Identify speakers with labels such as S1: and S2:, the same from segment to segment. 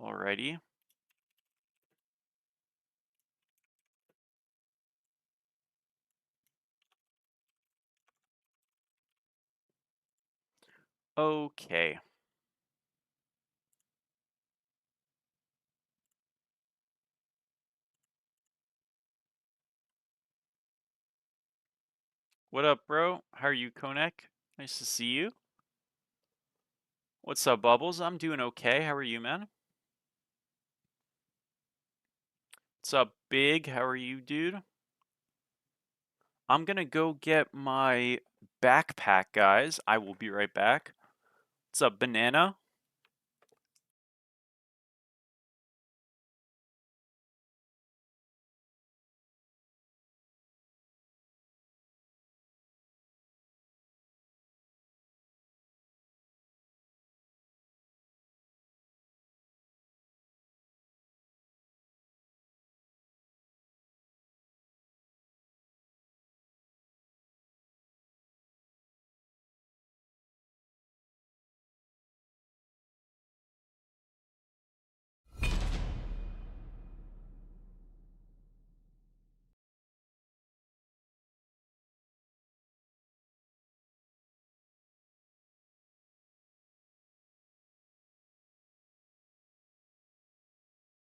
S1: Alrighty. Okay. What up, bro? How are you, Konek? Nice to see you. What's up, Bubbles? I'm doing okay. How are you, man? What's up, Big? How are you, dude? I'm gonna go get my backpack, guys. I will be right back. What's up, Banana?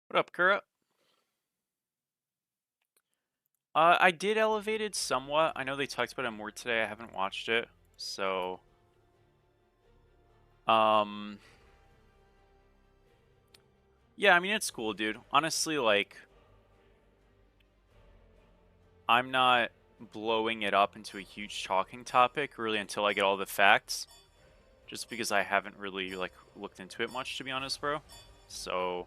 S1: What up, Kura? I did Elevated somewhat. I know they talked about it more today. I haven't watched it. So, um, yeah, I mean, it's cool, dude. Honestly, like, I'm not blowing it up into a huge talking topic really until I get all the facts. Just because I haven't really, like, looked into it much, to be honest, bro. So,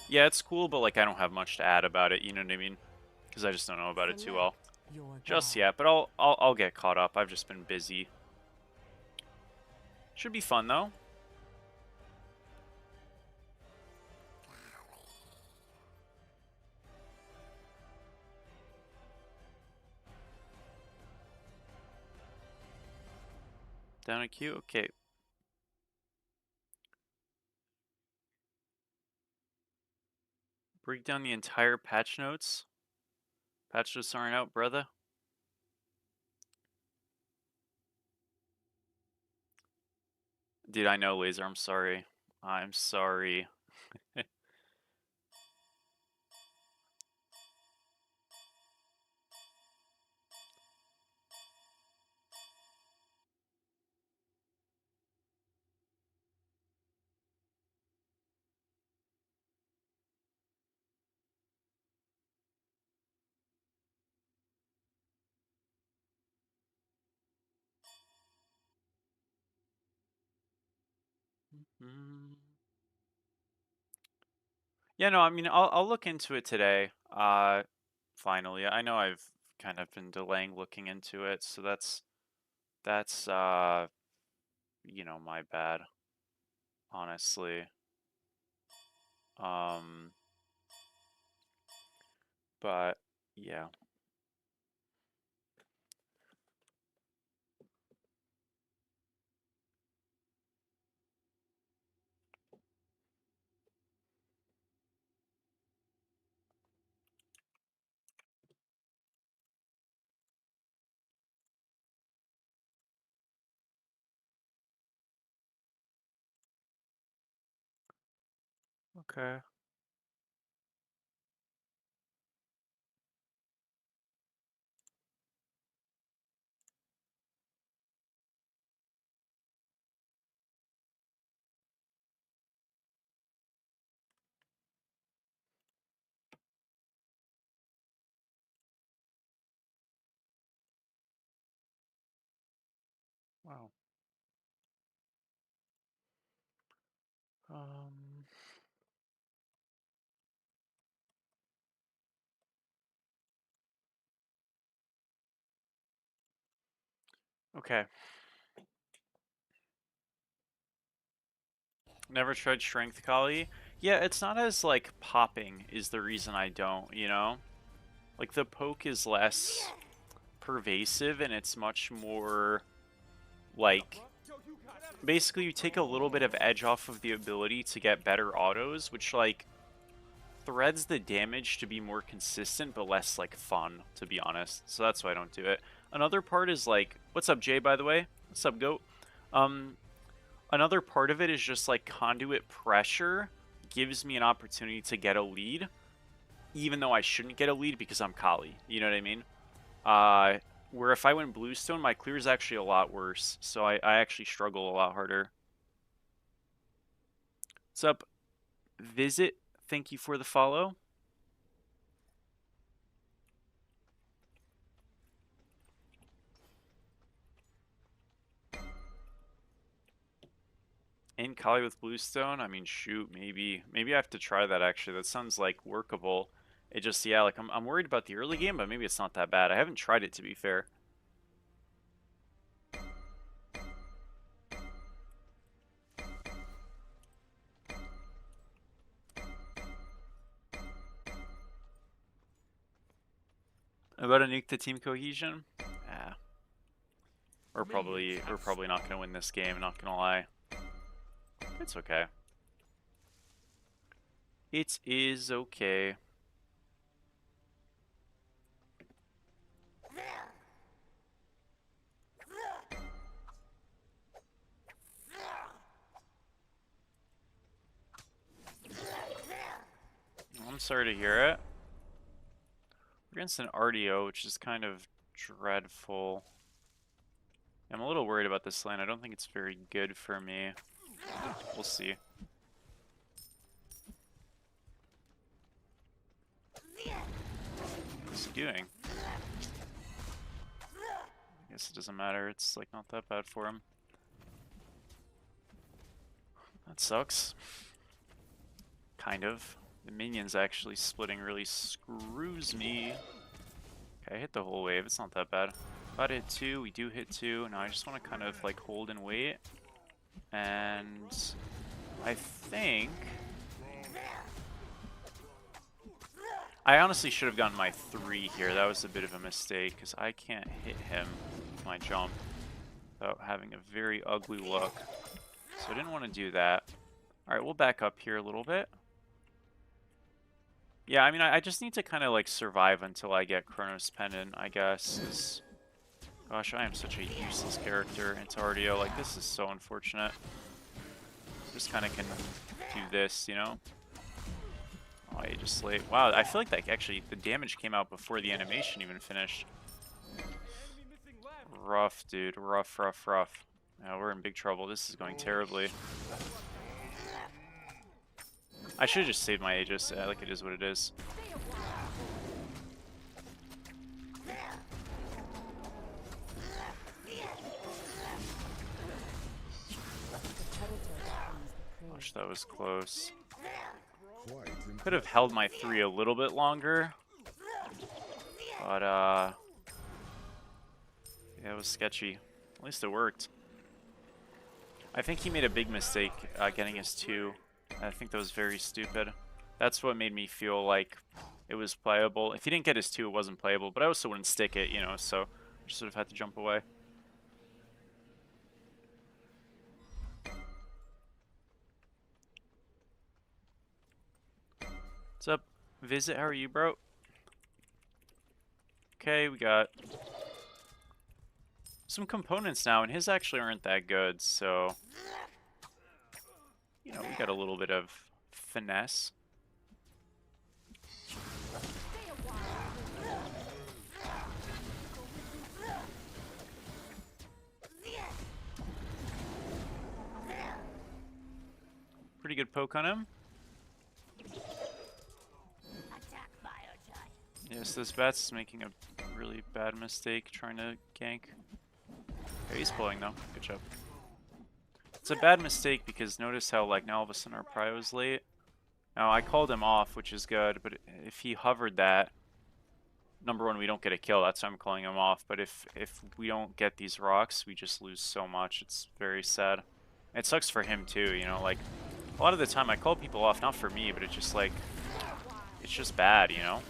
S1: yeah, it's cool, but, like, I don't have much to add about it, you know what I mean? Because I just don't know about it too well. Just yet, but I'll get caught up. I've just been busy. Should be fun, though. Down a queue? Okay. Break down the entire patch notes. Patch notes aren't out, brother. Dude, I know, Laser. I'm sorry. I'm sorry. Mm. Yeah, no, I mean, I'll look into it today. Finally, I know I've kind of been delaying looking into it, so that's you know, my bad, honestly. Um, but yeah. Okay. Wow. Um. Okay. Never tried Strength Kali. Yeah, it's not as like popping is the reason I don't, you know? Like the poke is less pervasive and it's much more like basically you take a little bit of edge off of the ability to get better autos, which like threads the damage to be more consistent but less like fun, to be honest. So that's why I don't do it. Another part is like, what's up, Jay, by the way? What's up, goat? Another part of it is just like conduit pressure gives me an opportunity to get a lead, even though I shouldn't get a lead because I'm Kali. You know what I mean? Where if I went Bluestone, my clear is actually a lot worse. So I actually struggle a lot harder. What's up? Visit. Thank you for the follow. In Kali with Bluestone? I mean, shoot, maybe I have to try that actually. That sounds like workable. It just, yeah, like I'm worried about the early game, but maybe it's not that bad. I haven't tried it, to be fair. About a nuke to team cohesion? Yeah. We're probably not going to win this game, not going to lie. It's okay. It is okay. I'm sorry to hear it. We're against an RDO, which is kind of dreadful. I'm a little worried about this lane. I don't think it's very good for me. We'll see. What's he doing? I guess it doesn't matter. It's like not that bad for him. That sucks. Kind of. The minions actually splitting really screws me. Okay, I hit the whole wave. It's not that bad. About hit 2. We do hit 2. Now I just want to kind of like hold and wait. And I think I honestly should have gotten my 3 here. That was a bit of a mistake because I can't hit him with my jump without having a very ugly look. So I didn't want to do that. Alright, we'll back up here a little bit. Yeah, I mean, I just need to kind of like survive until I get Chronos Pendant, I guess. Gosh, I am such a useless character in Tardio. Like, this is so unfortunate. Just kind of can do this, you know? Oh, you just late. Wow, I feel like that actually, the damage came out before the animation even finished. Rough, dude. Rough, rough, rough. Yeah, we're in big trouble. This is going terribly. I should have just saved my Aegis. Yeah, like, it is what it is. Gosh, that was close. Could have held my 3 a little bit longer. But, yeah, it was sketchy. At least it worked. I think he made a big mistake getting his 2. I think that was very stupid. That's what made me feel like it was playable. If he didn't get his 2, it wasn't playable, but I also wouldn't stick it, you know, so I just sort of had to jump away. What's up? Visit, how are you, bro? Okay, we got some components now, and his actually aren't that good, so you know, we got a little bit of finesse. Pretty good poke on him. Yes, this Bats is making a really bad mistake trying to gank. Okay, he's pulling though. Good job. It's a bad mistake because notice how like now all of a sudden our prio is late. Now I called him off, which is good, but if he hovered that, number one, we don't get a kill. That's why I'm calling him off. But if we don't get these rocks, we just lose so much. It's very sad. It sucks for him too, you know, like a lot of the time I call people off, not for me, but it's just like, it's just bad, you know?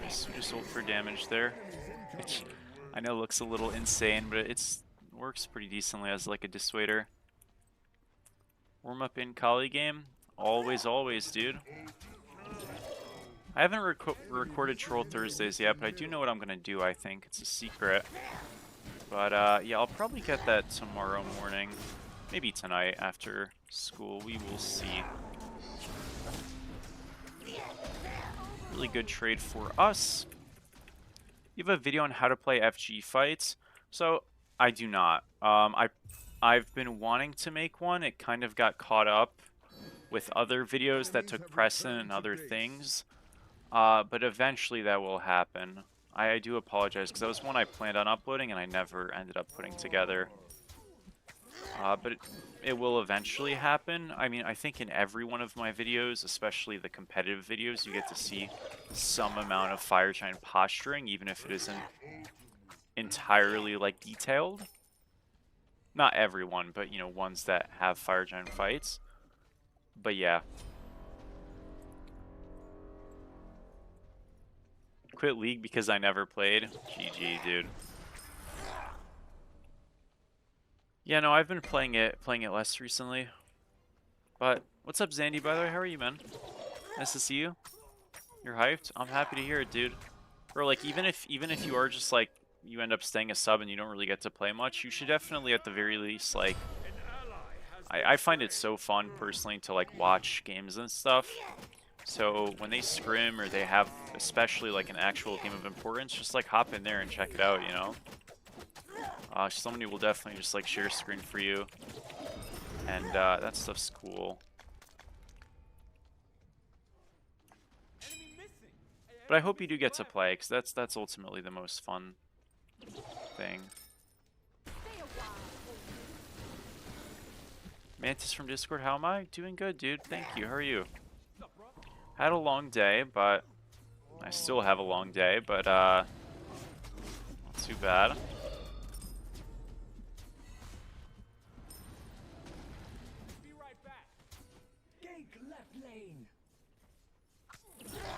S1: We just ult for damage there. I know it looks a little insane, but it's works pretty decently as like a dissuader. Warm up in Kali game, always, always, dude. I haven't recorded Troll Thursdays yet, but I do know what I'm gonna do. I think it's a secret. But yeah, I'll probably get that tomorrow morning, maybe tonight after school. We will see. Really good trade for us. You have a video on how to play FG fights? So I do not. I've been wanting to make one. It kind of got caught up with other videos that took precedent and other things. But eventually that will happen. I do apologize because that was one I planned on uploading and I never ended up putting together. But it will eventually happen. I mean, I think in every one of my videos, especially the competitive videos, you get to see some amount of Fire Giant posturing, even if it isn't entirely, like, detailed. Not everyone, but, you know, ones that have Fire Giant fights. But yeah. Quit League because I never played. GG, dude. Yeah, no, I've been playing it less recently. But what's up, Zandy? By the way, how are you, man? Nice to see you. You're hyped. I'm happy to hear it, dude. Bro, like even if you are just like you end up staying a sub and you don't really get to play much, you should definitely at the very least like. I find it so fun personally to like watch games and stuff. So when they scrim or they have especially like an actual game of importance, just like hop in there and check it out, you know. Somebody will definitely just like share screen for you, and that stuff's cool. But I hope you do get to play, because that's ultimately the most fun thing. Mantis from Discord, how am I? Doing good, dude. Thank you. How are you? Had a long day, but I still have a long day, but not too bad.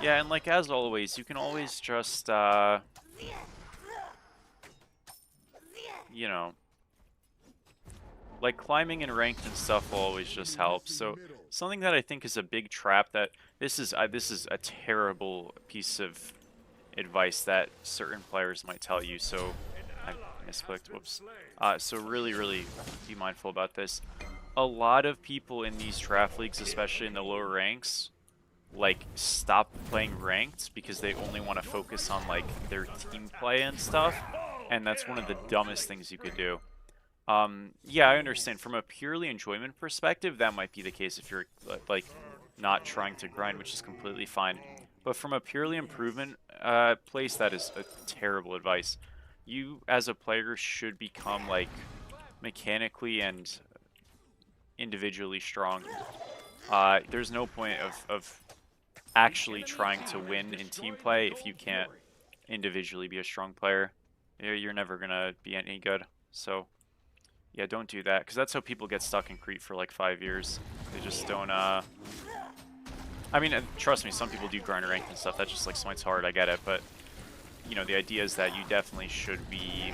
S1: Yeah, and like as always, you can always just you know, like climbing in ranked and stuff will always just help. So something that I think is a big trap that this is a terrible piece of advice that certain players might tell you. So I misclicked. Whoops. So really be mindful about this. A lot of people in these draft leagues, especially in the lower ranks, like stop playing ranked because they only want to focus on like their team play and stuff, and that's one of the dumbest things you could do. Yeah, I understand from a purely enjoyment perspective that might be the case if you're like not trying to grind, which is completely fine. But from a purely improvement place, that is a terrible advice. You as a player should become like mechanically and individually strong. There's no point of actually trying to win in team play if you can't individually be a strong player. You're never gonna be any good. So yeah, don't do that, because that's how people get stuck in Crete for like 5 years. They just don't I mean, trust me, some people do grind ranked and stuff. That just like smites hard, I get it, but you know, the idea is that you definitely should be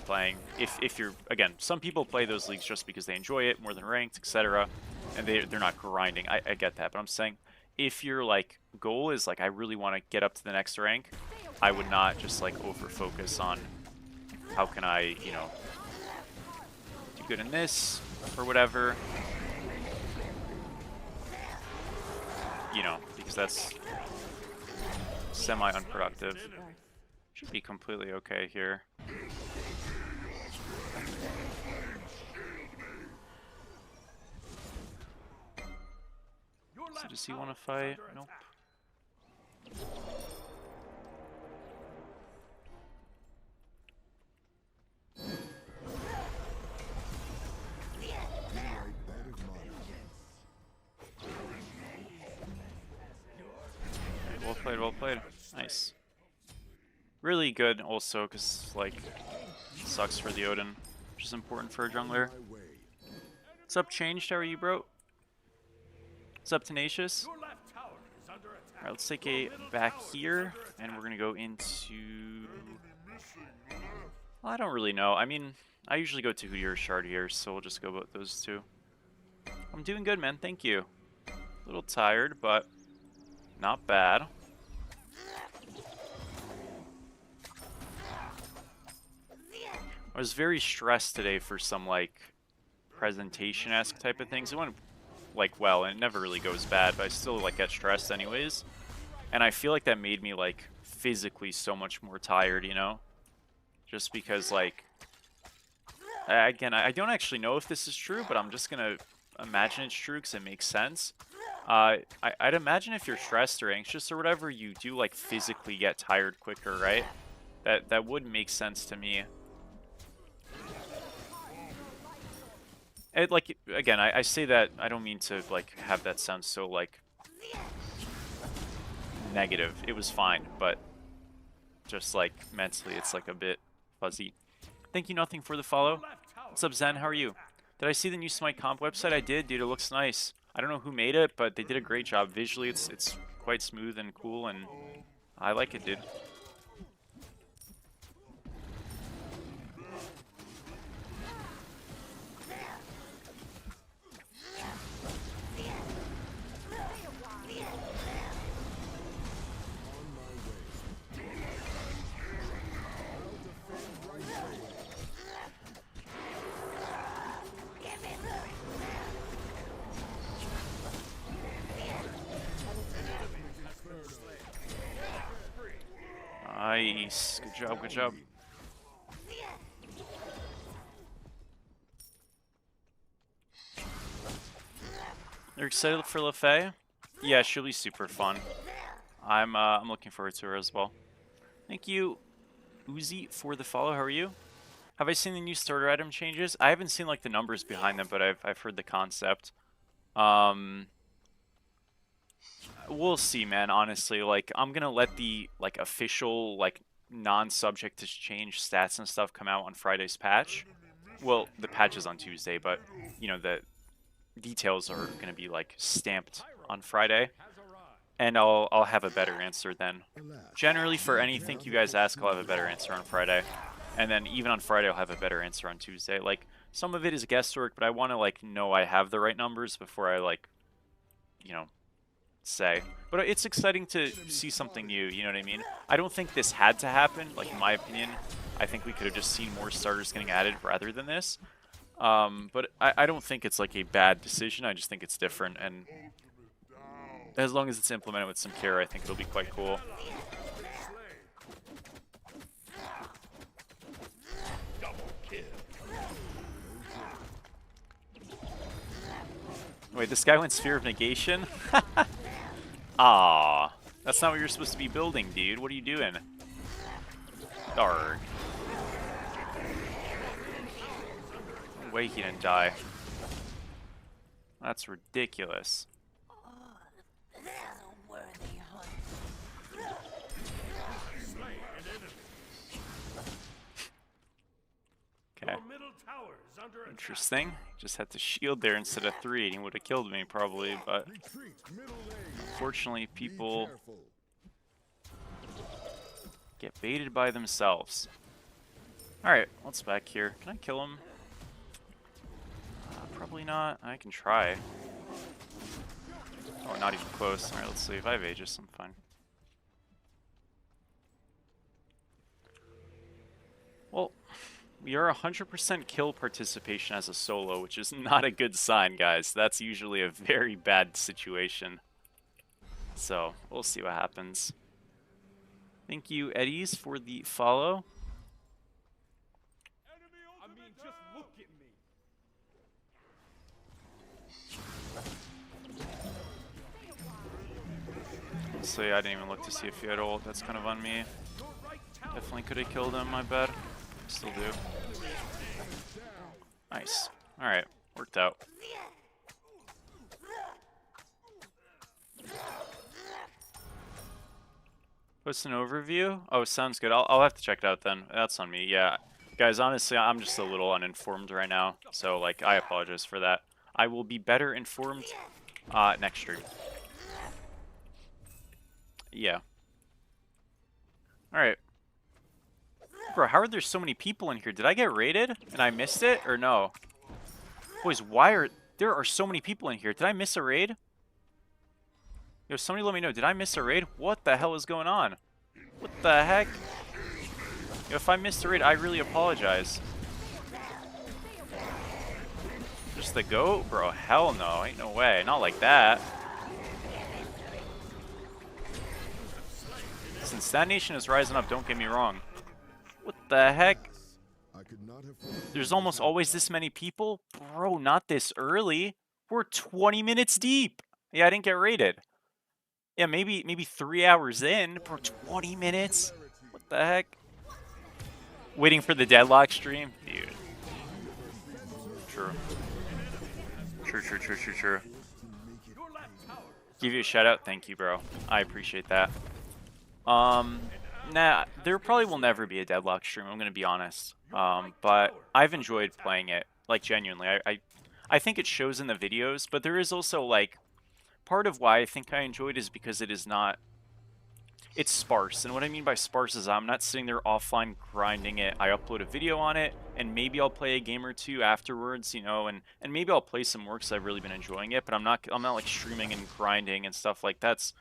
S1: playing. If you're, again, some people play those leagues just because they enjoy it more than ranked, etc., and they're not grinding. I get that, but I'm saying if your like goal is like I really want to get up to the next rank, I would not just like over focus on how can I, you know, do good in this or whatever, you know, because that's semi-unproductive. Should be completely okay here. So does he want to fight? Nope. Well played, well played. Nice. Really good also, because, like, it sucks for the Odin, which is important for a jungler. What's up, Changed? How are you, bro? What's up, Tenacious? Alright, let's take a back here, and we're going to go into Well, I don't really know. I mean, I usually go to Hootier or Shard here, so we'll just go with those two. I'm doing good, man. Thank you. A little tired, but not bad. I was very stressed today for some, like, presentation-esque type of things. It went, like, well, and it never really goes bad, but I still, like, get stressed anyways. And I feel like that made me, like, physically so much more tired, you know? Just because, like, again, I don't actually know if this is true, but I'm just gonna imagine it's true because it makes sense. I'd imagine if you're stressed or anxious or whatever, you do, like, physically get tired quicker, right? That would make sense to me. Like, again, I say that, I don't mean to, like, have that sound so, like, negative. It was fine, but just, like, mentally, it's, like, a bit fuzzy. Thank you, Nothing, for the follow. What's up, Zen? How are you? Did I see the new Smite comp website? I did, dude. It looks nice. I don't know who made it, but they did a great job. Visually, it's quite smooth and cool, and I like it, dude. Nice. Good job, good job. You're excited for LaFay? Yeah, she'll be super fun. I'm looking forward to her as well. Thank you, Uzi, for the follow. How are you? Have I seen the new starter item changes? I haven't seen, like, the numbers behind them, but I've heard the concept. We'll see, man. Honestly, like, I'm gonna let the, like, official, like, non-subject to change stats and stuff come out on Friday's patch. Well, the patch is on Tuesday, but you know, the details are gonna be, like, stamped on Friday, and I'll have a better answer then. Generally, for anything you guys ask, I'll have a better answer on Friday, and then even on Friday, I'll have a better answer on Tuesday. Like, some of it is guesswork, but I want to, like, know I have the right numbers before I, like, you know, say. But it's exciting to see something new, you know what I mean? I don't think this had to happen, like, in my opinion. I think we could have just seen more starters getting added rather than this. But I don't think it's, like, a bad decision. I just think it's different, and as long as it's implemented with some care, I think it'll be quite cool. Wait, this guy went Sphere of Negation? Ah, that's not what you're supposed to be building, dude. What are you doing? Dark. No way he didn't die. That's ridiculous. Okay. Interesting. Just had to shield there instead of 3, and he would have killed me probably, but unfortunately people get baited by themselves. Alright, what's back here? Can I kill him? Probably not. I can try. Oh, not even close. Alright, let's see. If I have Aegis, I'm fine. Well, we are 100% kill participation as a solo, which is not a good sign, guys. That's usually a very bad situation. So, we'll see what happens. Thank you, Eddies, for the follow.
S2: I mean, just look at me.
S1: So yeah, I didn't even look to see if he had ult. That's kind of on me. Definitely could have killed him, I bet. Still do. Nice. Alright, worked out. Post an overview? Oh, sounds good. I'll have to check it out then. That's on me, yeah. Guys, honestly, I'm just a little uninformed right now. So, like, I apologize for that. I will be better informed next stream. Yeah. Alright. Bro, how are there so many people in here? Did I get raided and I missed it or no? Boys, why are there are so many people in here? Did I miss a raid? Yo, somebody let me know. Did I miss a raid? What the hell is going on? What the heck? Yo, if I missed a raid, I really apologize. Just the goat? Bro, hell no. Ain't no way. Not like that. Since that nation is rising up, don't get me wrong. What the heck? There's almost always this many people? Bro, not this early. We're 20 minutes deep. Yeah, I didn't get raided. Yeah, maybe 3 hours in. Bro, 20 minutes? What the heck? Waiting for the deadlock stream? Dude. True. True. Give you a shout out? Thank you, bro. I appreciate that. Nah, there probably will never be a deadlock stream, I'm gonna be honest. But I've enjoyed playing it, like genuinely. I think it shows in the videos, but there is also like part of why I think I enjoyed is because it is not, it's sparse. And what I mean by sparse is I'm not sitting there offline grinding it. I upload a video on it, and maybe I'll play a game or two afterwards, you know, and maybe I'll play some more because I've really been enjoying it. But I'm not like streaming and grinding and stuff like that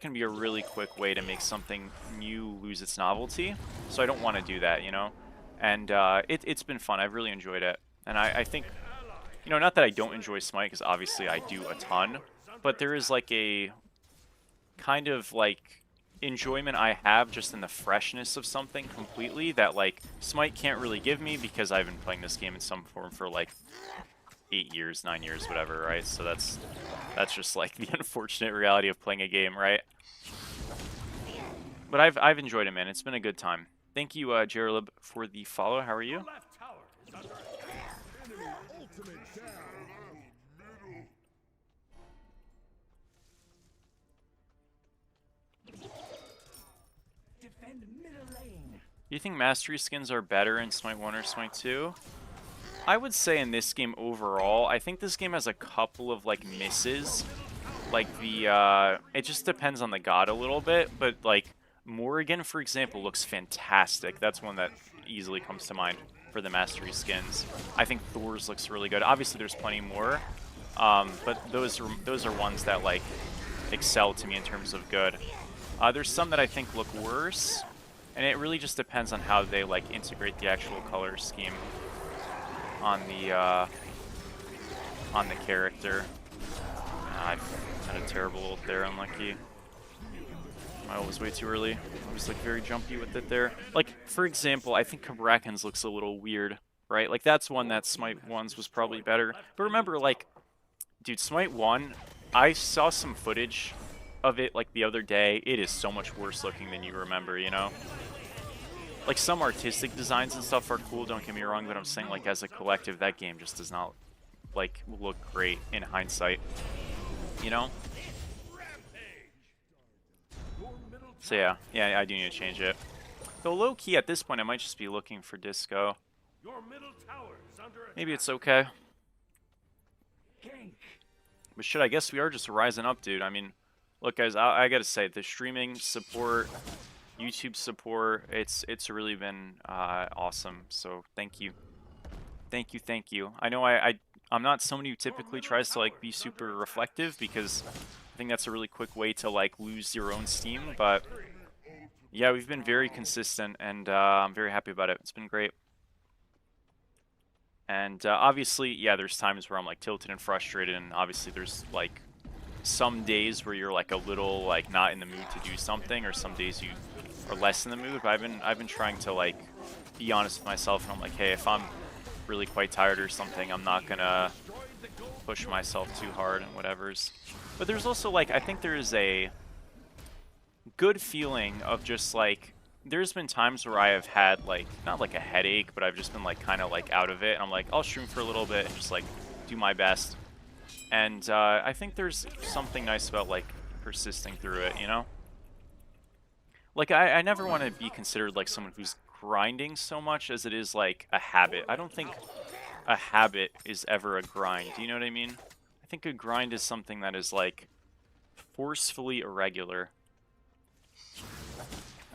S1: can be a really quick way to make something new lose its novelty. So I don't want to do that, you know. And it's been fun. I've really enjoyed it, and I think, you know, not that I don't enjoy Smite, because obviously I do a ton, but there is like a kind of like enjoyment I have just in the freshness of something completely that like Smite can't really give me, because I've been playing this game in some form for like 8 years, 9 years, whatever, right? So that's just like the unfortunate reality of playing a game, right? But I've enjoyed it, man. It's been a good time. Thank you, Jeralib, for the follow. How are you? Do you think mastery skins are better in Smite 1 or Smite 2? I would say in this game overall, I think this game has a couple of like misses. Like the, it just depends on the god a little bit, but like Morrigan, for example, looks fantastic. That's one that easily comes to mind for the mastery skins. I think Thor's looks really good. Obviously, there's plenty more, but those are ones that like excel to me in terms of good. There's some that I think look worse, and it really just depends on how they like integrate the actual color scheme on the character. I had a terrible ult there, unlucky. My ult was way too early. I was like very jumpy with it there. Like, for example, I think Kabrakan's looks a little weird, right? Like, that's one that Smite 1's was probably better. But remember, like, dude, Smite 1, I saw some footage of it, like, the other day. It is so much worse looking than you remember, you know? Like, some artistic designs and stuff are cool, don't get me wrong, but I'm saying, like, as a collective, that game just does not, like, look great in hindsight, you know? So yeah, I do need to change it. Though low-key, at this point, I might just be looking for Disco. Maybe it's okay. But shit, I guess we are just rising up, dude. I mean, look, guys, I gotta say, the streaming support, YouTube support, it's really been awesome. So thank you. Thank you. I know I'm not somebody who typically tries to like be super reflective, because I think that's a really quick way to like lose your own steam, but yeah, we've been very consistent, and I'm very happy about it. It's been great. And obviously, yeah, there's times where I'm like tilted and frustrated, and obviously there's like some days where you're like a little like not in the mood to do something, or some days you are less in the mood. But I've been trying to like be honest with myself, and I'm like, hey, if I'm really quite tired or something, I'm not gonna push myself too hard and whatever's. But there's also like, I think there's a good feeling of just like, there's been times where I have had like, not like a headache, but I've just been like kind of like out of it, and I'm like, I'll stream for a little bit and just like do my best. And I think there's something nice about like persisting through it, you know? Like, I never want to be considered like someone who's grinding so much as it is like a habit. I don't think a habit is ever a grind. Do you know what I mean? I think a grind is something that is like forcefully irregular.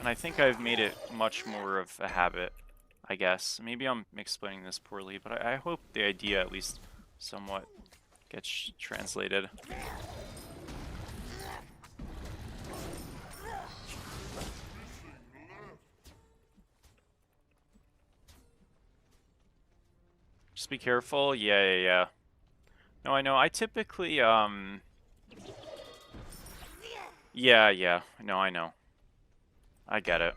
S1: I And I think I've made it much more of a habit, I guess. Maybe I'm explaining this poorly, but I hope the idea at least somewhat gets translated. Just be careful. Yeah. No, I know. I typically, yeah. No, I know. I get it.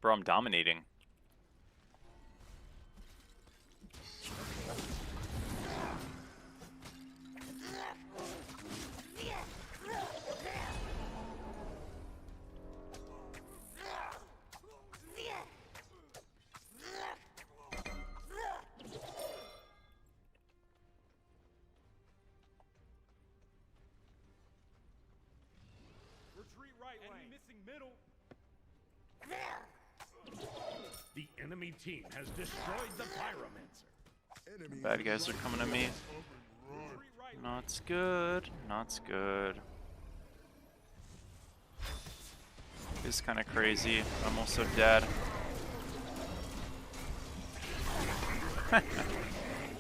S1: Bro, I'm dominating.
S2: Retreat right lane. Missing middle.
S3: The enemy team has destroyed the pyromancer.
S1: Bad guys are coming at me. Not good. Not good. It's kind of crazy. I'm also dead.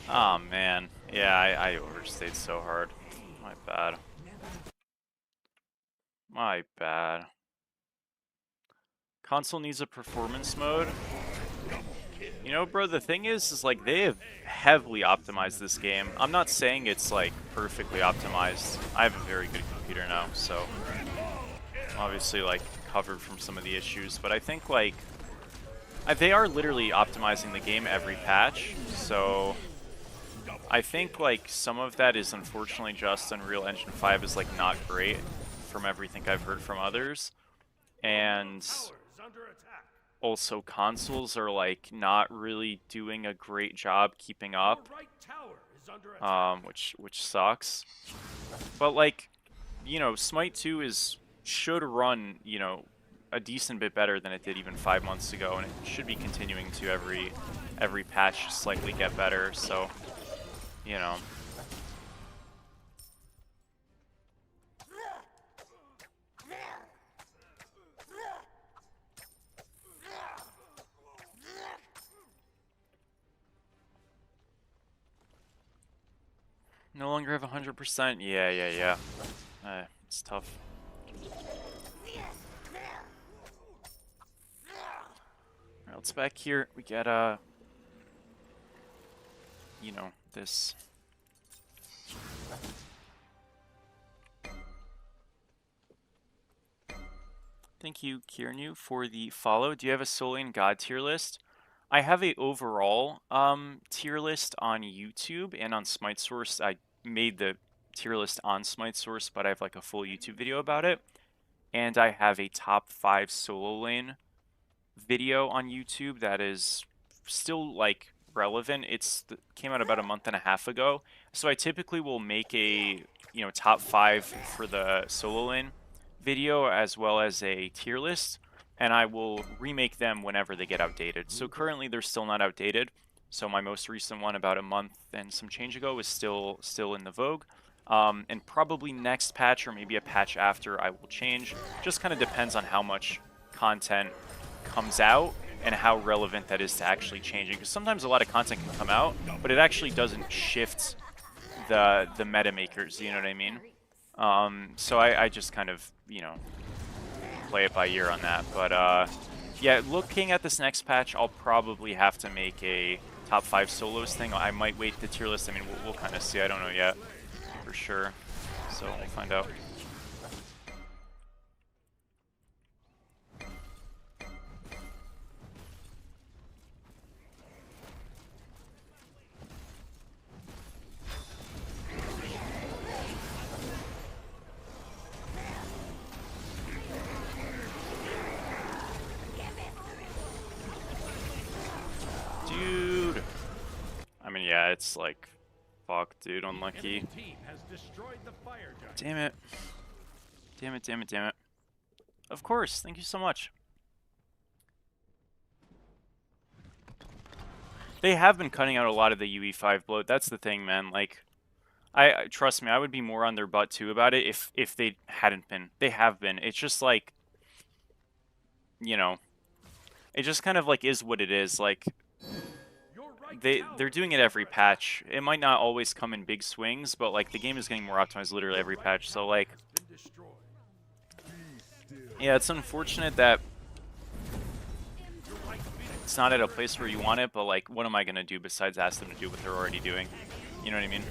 S1: Oh man. Yeah, I overstayed so hard. My bad. My bad. Console needs a performance mode. You know, bro, the thing is like, they have heavily optimized this game. I'm not saying it's, like, perfectly optimized. I have a very good computer now, so I'm obviously, like, covered from some of the issues. But I think, like, they are literally optimizing the game every patch, so I think, like, some of that is unfortunately just Unreal Engine 5 is, like, not great from everything I've heard from others. And also consoles are like not really doing a great job keeping up, which sucks. But like, you know, Smite 2 should run, you know, a decent bit better than it did even 5 months ago, and it should be continuing to every patch slightly get better. So, you know. No longer have 100%. Yeah. It's tough. Alright, let's back here. We get you know, this. Thank you, Kiernu, for the follow. Do you have a Soul Lane God tier list? I have a overall tier list on YouTube and on Smite Source. I made the tier list on Smite Source, but I have like a full YouTube video about it. And I have a top 5 solo lane video on YouTube that is still like relevant. Came out about a month and a half ago. So I typically will make a, you know, top 5 for the solo lane video as well as a tier list, and I will remake them whenever they get outdated. So currently they're still not outdated. So my most recent one about a month and some change ago is still in the vogue. And probably next patch or maybe a patch after I will change. Just kind of depends on how much content comes out and how relevant that is to actually changing. Because sometimes a lot of content can come out, but it actually doesn't shift the meta makers, you know what I mean? So I just kind of, you know, play it by ear on that. But yeah, looking at this next patch, I'll probably have to make a top 5 solos thing. I might wait the tier list. I mean, we'll kind of see. I don't know yet for sure. So we'll find out. Dude. I mean, yeah, it's like, fuck, dude, unlucky. Damn it. Damn it. Of course, thank you so much. They have been cutting out a lot of the UE5 bloat. That's the thing, man. Like, trust me, I would be more on their butt too about it if they hadn't been. They have been. It's just like, you know, it just kind of like is what it is. Like they're doing it every patch. It might not always come in big swings, but like the game is getting more optimized literally every patch. So like, yeah, it's unfortunate that it's not at a place where you want it, but like, what am I gonna do besides ask them to do what they're already doing? You know what I mean?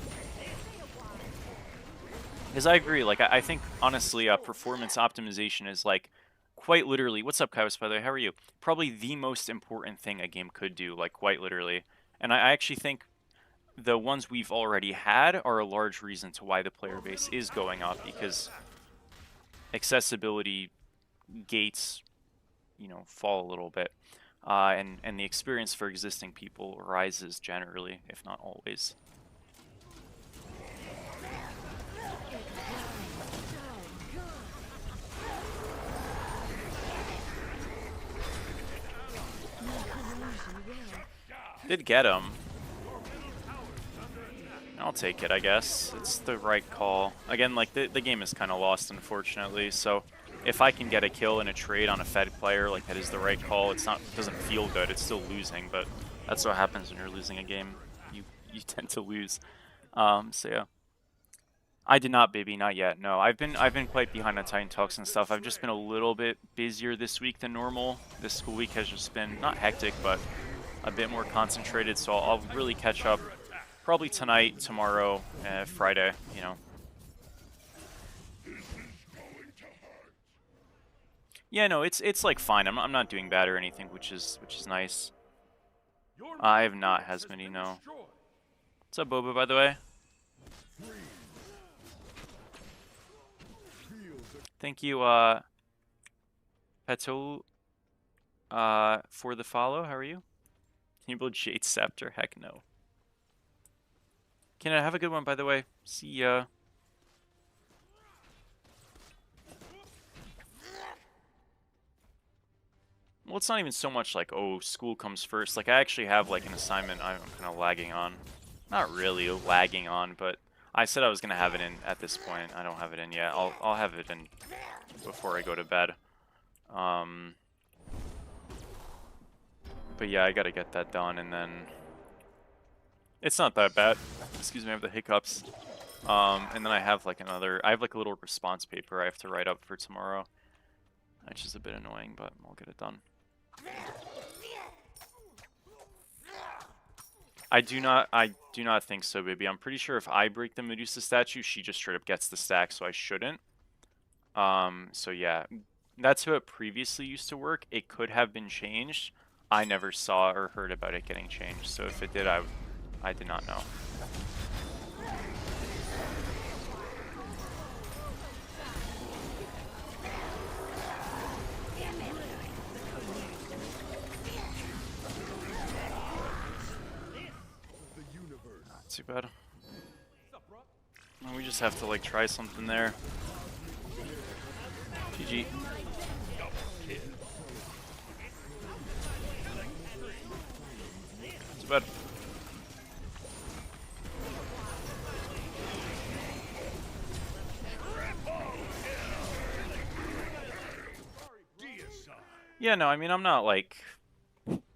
S1: Because I agree, like, I think, honestly, performance optimization is, like, quite literally, what's up, Kaios, by the way, how are you? Probably the most important thing a game could do, like, quite literally. And I actually think the ones we've already had are a large reason to why the player base is going up, because accessibility gates, you know, fall a little bit. And the experience for existing people rises generally, if not always. Did get him. I'll take it, I guess. It's the right call. Again, like, the game is kind of lost, unfortunately, so if I can get a kill in a trade on a Fed player, like, that is the right call. It doesn't feel good. It's still losing, but that's what happens when you're losing a game. You tend to lose. So yeah. I did not, baby, not yet. No, I've been quite behind on Titan Talks and stuff. I've just been a little bit busier this week than normal. This school week has just been not hectic, but a bit more concentrated, so I'll really catch up probably tonight, tomorrow, Friday, you know. Yeah, no, it's like fine. I'm not doing bad or anything, which is nice. I have not Hasmini, no. What's up, Boba, by the way? Thank you, Petul, for the follow. How are you? Can you build Jade Scepter? Heck no. Can I have a good one, by the way? See ya. Well, it's not even so much like, oh, school comes first. Like, I actually have, like, an assignment I'm kind of lagging on. Not really lagging on, but I said I was going to have it in at this point. I don't have it in yet. I'll have it in before I go to bed. But yeah, I got to get that done, and then... It's not that bad. Excuse me, I have the hiccups. And then I have, like, I have, like, a little response paper I have to write up for tomorrow. Which is a bit annoying, but I'll get it done. I do not think so, baby. I'm pretty sure if I break the Medusa statue, she just straight up gets the stack, so I shouldn't. So yeah, that's how it previously used to work. It could have been changed. I never saw or heard about it getting changed, so if it did, I did not know. Not too bad. Well, we just have to like try something there. GG. Too bad. Yeah, no, I mean, I'm not like,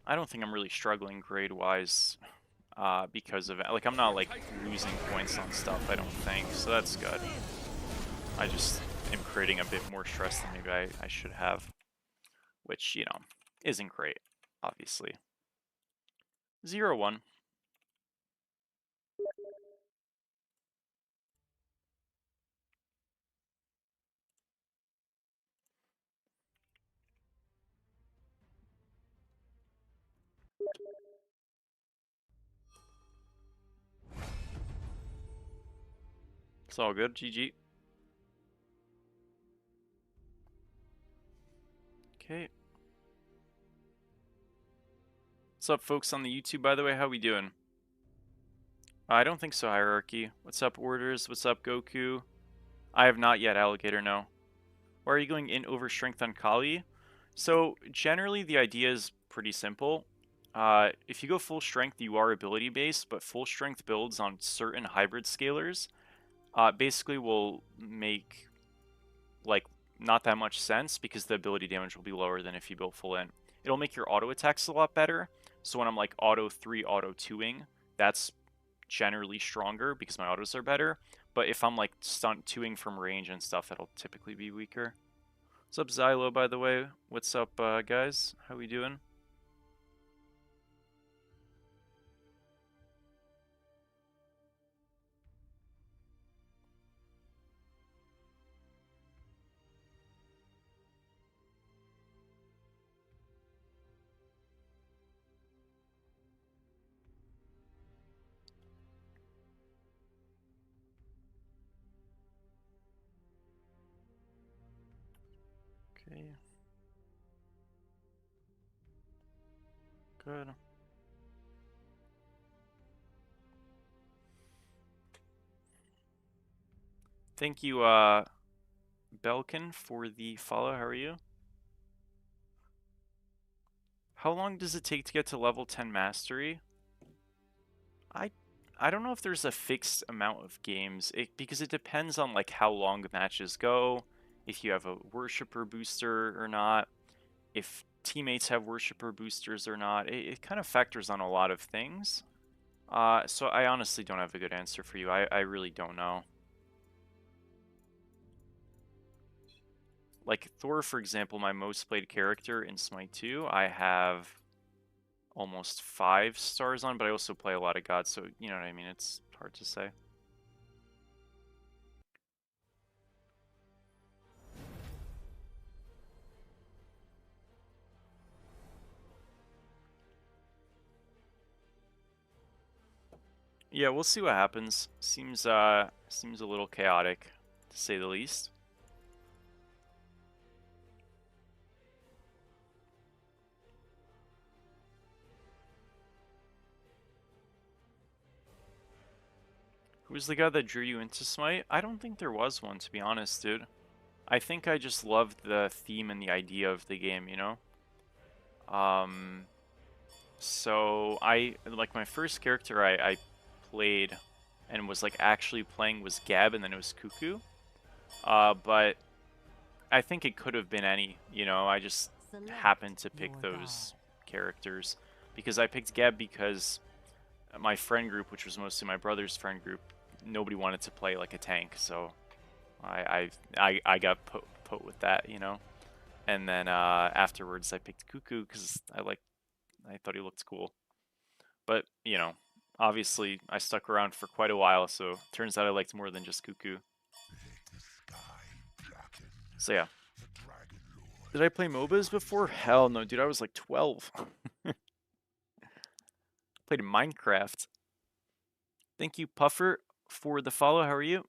S1: I don't think I'm really struggling grade-wise because of it. Like, I'm not like losing points on stuff, I don't think, so that's good. I just am creating a bit more stress than maybe I should have, which, you know, isn't great, obviously. 0-1. It's all good, GG. Okay. What's up, folks on the YouTube, by the way? How we doing? I don't think so, Hierarchy. What's up, Orders? What's up, Goku? I have not yet, Alligator, no. Why are you going in over strength on Kali? So, generally, the idea is pretty simple. if you go full strength, you are ability based, but full strength builds on certain hybrid scalars basically will make like not that much sense because the ability damage will be lower than if you built full in. It'll make your auto attacks a lot better. So when I'm like auto 3, auto 2ing, that's generally stronger because my autos are better. But if I'm like stunt 2ing from range and stuff, that'll typically be weaker. What's up, Xylo, by the way? What's up, guys? How we doing? Okay. Good. Thank you, Belkin, for the follow. How are you? How long does it take to get to level 10 mastery? I I don't know if there's a fixed amount of games because it depends on like how long the matches go, if you have a worshiper booster or not, if teammates have worshiper boosters or not. It kind of factors on a lot of things. So I honestly don't have a good answer for you. I really don't know. Like Thor, for example, my most played character in Smite 2, I have almost 5 stars on, but I also play a lot of gods, so you know what I mean? It's hard to say. Yeah, we'll see what happens. Seems a little chaotic, to say the least. Who's the guy that drew you into Smite? I don't think there was one, to be honest, dude. I think I just loved the theme and the idea of the game, you know? So like my first character I played and was like actually playing was Gab, and then it was Cuckoo. But I think it could have been any, you know, I just happened to pick those characters because I picked Gab because my friend group, which was mostly my brother's friend group, nobody wanted to play like a tank, so I got put with that, you know. And then afterwards, I picked Cuckoo because I thought he looked cool. But you know, obviously, I stuck around for quite a while, so turns out I liked more than just Cuckoo. So yeah. Did I play MOBAs before? Hell no, dude. I was like 12. Played Minecraft. Thank you, Puffer, for the follow. How are you?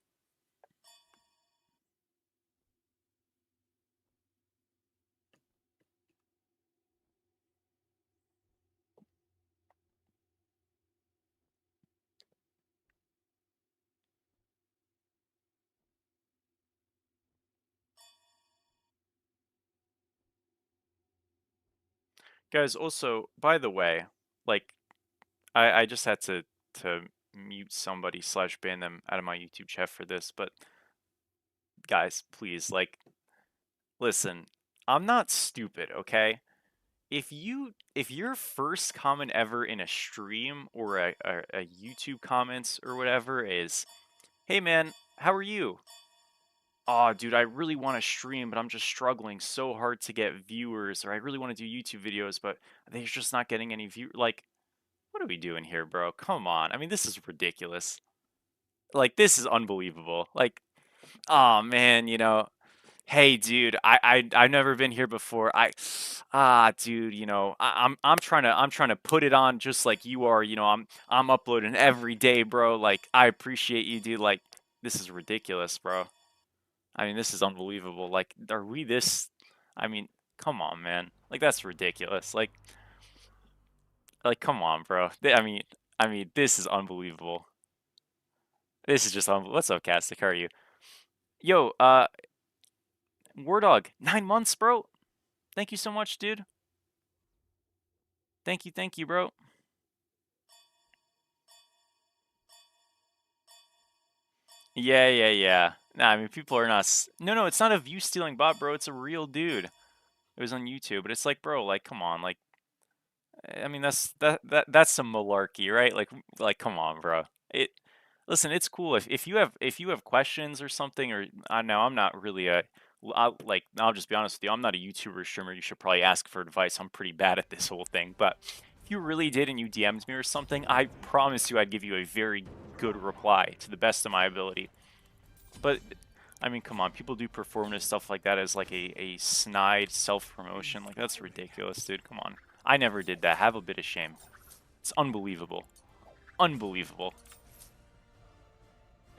S1: Guys, also, by the way, like, I just had to mute somebody slash ban them out of my YouTube chat for this, but guys, please, like, listen, I'm not stupid, okay? If your first comment ever in a stream or a YouTube comments or whatever is, hey man, how are you? Oh, dude, I really want to stream, but I'm just struggling so hard to get viewers, or I really want to do YouTube videos, but they're just not getting any view. Like, what are we doing here, bro? Come on. I mean, this is ridiculous. Like, this is unbelievable. Like, oh man, you know, hey, dude, I've never been here before. Dude, you know, I'm trying to put it on just like you are. You know, I'm uploading every day, bro. Like, I appreciate you, dude. Like, this is ridiculous, bro. I mean, this is unbelievable. Like, are we this? I mean, come on, man. Like, that's ridiculous. Like, come on, bro. I mean, this is unbelievable. This is just unbelievable. What's up, Castic? How are you? Yo, War Dog, 9 months, bro. Thank you so much, dude. Thank you, bro. Yeah. Nah, I mean, people are not. No, it's not a view stealing bot, bro. It's a real dude. It was on YouTube, but it's like, bro, like, come on, like, I mean, that's some malarkey, right? Like, come on, bro. It. Listen, it's cool if you have questions or something, or I know I'm not really a. Like, I'll just be honest with you. I'm not a YouTuber streamer. You should probably ask for advice. I'm pretty bad at this whole thing, but if you really did and you DM'd me or something, I promise you I'd give you a very good reply to the best of my ability. But I mean, come on, people do performative stuff like that as like a snide self-promotion. Like, that's ridiculous, dude. Come on. I never did that. Have a bit of shame. It's unbelievable. Unbelievable.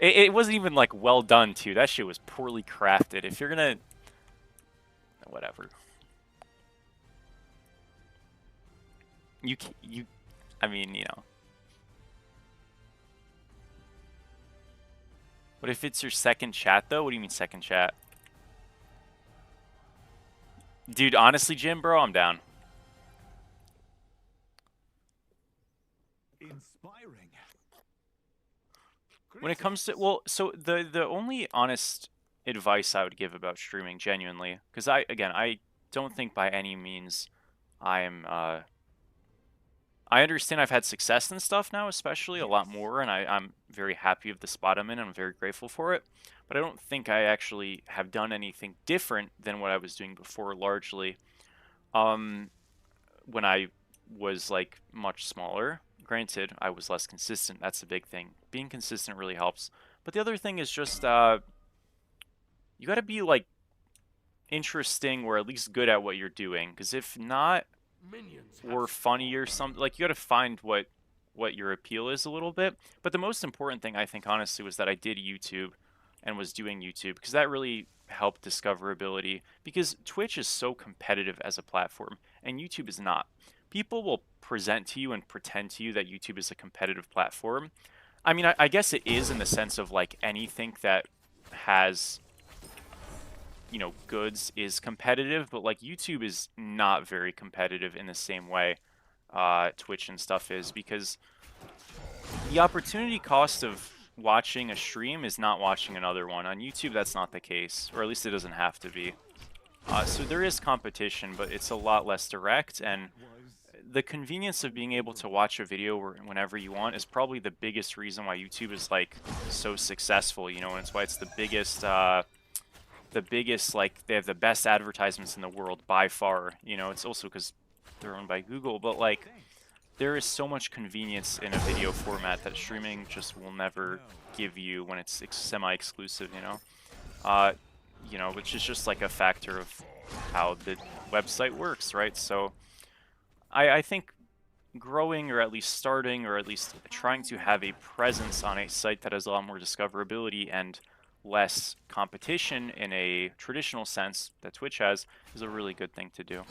S1: It wasn't even like well done too. That shit was poorly crafted. If you're gonna, whatever. You, I mean, you know. What if it's your second chat though? What do you mean second chat? Dude, honestly, Jim, bro, I'm down.
S2: Inspiring.
S1: When it comes to, well, so the only honest advice I would give about streaming, genuinely, because I don't think by any means I'm I understand I've had success and stuff now, especially a lot more, and I'm very happy with the spot I'm in. I'm very grateful for it, but I don't think I actually have done anything different than what I was doing before, largely. When I was like much smaller. Granted, I was less consistent. That's the big thing. Being consistent really helps. But the other thing is just you got to be like interesting or at least good at what you're doing. Because if not, or funny or something, like you got to find what your appeal is a little bit. But the most important thing I think honestly was that I did YouTube and was doing YouTube because that really helped discoverability. Because Twitch is so competitive as a platform and YouTube is not. People will present to you and pretend to you that YouTube is a competitive platform. I mean, I guess it is in the sense of like anything that has, you know, goods is competitive, but like YouTube is not very competitive in the same way Twitch and stuff is, because the opportunity cost of watching a stream is not watching another one. On YouTube, that's not the case, or at least it doesn't have to be. So there is competition, but it's a lot less direct, and the convenience of being able to watch a video whenever you want is probably the biggest reason why YouTube is like so successful, you know, and it's why it's the biggest, like, they have the best advertisements in the world by far, you know. It's also because they're owned by Google, but like, there is so much convenience in a video format that streaming just will never give you when it's semi-exclusive, you know, which is just like a factor of how the website works, right? So I think growing, or at least starting, or at least trying to have a presence on a site that has a lot more discoverability and less competition in a traditional sense that Twitch has is a really good thing to do.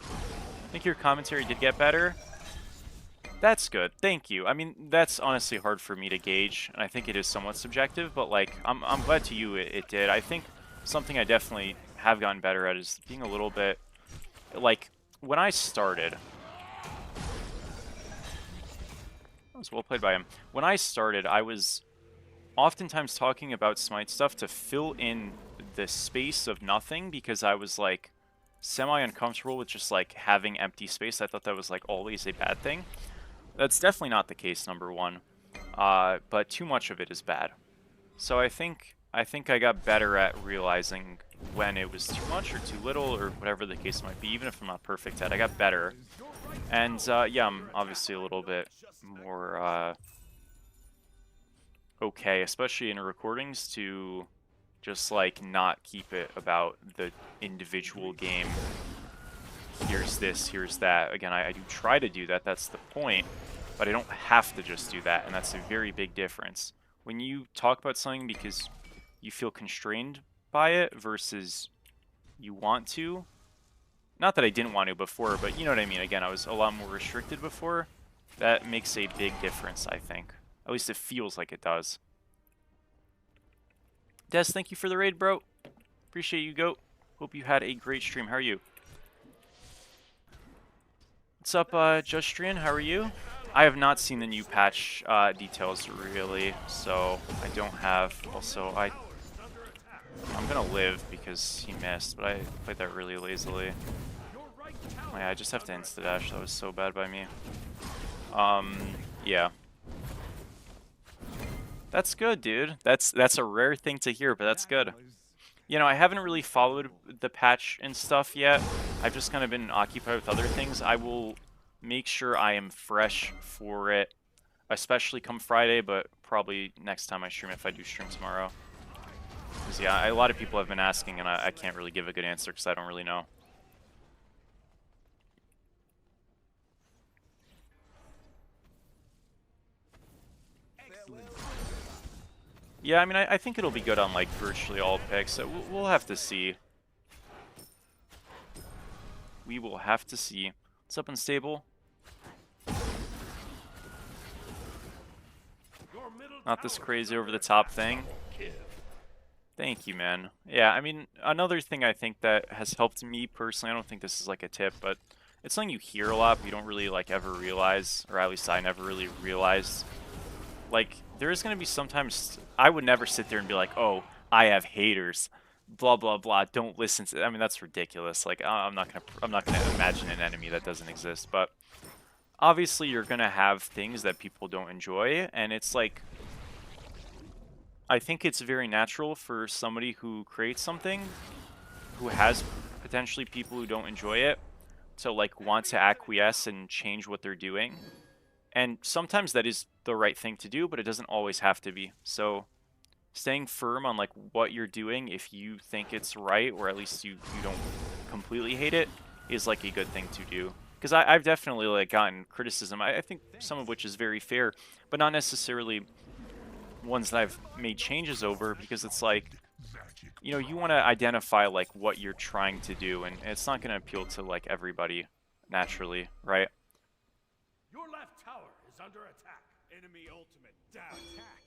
S1: I think your commentary did get better. That's good. Thank you. I mean, that's honestly hard for me to gauge, and I think it is somewhat subjective, but like, I'm glad to you it did. I think something I definitely have gotten better at is being a little bit, like, when I started, that was well played by him. When I started, I was oftentimes talking about Smite stuff to fill in the space of nothing, because I was like semi-uncomfortable with just like having empty space. I thought that was like always a bad thing. That's definitely not the case, number one. But too much of it is bad. So I think I got better at realizing when it was too much or too little, or whatever the case might be, even if I'm not perfect at it. I got better. And yeah, I'm obviously a little bit more okay, especially in recordings, to just like not keep it about the individual game. Here's this, here's that. Again, I do try to do that, that's the point, but I don't have to just do that, and that's a very big difference. When you talk about something because you feel constrained by it versus you want to, not that I didn't want to before, but you know what I mean. Again, I was a lot more restricted before. That makes a big difference, I think. At least it feels like it does. Des, thank you for the raid, bro. Appreciate you, GOAT. Hope you had a great stream. How are you? What's up, Justrian? How are you? I have not seen the new patch details really, so I don't have. Also, I'm gonna live because he missed, but I played that really lazily. Oh, yeah, I just have to insta dash. That was so bad by me. Yeah. That's good, dude. That's a rare thing to hear, but that's good. You know, I haven't really followed the patch and stuff yet. I've just kind of been occupied with other things. I will make sure I am fresh for it, especially come Friday, but probably next time I stream if I do stream tomorrow. Because, yeah, a lot of people have been asking, and I can't really give a good answer because I don't really know. Yeah, I mean, I think it'll be good on, like, virtually all picks. So we'll have to see. We will have to see. What's up, Unstable? Not this crazy over-the-top thing. Thank you, man. Yeah, I mean, another thing I think that has helped me personally, I don't think this is, like, a tip, but it's something you hear a lot, but you don't really, like, ever realize, or at least I never really realized. Like, there's gonna be sometimes I would never sit there and be like, "Oh, I have haters, blah blah blah. Don't listen to." I mean, that's ridiculous. Like, I'm not gonna imagine an enemy that doesn't exist. But obviously, you're gonna have things that people don't enjoy, and it's like, I think it's very natural for somebody who creates something, who has potentially people who don't enjoy it, to like want to acquiesce and change what they're doing. And sometimes that is the right thing to do, but it doesn't always have to be. So staying firm on like what you're doing, if you think it's right, or at least you don't completely hate it, is like a good thing to do. Because I've definitely like gotten criticism, I think some of which is very fair, but not necessarily ones that I've made changes over, because it's like, you know, you want to identify like what you're trying to do, and it's not going to appeal to like everybody naturally, right?
S2: Your left tower is under attack. Enemy ultimate down. Attack.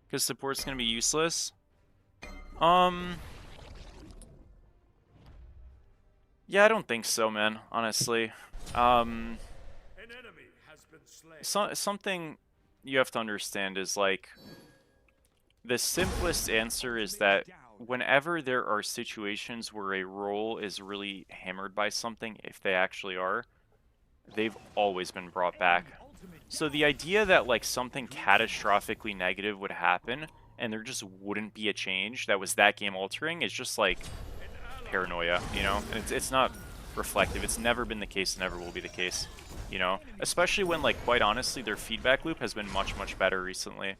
S1: Because support's going to be useless. Yeah, I don't think so, man, honestly.
S2: An enemy has been slain.
S1: Something you have to understand is, like, the simplest answer is that whenever there are situations where a role is really hammered by something, if they actually are, they've always been brought back. So the idea that, like, something catastrophically negative would happen and there just wouldn't be a change that was that game altering is just, like, paranoia, you know? And it's not reflective. It's never been the case, never will be the case, you know? Especially when, like, quite honestly, their feedback loop has been much, much better recently.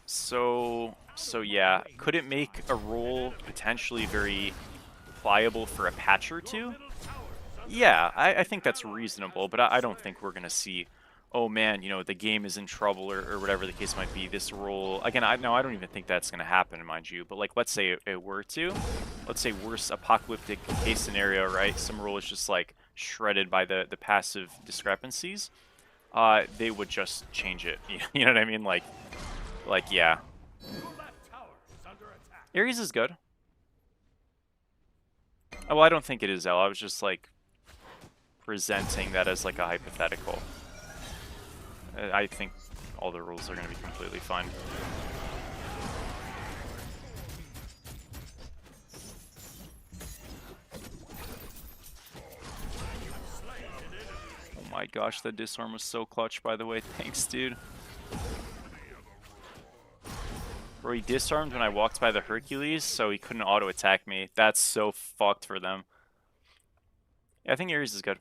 S1: So yeah, could it make a role potentially very pliable for a patch or two? Yeah, I think that's reasonable, but I don't think we're going to see, oh man, you know, the game is in trouble, or whatever the case might be. This role, again, I don't even think that's going to happen, mind you, but like, let's say it were to. Let's say worst apocalyptic case scenario, right? Some role is just like shredded by the passive discrepancies. They would just change it. You know what I mean? Like yeah. Ares is good. Oh, well, I don't think it is L. I was just like presenting that as like a hypothetical. I think all the rules are going to be completely fine. Oh my gosh, that disarm was so clutch, by the way. Thanks, dude. Bro, he disarmed when I walked by the Hercules, so he couldn't auto-attack me. That's so fucked for them. Yeah, I think Ares is good.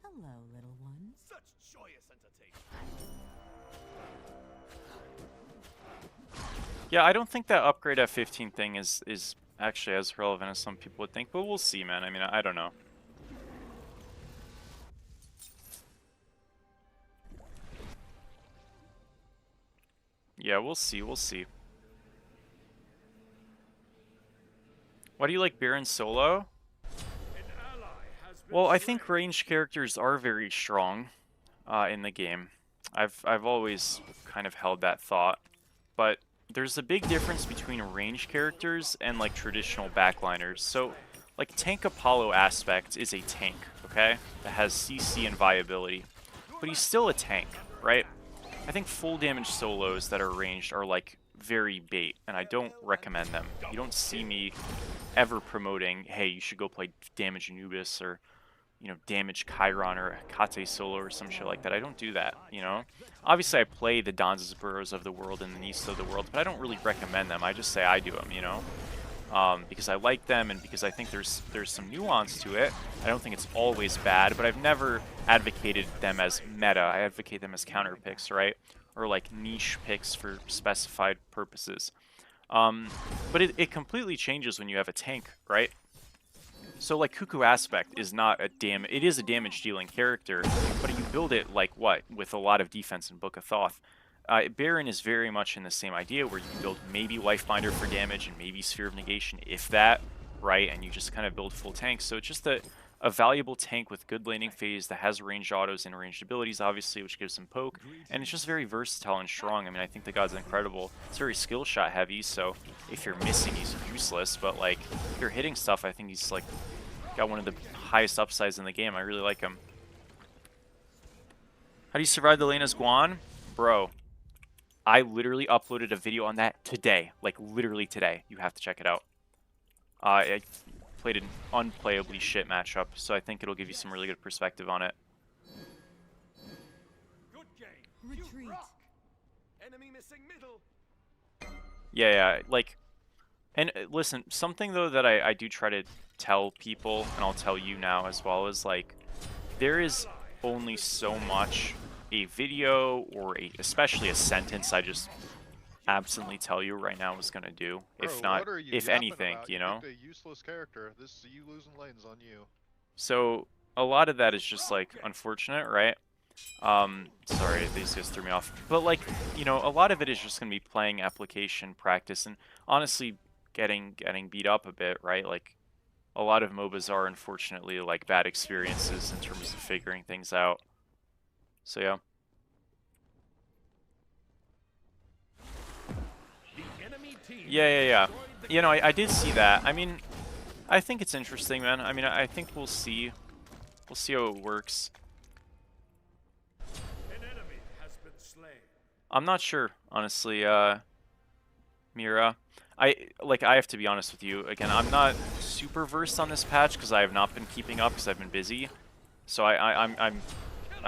S4: Hello, little one.
S2: Such joyous entertainment.
S1: Yeah, I don't think that upgrade F15 thing is actually as relevant as some people would think, but we'll see, man. I mean, I don't know. Yeah, we'll see, we'll see. Why do you like Baron solo? Well, I think ranged characters are very strong in the game. I've always kind of held that thought, but there's a big difference between range characters and like traditional backliners. So like Tank Apollo Aspect is a tank, okay? That has CC and viability, but he's still a tank, right? I think full damage solos that are ranged are like very bait, and I don't recommend them. You don't see me ever promoting, hey, you should go play damage Anubis or, you know, damage Chiron or Kate solo or some shit like that. I don't do that, you know? Obviously, I play the Danzas Burrows of the world and the Niso of the world, but I don't really recommend them. I just say I do them, you know? Because I like them and because I think there's some nuance to it. I don't think it's always bad, but I've never advocated them as meta. I advocate them as counter picks, right? Or like niche picks for specified purposes. But it completely changes when you have a tank, right? So like Cuckoo Aspect is not a it is a damage dealing character, but you build it like what? With a lot of defense in Book of Thoth. Baron is very much in the same idea where you build maybe Lifebinder for damage and maybe Sphere of Negation, if that, right? And you just kind of build full tanks. So it's just a valuable tank with good laning phase that has ranged autos and ranged abilities, obviously, which gives him poke. And it's just very versatile and strong. I mean, I think the god's incredible. It's very skill shot heavy, so if you're missing, he's useless. But like, if you're hitting stuff, I think he's like got one of the highest upsides in the game. I really like him. How do you survive the lane as Guan? Bro, I literally uploaded a video on that today. Like, literally today. You have to check it out. I played an unplayably shit matchup, so I think it'll give you some really good perspective on it.
S2: Good game.
S4: Retreat.
S2: Enemy missing middle.
S1: Yeah, like, and listen, something though that I do try to tell people, and I'll tell you now as well, is like, there is only so much a video or especially a sentence I just absolutely tell you right now is gonna do. If
S5: Bro,
S1: not,
S5: what are you
S1: if
S5: yapping
S1: anything,
S5: about?
S1: you know.
S5: Picked a useless character. This you losing lanes on you.
S1: So a lot of that is just like unfortunate, right? Sorry, these guys threw me off. But like, you know, a lot of it is just gonna be playing application practice and honestly getting beat up a bit, right? Like a lot of MOBAs are unfortunately like bad experiences in terms of figuring things out. So yeah. Yeah. You know, I did see that. I mean, I think it's interesting, man. I mean, I think we'll see. We'll see how it works.
S2: An enemy has been slain.
S1: I'm not sure, honestly, Mira. I have to be honest with you. Again, I'm not super versed on this patch because I have not been keeping up because I've been busy. So I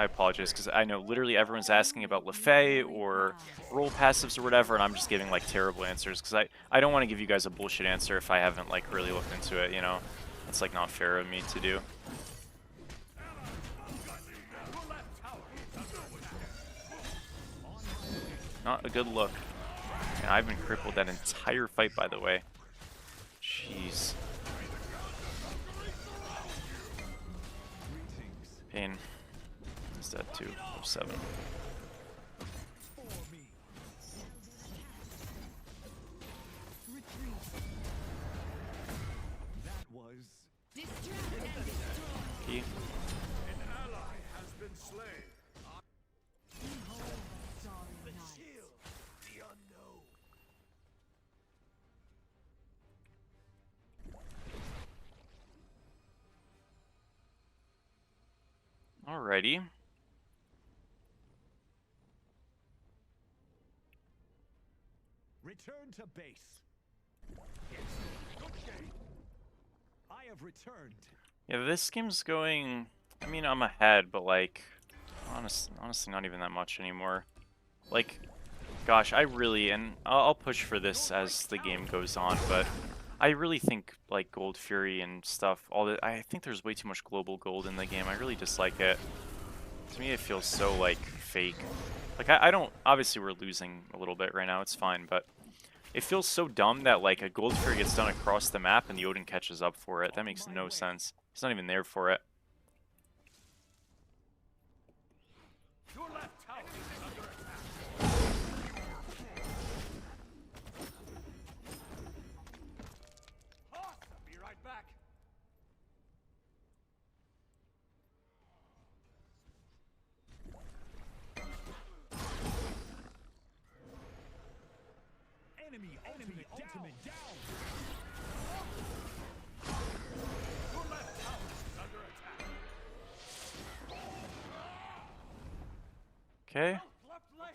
S1: apologize because I know literally everyone's asking about Lefay or role passives or whatever, and I'm just giving like terrible answers because I don't want to give you guys a bullshit answer if I haven't like really looked into it, you know? It's like not fair of me to do. Not a good look. And I've been crippled that entire fight, by the way. Jeez. Pain. Is that 207? Key.
S2: An ally has been slain. The shield, the unknown.
S1: Alrighty.
S3: Return to base. Yes. Good game. I have returned.
S1: Yeah, this game's going... I mean, I'm ahead, but like... honestly, not even that much anymore. Like, gosh, I really... And I'll push for this as the game goes on, but... I really think, like, Gold Fury and stuff, all that... I think there's way too much global gold in the game. I really dislike it. To me, it feels so, like, fake. Like, I don't... Obviously, we're losing a little bit right now. It's fine, but... It feels so dumb that, like, a Gold Fury gets done across the map and the Odin catches up for it. That makes no sense. He's not even there for it.
S2: Your left tower is under attack. Awesome. Be right back.
S3: Enemy down.
S2: Your left tower is under attack.
S1: Okay.
S2: Left lane.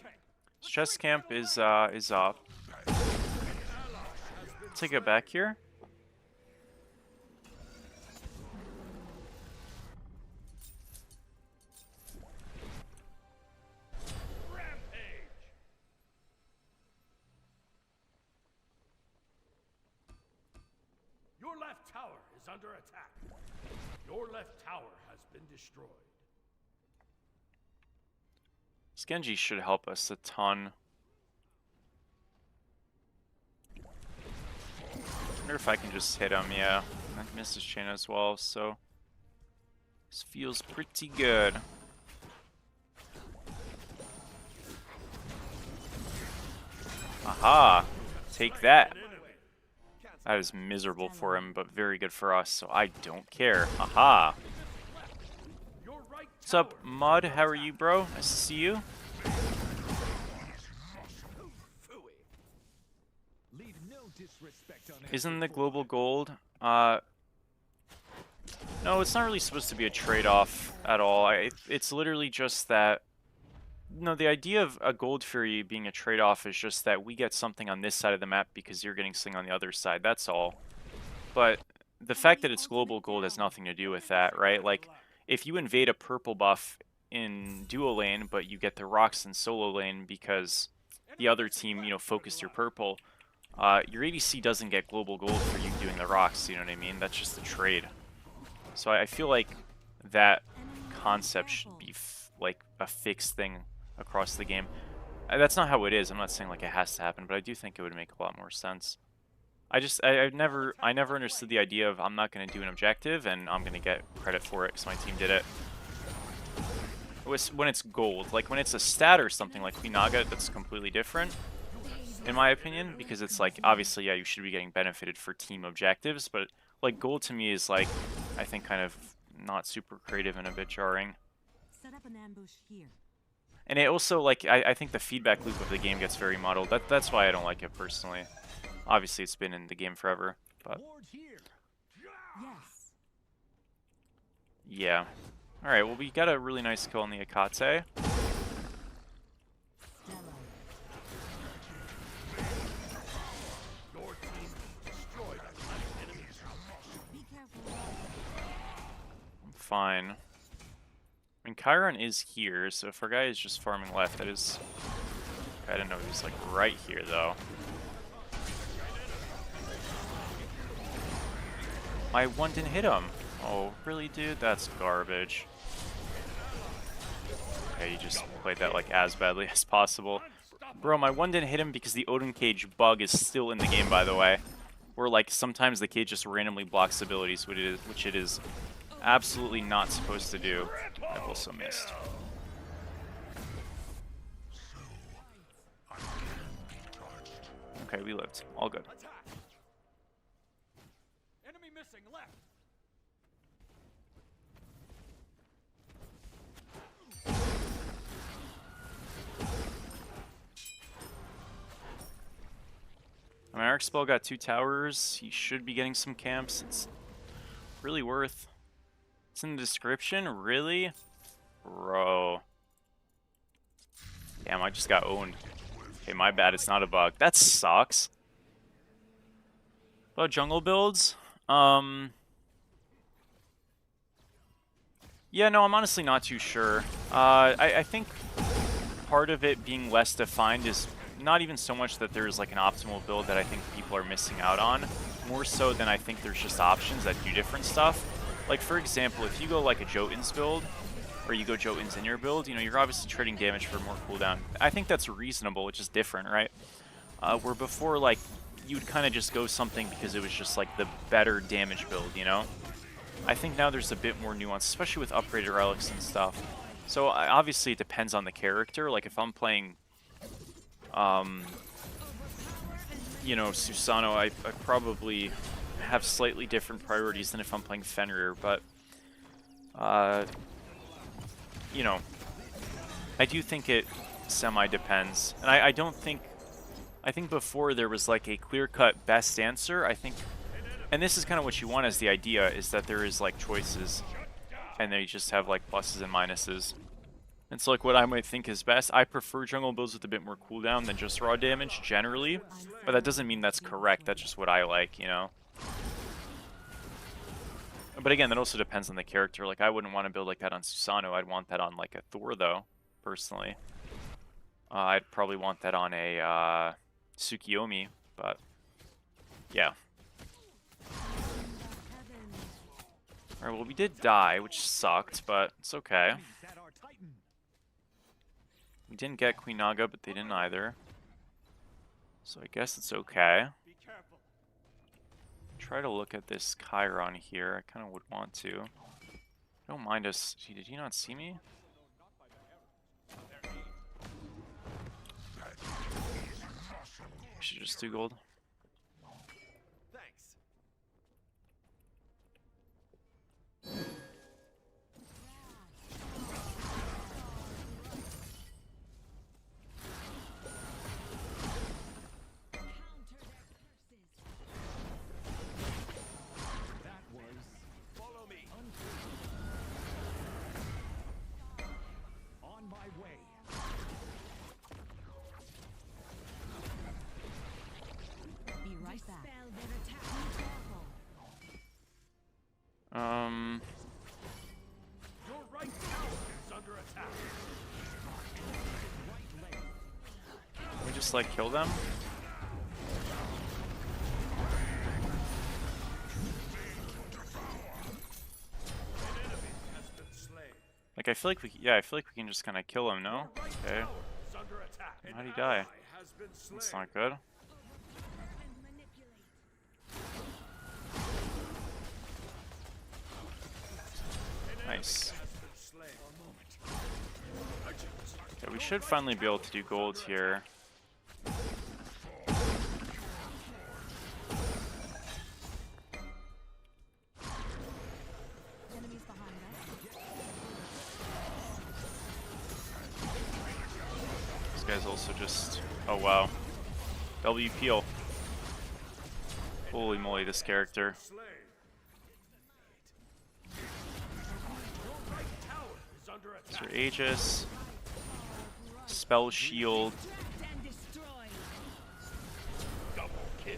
S1: Chess camp is up. Take it back here.
S2: Rampage. Your left tower is under attack. Your left tower has been destroyed.
S1: Genji should help us a ton. Wonder if I can just hit him, yeah. I missed his chain as well, so this feels pretty good. Aha! Take that. That is miserable for him, but very good for us, so I don't care. Aha!
S2: Your right
S1: What's up, Mud? How are you, bro? Nice to see you.
S3: Leave no disrespect on
S1: Isn't the global gold? No, it's not really supposed to be a trade-off at all. It's literally just that. No, the idea of a gold fury being a trade-off is just that we get something on this side of the map because you're getting something on the other side. That's all. But the fact that it's global gold has nothing to do with that, right? Like, if you invade a purple buff in duo lane, but you get the rocks in solo lane because the other team, you know, focused your purple, your ADC doesn't get global gold for you doing the rocks, you know what I mean? That's just a trade. So I feel like that concept should be like a fixed thing across the game. That's not how it is. I'm not saying like it has to happen, but I do think it would make a lot more sense. I never understood the idea of I'm not going to do an objective and I'm going to get credit for it because my team did it. When it's gold, like when it's a stat or something like Quinaga, that's completely different, in my opinion, because it's like obviously yeah you should be getting benefited for team objectives, but like gold to me is like I think kind of not super creative and a bit jarring.
S4: Set up an ambush here.
S1: And it also, like, I think the feedback loop of the game gets very muddled. That's why I don't like it personally. Obviously, it's been in the game forever, but
S3: Ward here.
S4: Yes.
S1: yeah. All right, well, we got a really nice kill on the Akate.
S4: Stellar.
S2: Your team destroyed a left enemy.
S4: Be careful.
S1: I'm fine. I mean, Chiron is here, so if our guy is just farming left, that is... I didn't know he was, like, right here, though. My one didn't hit him. Oh, really, dude? That's garbage. Okay, you just played that, like, as badly as possible. Bro, my one didn't hit him because the Odin Cage bug is still in the game, by the way. Where, like, sometimes the cage just randomly blocks abilities, which it is absolutely not supposed to do. I've also missed. Okay, we lived. All good.
S2: Attack. Enemy missing left.
S1: My Arc Spell got 2 towers. He should be getting some camps. It's really worth. It's in the description? Really? Bro. Damn, I just got owned. Okay, my bad. It's not a bug. That sucks. About jungle builds? Yeah, no, I'm honestly not too sure. I think part of it being less defined is not even so much that there's like an optimal build that I think people are missing out on, more so than I think there's just options that do different stuff. Like for example, if you go like a Jotuns build, or you go Jotuns in your build, you know, you're obviously trading damage for more cooldown. I think that's reasonable, which is different, right? Where before, like, you would kind of just go something because it was just like the better damage build, you know? I think now there's a bit more nuance, especially with upgraded relics and stuff. So obviously it depends on the character. Like if I'm playing, you know, Susano, I probably have slightly different priorities than if I'm playing Fenrir, but, you know, I do think it semi-depends. And I don't think I think before there was like a clear-cut best answer. I think, and this is kind of what you want as the idea, is that there is like choices, and they just have like pluses and minuses. And so like what I might think is best, I prefer jungle builds with a bit more cooldown than just raw damage generally, but that doesn't mean that's correct. That's just what I like, you know. But again, that also depends on the character. Like, I wouldn't want to build like that on Susanoo. I'd want that on like a Thor, though, personally. I'd probably want that on a Tsukiyomi, but yeah. Alright, well, we did die, which sucked, but it's okay. We didn't get Queen Naga, but they didn't either. So I guess it's okay.
S2: Be careful.
S1: Try to look at this Chiron here. I kind of would want to. Don't mind us. Gee, did he not see me? We should just do gold.
S2: Thanks.
S3: That was
S2: Follow me.
S3: on my way.
S4: Be right back.
S2: Your right tower is under attack.
S1: Can we just like kill them?
S2: Has been slain.
S1: Like I feel like I feel like we can just kind of kill him, no? Okay.
S2: Is under attack.
S1: How'd he die?
S2: Has been slain.
S1: That's not good. Nice.
S2: Has been slain.
S1: Yeah, we should finally be able to do gold here.
S4: Enemies behind us.
S1: This guy's also just... Oh, wow. W peel. Holy moly, this character.
S2: Slain. Your right tower is under
S1: It's
S2: attack.
S1: your Aegis. Spell shield.
S2: Double kill.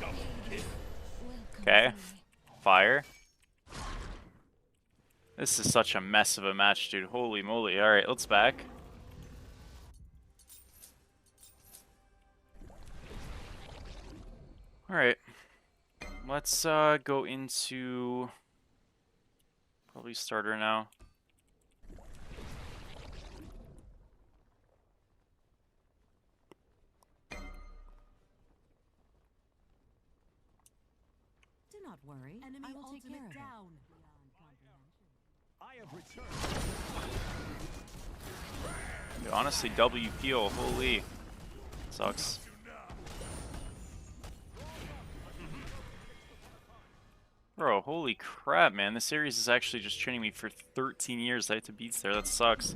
S2: Double kill.
S1: Okay. Fire. This is such a mess of a match, dude. Holy moly. Alright, let's back. Alright. Let's go into probably starter now.
S4: Do not worry. I will take care of it.
S3: I have returned.
S1: Dude, honestly, W peel. Holy. Sucks. Bro, holy crap, man. This series is actually just training me for 13 years. I had to beats there. That sucks.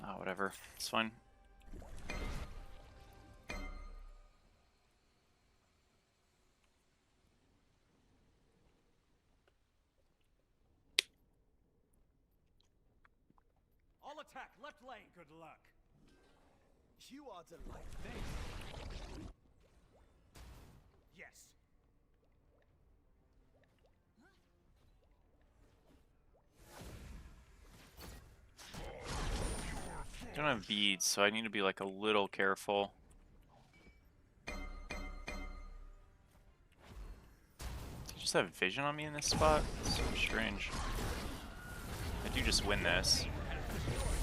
S1: Ah, whatever. It's fine.
S2: All attack. Left lane. Good luck.
S3: You are delightful.
S2: Yes.
S1: I don't have beads, so I need to be like a little careful. Do you just have vision on me in this spot? It's so strange. I do just win this.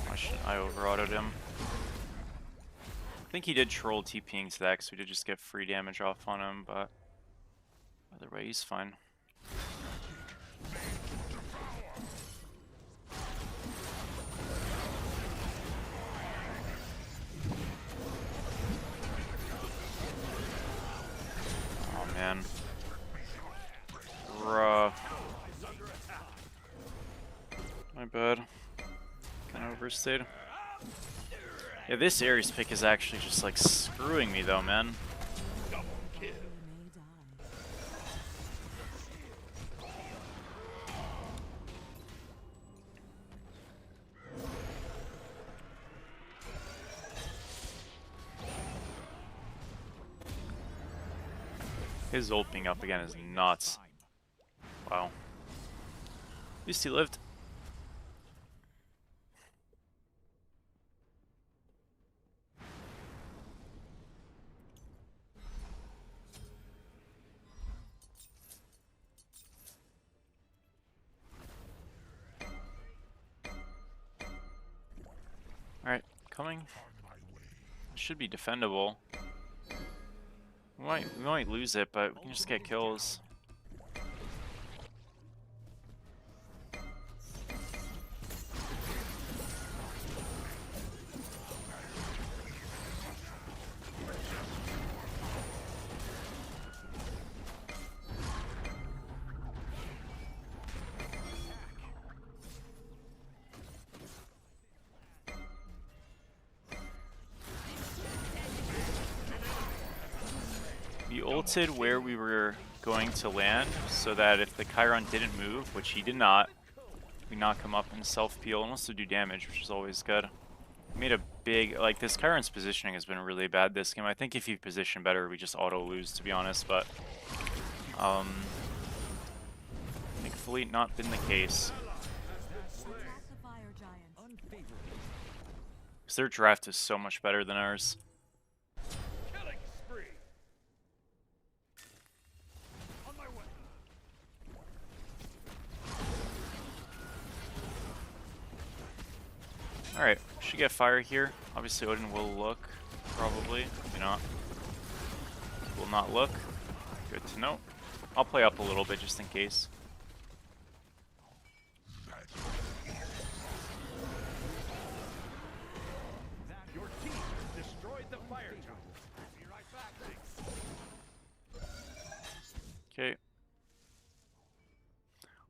S1: Why shouldn't I over-autoed him? I think he did troll TPing to that, because we did just get free damage off on him, but either way, he's fine. Oh man. Bruh. My bad. Kinda overstayed. Yeah, this Ares pick is actually just like screwing me though, man.
S2: Double kill.
S4: You may die.
S1: His ult being up again is nuts. Wow. At least he lived. Alright, coming. Should be defendable. We might lose it, but we can just get kills. We ulted where we were going to land, so that if the Chiron didn't move, which he did not, we knock him up and self-peel and also do damage, which is always good. We made a big, like, this Chiron's positioning has been really bad this game. I think if you position better, we just auto-lose, to be honest, but thankfully not been the case.
S4: Attack the fire giants.
S1: Because their draft is so much better than ours.
S2: Killing spree. On my way.
S1: Alright, should get fire here. Obviously Odin will look, probably. Maybe not. Will not look. Good to know. I'll play up a little bit just in case.
S2: Your team has destroyed the fire giant. Be right back, thanks.
S1: Okay.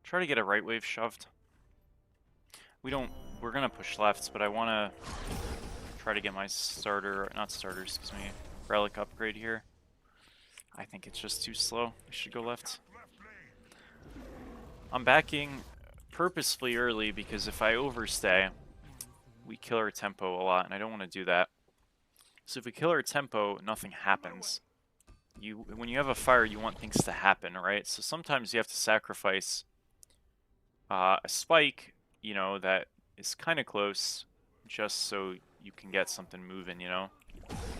S1: Try to get a right wave shoved. We're gonna push lefts, but I wanna try to get my excuse me, relic upgrade here. I think it's just too slow. We should go left. I'm backing purposefully early because if I overstay, we kill our tempo a lot, and I don't want to do that. So if we kill our tempo, nothing happens. When you have a fire, you want things to happen, right? So sometimes you have to sacrifice a spike, you know, that is kind of close, just so you can get something moving, you know?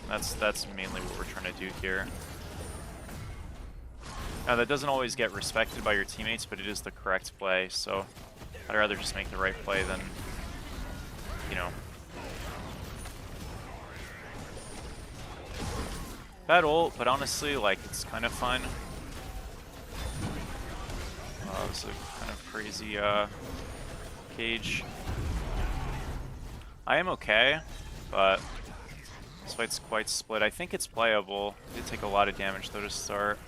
S1: That's mainly what we're trying to do here. Now, that doesn't always get respected by your teammates, but it is the correct play, so I'd rather just make the right play than, you know. Bad ult, but honestly, like, it's kind of fun. It was a kind of crazy cage. I am okay, but this fight's quite split. I think it's playable. It did take a lot of damage, though, to start.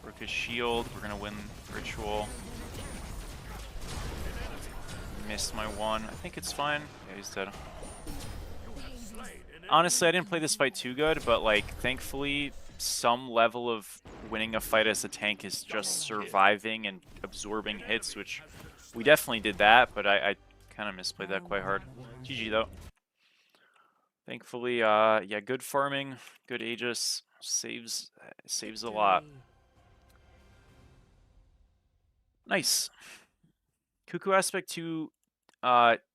S1: Broke his shield. We're gonna win Ritual. Missed my one. I think it's fine. Yeah, he's dead. Honestly, I didn't play this fight too good, but like, thankfully, some level of winning a fight as a tank is just surviving and absorbing hits, which we definitely did that, but I kind of misplayed that quite hard. GG though. Thankfully, yeah, good farming, good Aegis, saves a lot. Nice. Cuckoo Aspect 2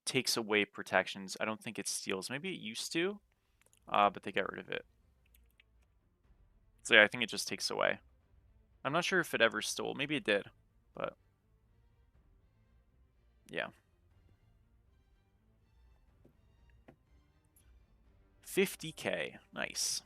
S1: takes away protections. I don't think it steals. Maybe it used to, but they got rid of it. So yeah, I think it just takes away. I'm not sure if it ever stole. Maybe it did, but yeah. 50K. Nice.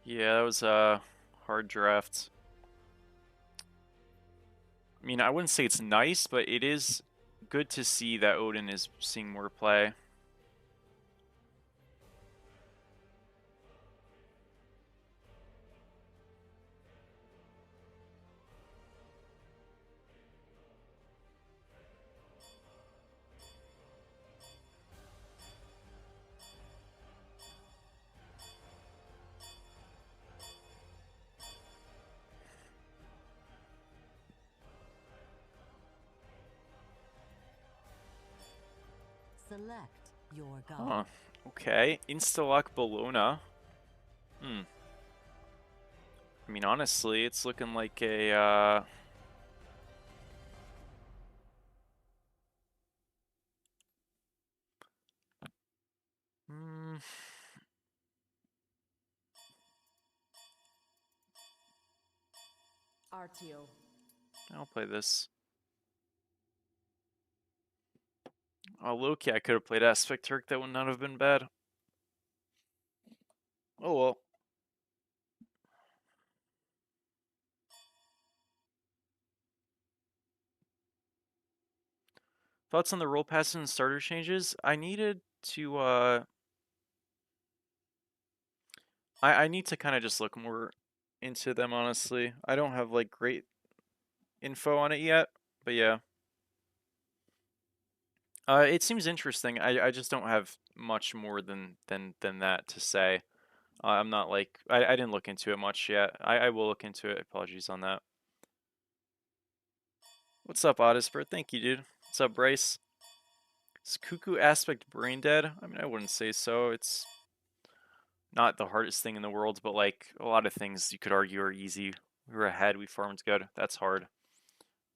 S1: Yeah, that was a hard draft. I mean, I wouldn't say it's nice, but it is good to see that Odin is seeing more play.
S4: Select your god.
S1: Huh. Okay. Insta-lock Bologna. I mean, honestly, it's looking like a, hmm,
S4: RTO.
S1: I'll play this. Oh, low-key, I could have played Aspect Turk. That would not have been bad. Oh well. Thoughts on the role passes and starter changes? I needed to, I need to kind of just look more into them, honestly. I don't have, like, great info on it yet, but yeah. It seems interesting. I just don't have much more than that to say. I'm not like I didn't look into it much yet. I will look into it. Apologies on that. What's up, Odysper? Thank you, dude. What's up, Bryce? Is Cuckoo Aspect brain dead? I mean, I wouldn't say so. It's not the hardest thing in the world, but like a lot of things you could argue are easy. We were ahead. We farmed good. That's hard.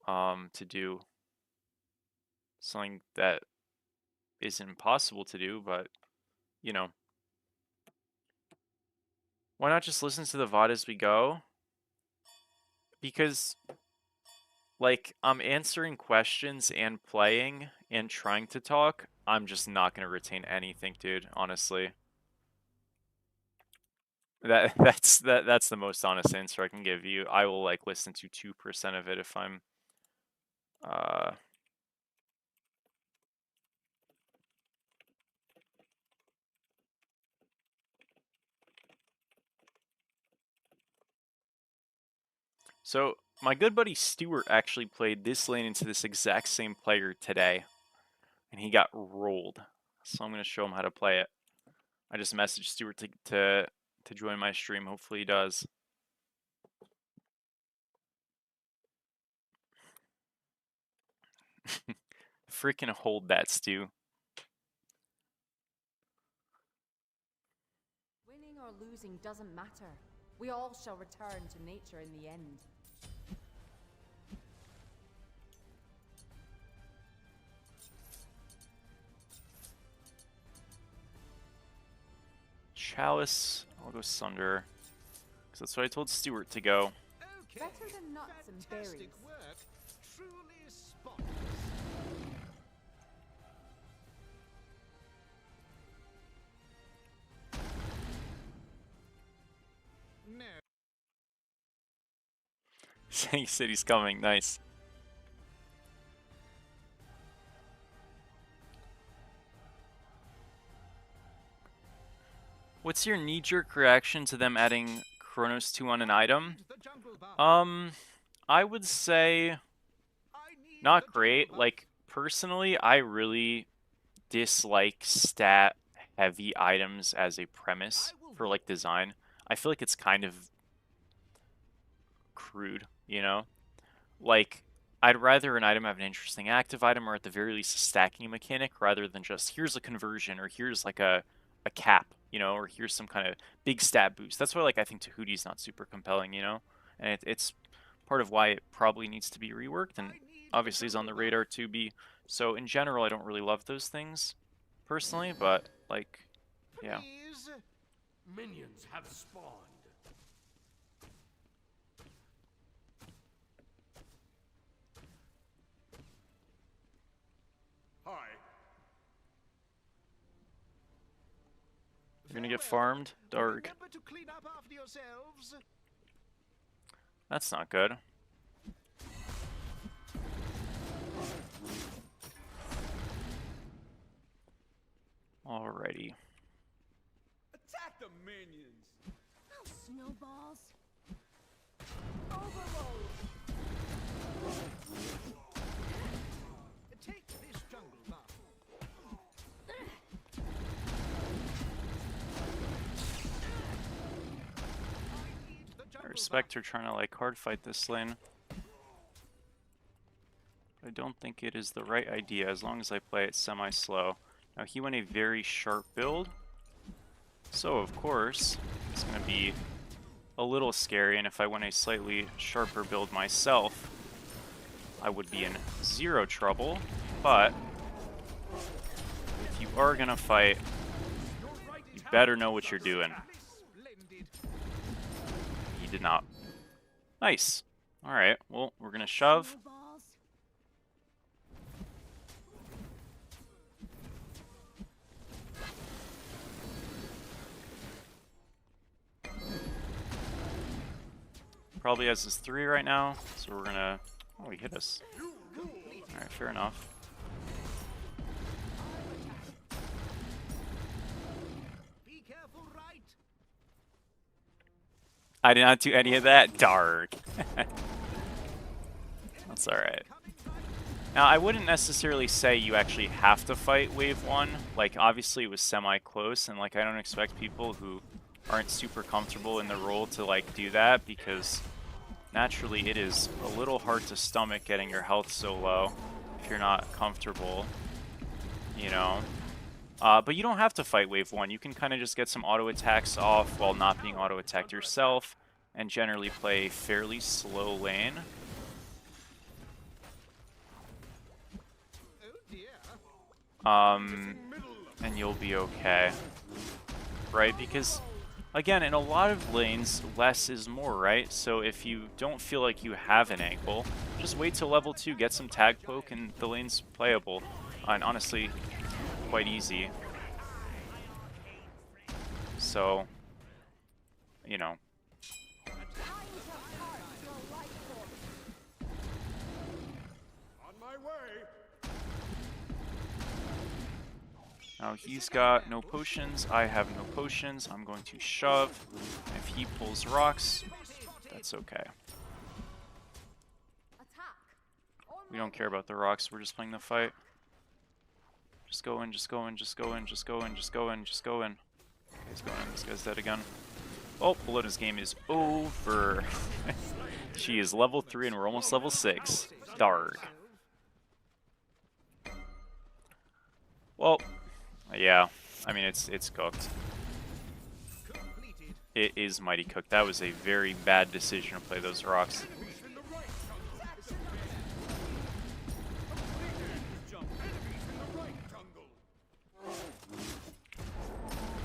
S1: To do something that is impossible to do, but you know, why not just listen to the VOD as we go? Because like I'm answering questions and playing and trying to talk. I'm just not gonna retain anything, dude. Honestly, that's the most honest answer I can give you. I will like listen to 2% of it if I'm uh. So my good buddy Stuart actually played this lane into this exact same player today, and he got rolled. So I'm gonna show him how to play it. I just messaged Stuart to join my stream. Hopefully he does. Freaking hold that, Stu.
S6: Winning or losing doesn't matter. We all shall return to nature in the end.
S1: Chalice, I'll go Sunder. Because that's what I told Stuart to go.
S2: Okay.
S6: Better than nuts and berries.
S2: Fantastic work. Truly spotless. No.
S1: He said he's coming. Nice. What's your knee-jerk reaction to them adding Chronos 2 on an item?
S2: The jungle bar.
S1: I would say
S2: I need
S1: not
S2: the
S1: great.
S2: jungle
S1: Like, personally, I really dislike stat-heavy items as a premise for, like, design. I feel like it's kind of crude, you know? Like, I'd rather an item have an interesting active item or at the very least a stacking mechanic rather than just here's a conversion or here's like a cap, you know, or here's some kind of big stat boost. That's why like I think Tahuti's not super compelling, you know? And it's part of why it probably needs to be reworked and obviously is on the radar to be. So in general, I don't really love those things personally, but like, yeah.
S2: Please. Minions have spawned. Hi.
S1: You're gonna get farmed? Dark.
S2: Remember to clean up after yourselves.
S1: That's not good. Alrighty.
S3: Attack the minions.
S4: Snowballs.
S3: Take this jungle buff.
S1: I respect her trying to like hard fight this lane. I don't think it is the right idea as long as I play it semi-slow. Now he went a very sharp build, so of course it's going to be a little scary, and if I went a slightly sharper build myself, I would be in zero trouble. But if you are going to fight, you better know what you're doing. He did not. Nice. Alright, well, we're going to shove.
S4: Snowballs.
S1: Probably has his 3 right now, so we're going to... Oh, he hit us. Alright, fair enough.
S3: Be careful, right?
S1: I did not do any of that. Dark. That's alright. Now, I wouldn't necessarily say you actually have to fight Wave 1. Like, obviously it was semi-close, and like, I don't expect people who aren't super comfortable in the role to like do that, because naturally it is a little hard to stomach getting your health so low if you're not comfortable, you know. But you don't have to fight Wave 1. You can kind of just get some auto attacks off while not being auto attacked yourself, and generally play a fairly slow lane. And you'll be okay, right? Because again, in a lot of lanes, less is more, right? So if you don't feel like you have an ankle, just wait till level 2, get some tag poke, and the lane's playable. And honestly, quite easy. So, you know.
S3: On my way.
S1: Now he's got no potions, I have no potions. I'm going to shove. If he pulls rocks, that's okay.
S6: Attack.
S1: We don't care about the rocks, we're just playing the fight. Just go in, just go in, just go in, just go in, just go in, just go in. Okay, he's going in, this guy's dead again. Oh, Belota's game is over. She is level 3 and we're almost level 6. Dark. Well, yeah, I mean, it's cooked. It is mighty cooked. That was a very bad decision to play those rocks.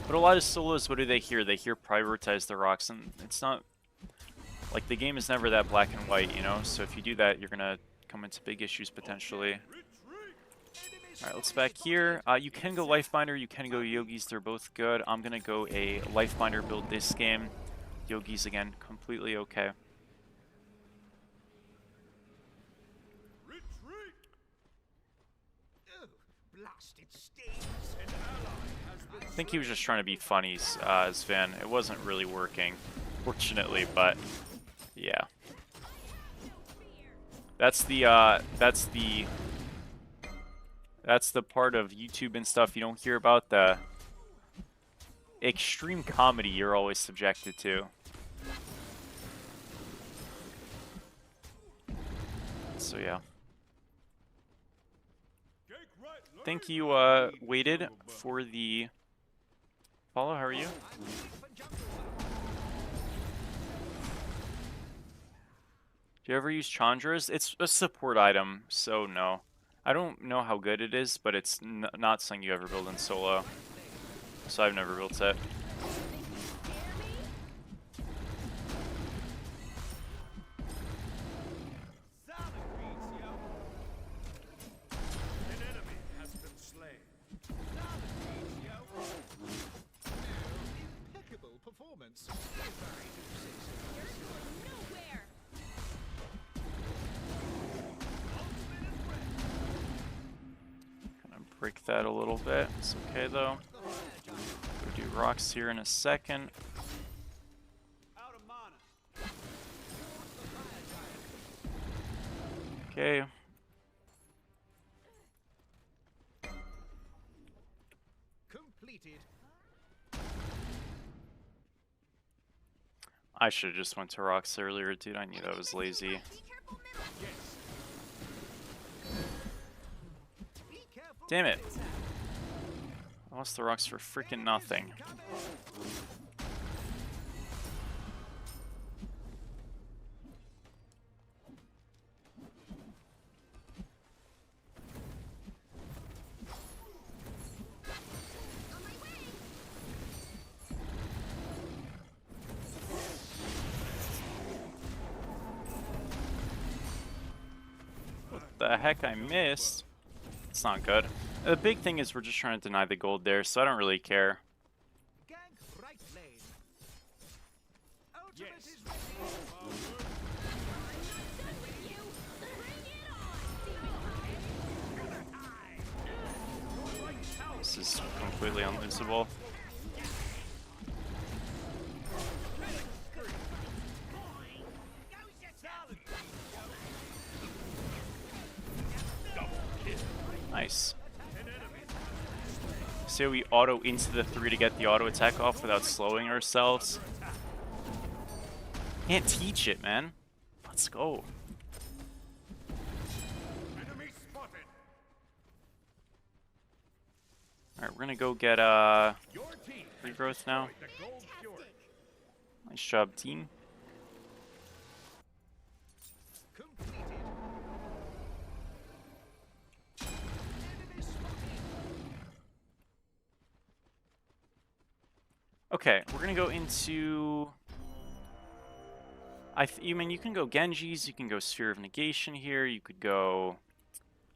S1: But a lot of solos, what do they hear? They hear prioritize the rocks, and it's not... Like, the game is never that black and white, you know? So if you do that, you're gonna come into big issues, potentially. Alright, let's back here. You can go Lifebinder, you can go Yogis, they're both good. I'm gonna go a Lifebinder build this game. Yogis, again, completely okay. I think he was just trying to be funny, Sven. It wasn't really working, fortunately, but yeah. That's the part of YouTube and stuff you don't hear about, the extreme comedy you're always subjected to. So yeah. I think you waited for the... Paulo, how are you? Do you ever use Chandra's? It's a support item, so no. I don't know how good it is, but it's not something you ever build in solo. So I've never built it.
S3: Impeccable performance.
S1: Kind of break that a little bit. It's okay though. rocks here in a second.
S2: Out of mana.
S1: Okay.
S3: Completed.
S1: I should have just went to rocks earlier, dude. I knew that was lazy.
S4: Be careful, middle.
S3: Yes. Be careful.
S1: Damn it. I lost the rocks for freaking nothing.
S4: On my way.
S1: The heck I missed? It's not good. The big thing is we're just trying to deny the gold there, so I don't really care.
S3: Gang right lane. Ultimate
S2: Yes.
S3: is ready.
S4: Done with you. Bring it on, demon.
S1: This is completely unlosable. Nice. See how we auto into the 3 to get the auto attack off without slowing ourselves? Can't teach it, man. Let's go.
S2: Enemy spotted.
S1: Alright, we're gonna go get
S2: Your team has
S1: regrowth now.
S2: destroyed the gold fjord.
S1: Nice job, team.
S3: Completed. Enemy spotted.
S1: Okay, we're gonna go into. You mean you can go Genjis, you can go Sphere of Negation here, you could go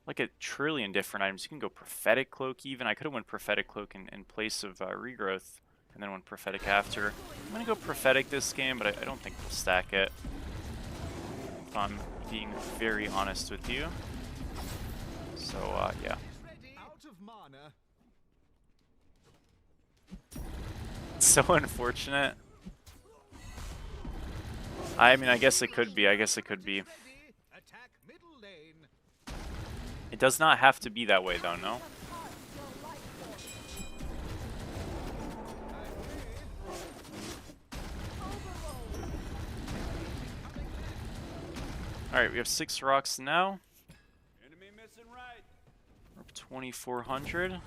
S1: like a trillion different items. You can go Prophetic Cloak even. I could have went Prophetic Cloak in place of Regrowth, and then went Prophetic after. I'm gonna go Prophetic this game, but I don't think we'll stack it. If I'm being very honest with you. So yeah.
S3: Is ready. Out of mana.
S1: It's so unfortunate. I mean, I guess it could be. I guess it could be.
S3: Ready. Attack middle lane.
S1: It does not have to be that way, though, no? Alright, we have 6 rocks now.
S2: Enemy missing right.
S1: We're up 2,400.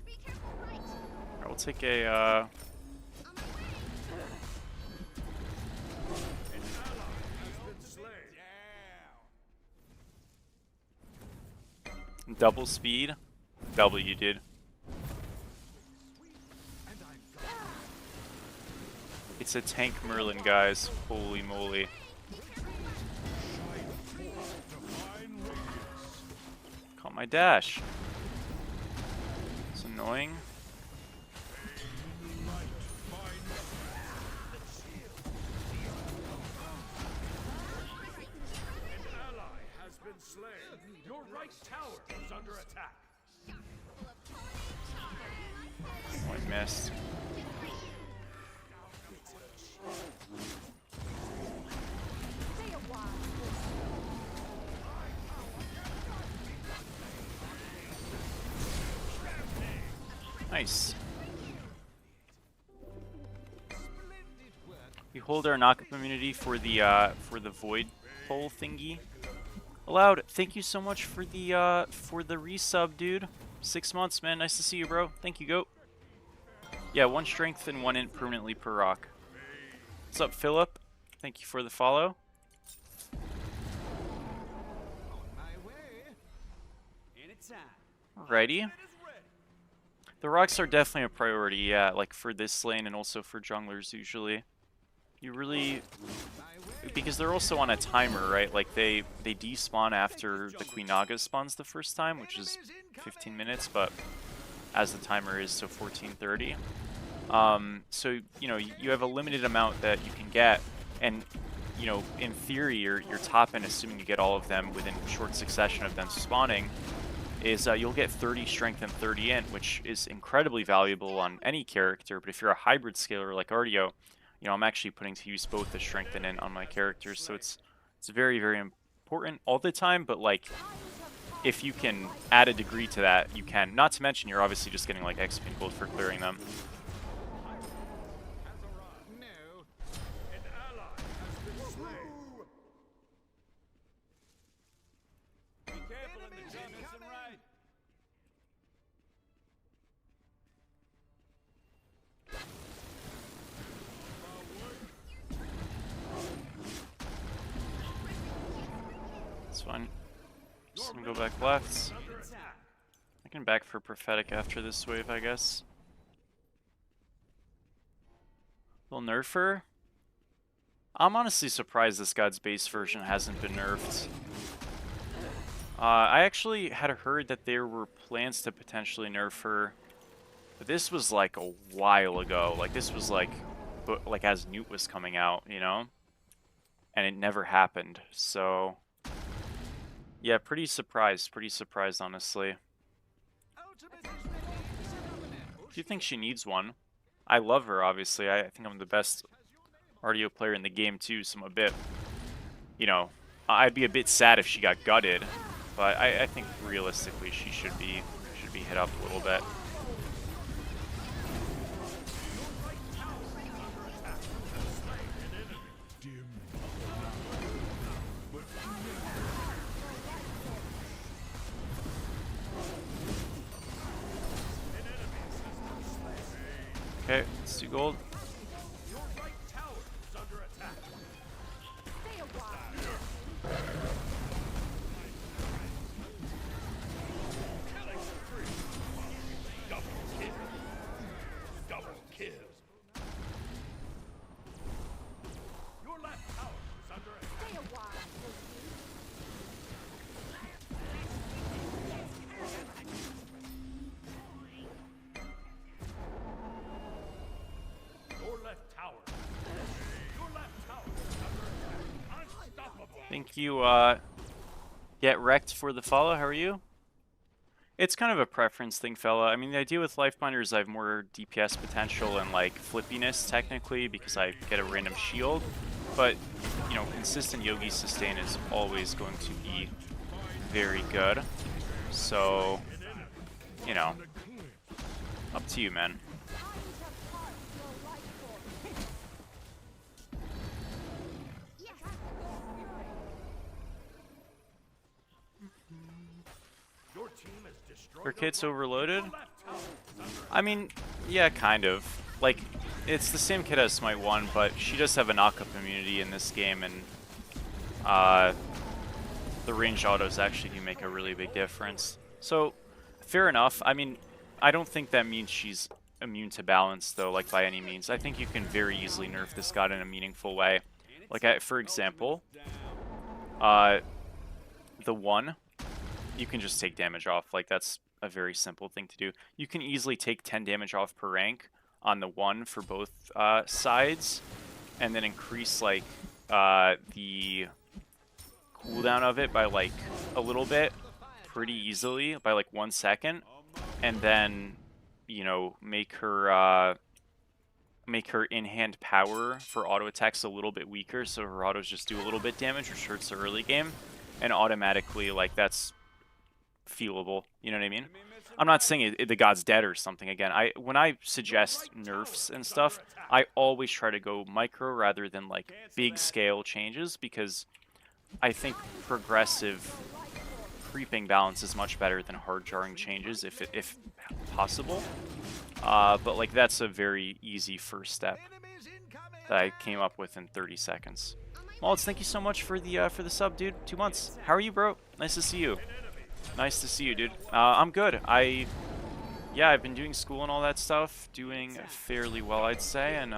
S4: Be careful, right.
S1: Alright, we'll take a,
S4: On my way.
S2: An ally has been slain. Down.
S1: double speed. W, dude.
S3: And I'm gone.
S1: It's a tank Merlin, guys. Holy moly. Caught my dash. It's annoying.
S2: An ally has been slain. Your right tower is under attack.
S1: Oh, I missed.
S6: Stay a while.
S1: Nice.
S3: Splendid work.
S1: We hold our knockup immunity for the void pole thingy. Allowed. Thank you so much for the resub, dude. 6 months, man. Nice to see you, bro. Thank you, goat. Yeah, 1 strength and 1 int permanently per rock. What's up, Philip? Thank you for the follow.
S3: On my way.
S2: Anytime.
S1: Righty.
S2: It is ready.
S1: The rocks are definitely a priority, yeah, like for this lane and also for junglers usually. You really,
S3: My way.
S1: because they're also on a timer, right? Like they despawn after the Queen Naga spawns the first time, which is 15 minutes, but as the timer is, so 14:30. So, you know, you have a limited amount that you can get, and, you know, in theory, your top end, assuming you get all of them within short succession of them spawning, is you'll get 30 strength and 30 int, which is incredibly valuable on any character. But if you're a hybrid scaler like Artio, you know, I'm actually putting to use both the strength and int on my characters, so it's very, very important all the time, but, like, if you can add a degree to that, you can. Not to mention, you're obviously just getting, like, XP and gold for clearing them.
S3: No. An ally has been slain. Be careful in the jungle, right?
S1: It's fine. Just gonna go back left. I can back for prophetic after this wave, I guess. Little nerfer. I'm honestly surprised this God's base version hasn't been nerfed. I actually had heard that there were plans to potentially nerf her, but this was like a while ago. Like, this was like as Newt was coming out, you know? And it never happened, so... Yeah, pretty surprised, honestly. Do you think she needs one? I love her, obviously. I think I'm the best RDO player in the game, too, so I'm a bit... You know, I'd be a bit sad if she got gutted, but I think realistically she should be hit up a little bit. Okay, let's do gold.
S2: Your right tower is under attack.
S6: Stay a while.
S2: Killing spree. Double kill. Double kills. Your left tower is under attack.
S6: Stay a while.
S2: Your left tower. Your left tower is under attack. Unstoppable.
S1: Thank you, Get Wrecked for the follow. How are you? It's kind of a preference thing, fella. I mean, the idea with Lifebinder is I have more DPS potential and, like, flippiness, technically, because I get a random shield. But, you know, consistent Yogi sustain is always going to be very good. So, you know, up to you, man.
S2: Your team has destroyed
S1: Are
S2: the
S1: kits
S2: right.
S1: overloaded?
S2: Your left tower is under
S1: I mean, yeah, kind of. Like, it's the same kit as Smite 1, but she does have a knock-up immunity in this game, and the range autos actually do make a really big difference. So, fair enough. I mean, I don't think that means she's immune to balance, though, like, by any means. I think you can very easily nerf this god in a meaningful way. Like, for example, the 1, you can just take damage off. Like, that's a very simple thing to do. You can easily take 10 damage off per rank on the 1 for both sides, and then increase, like, the cooldown of it by, like, a little bit pretty easily, by, like, 1 second, and then, you know, make her in-hand power for auto attacks a little bit weaker, so her autos just do a little bit damage, which hurts the early game, and automatically, like, that's feelable. You know what I mean? I'm not saying the god's dead or something. Again, when I suggest nerfs and stuff, I always try to go micro rather than, like, big scale changes, because I think progressive creeping balance is much better than hard jarring changes if possible. But, like, that's a very easy first step that I came up with in 30 seconds. Maltz, thank you so much for the sub, dude. 2 months. How are you, bro? Nice to see you. Nice to see you, dude. I'm good. Yeah, I've been doing school and all that stuff, doing fairly well, I'd say, and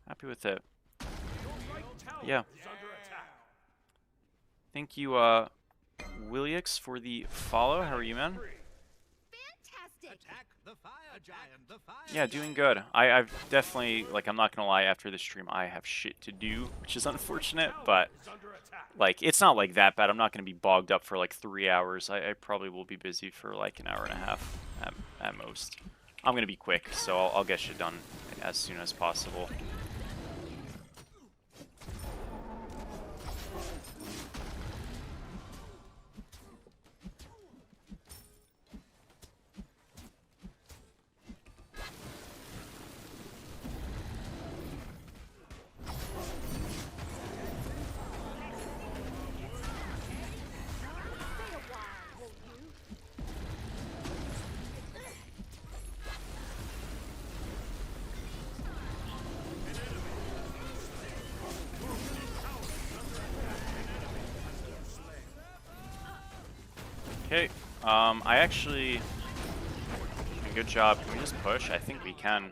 S1: happy with it. Yeah. Thank you, Willix, for the follow. How are you, man?
S4: Fantastic.
S3: Attack the fire.
S1: Yeah, doing good. I've definitely, like, I'm not gonna lie, after the stream, I have shit to do, which is unfortunate, but,
S2: Is under attack.
S1: like, it's not, like, that bad. I'm not gonna be bogged up for, like, 3 hours. I probably will be busy for, like, an hour and a half at most. I'm gonna be quick, so I'll get shit done as soon as possible.
S4: Stay a while, won't you?
S1: Okay, I actually... Good job. Can we just push? I think we can.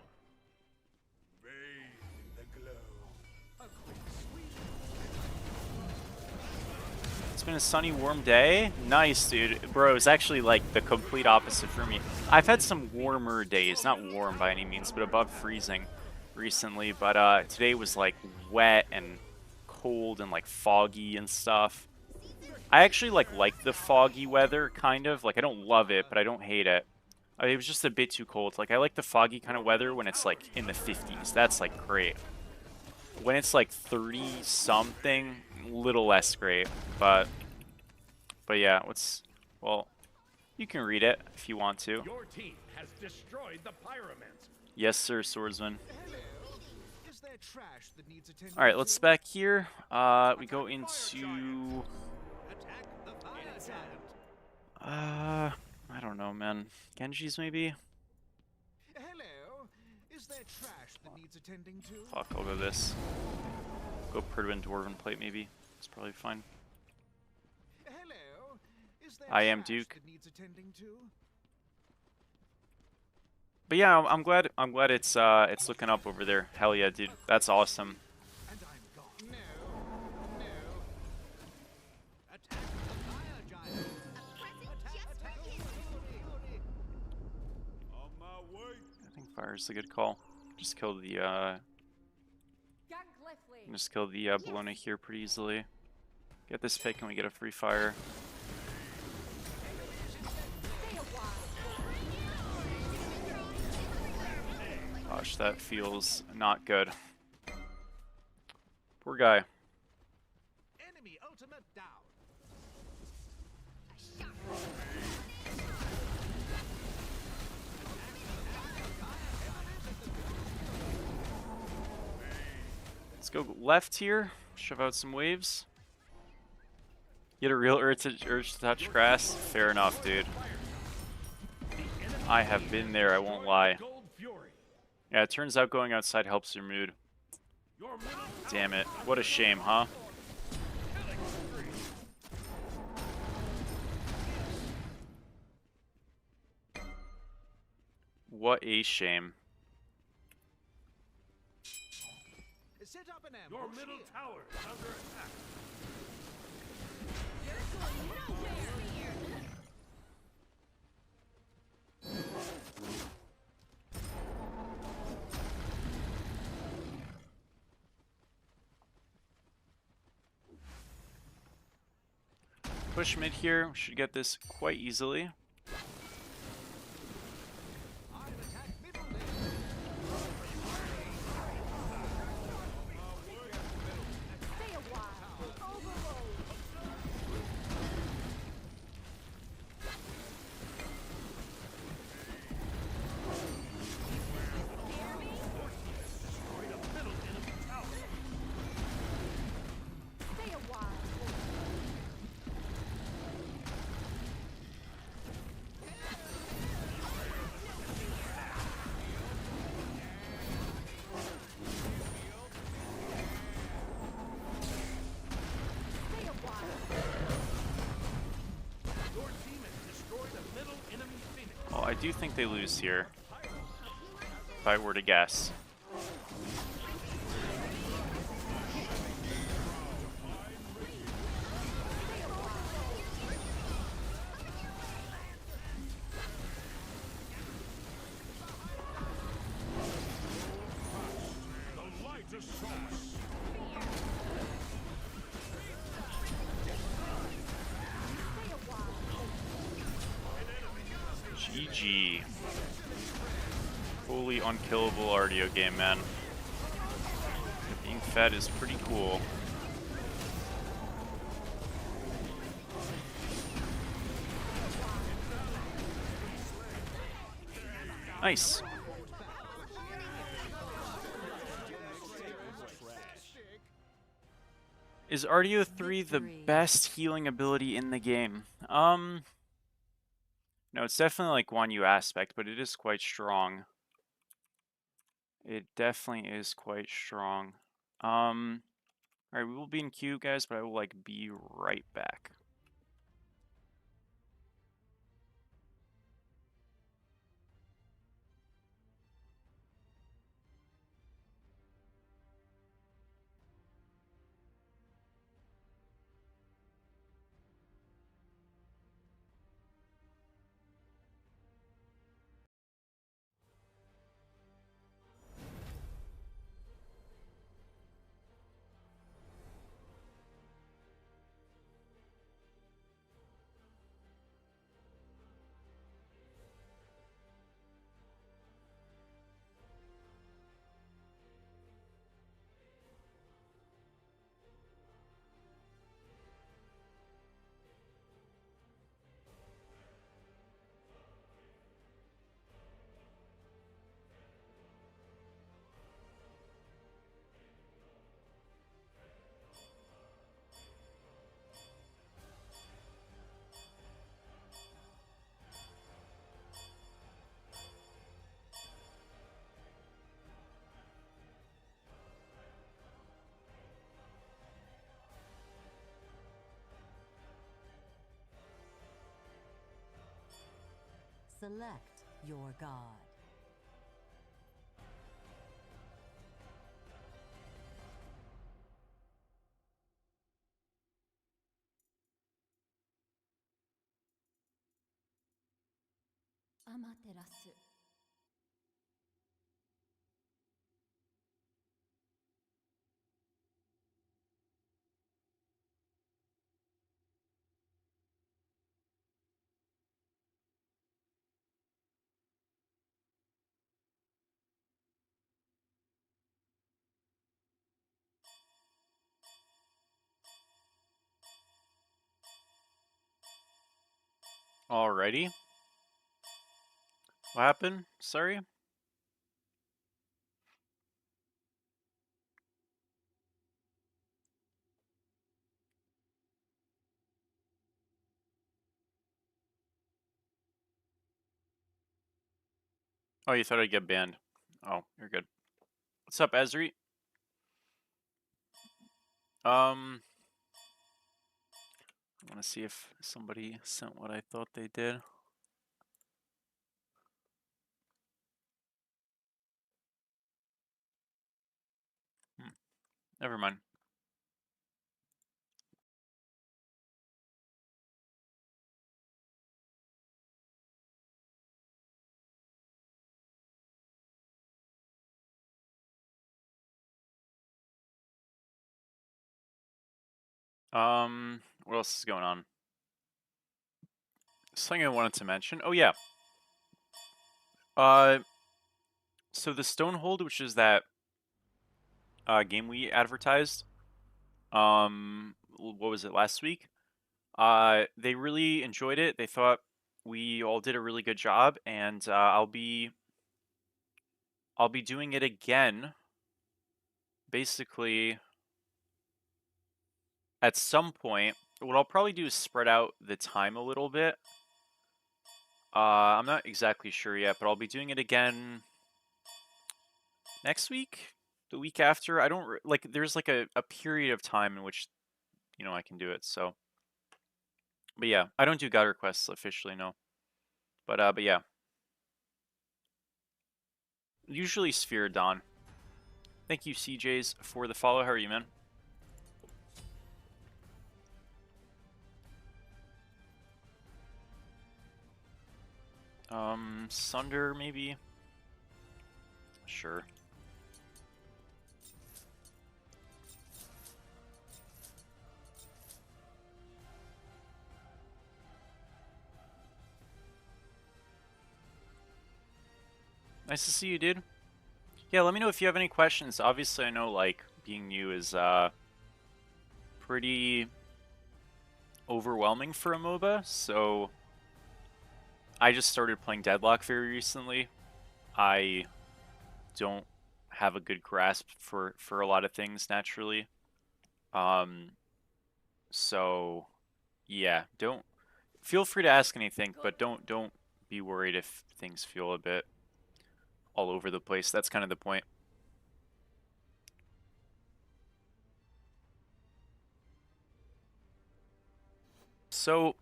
S1: It's been a sunny, warm day. Nice, dude. Bro, it's actually like the complete opposite for me. I've had some warmer days. Not warm by any means, but above freezing recently. But today was like wet and cold and like foggy and stuff. I actually like the foggy weather, kind of. Like, I don't love it, but I don't hate it. It was just a bit too cold. Like, I like the foggy kind of weather when it's like in the 50s. That's like great. When it's like 30-something, little less great. But yeah, well, you can read it if you want to.
S2: Your team has destroyed the pyromancer.
S1: Yes, sir, swordsman.
S3: Is there trash that needs attention?
S1: All right, let's back here. We go into
S3: Attack the fire giant.
S1: I don't know, man. Genji's maybe?
S3: Hello. Is there trash that needs attending to?
S1: Fuck, I'll go this. Go Perdwin Dwarven Plate maybe. It's probably fine.
S3: Hello. Is there
S1: I am
S3: trash
S1: Duke.
S3: that needs attending to?
S1: But yeah, I'm glad it's looking up over there. Hell yeah, dude. That's awesome.
S3: And I'm gone. No. No. Attack the fire giant.
S4: A present just for you.
S3: On my way.
S1: I think fire's a good call. Just kill the
S6: Gang Glyphly.
S1: just kill the Bologna here pretty easily. Get this pick and we get a free fire.
S6: Stay a while.
S1: Gosh, that feels not good. Poor guy.
S3: Enemy ultimate down.
S1: Let's go left here. Shove out some waves. Get a real urge to touch grass. Fair enough, dude. I have been there, I won't lie.
S2: Gold Fury.
S1: Yeah, it turns out going outside helps your mood.
S2: Your middle
S1: Damn it. What a shame, huh? What a shame.
S3: Set up an ambush.
S2: Your middle
S3: here.
S2: tower is under attack.
S1: Push mid here. Should get this quite easily.
S3: I'll attack middle lane.
S6: Stay a while. Overload.
S2: Destroyed a middle enemy tower.
S6: Stay a while. Stay a while.
S2: Your team has destroyed a middle enemy phoenix.
S1: Oh, I do think they lose here. If I were to guess. GG. Fully unkillable RDO game, man. Being fed is pretty cool. Nice. Is RDO 3 the best healing ability in the game? No, it's definitely like Guan Yu aspect, but it is quite strong. It definitely is quite strong. Alright, we will be in queue, guys, but I will like be right back.
S7: Select your god.
S4: Amaterasu.
S1: Alrighty. What happened? Sorry? Oh, you thought I'd get banned. Oh, you're good. What's up, Ezri? I want to see if somebody sent what I thought they did. Never mind. What else is going on? Something I wanted to mention. Oh yeah. So the Stonehold, which is that game we advertised, what was it, last week? They really enjoyed it. They thought we all did a really good job, and I'll be doing it again. Basically, at some point, what I'll probably do is spread out the time a little bit. I'm not exactly sure yet, but I'll be doing it again next week, the week after. I don't like. There's like a period of time in which I can do it. So, but yeah, I don't do God requests officially, no. But yeah, usually Sphere Dawn. Thank you, CJs, for the follow. How are you, man? Sunder, maybe? Sure. Nice to see you, dude. Yeah, let me know if you have any questions. Obviously, I know, like, being new is, pretty overwhelming for a MOBA, so I just started playing Deadlock very recently. I don't have a good grasp for a lot of things naturally. Um, so yeah, don't feel free to ask anything, but don't be worried if things feel a bit all over the place. That's kind of the point. So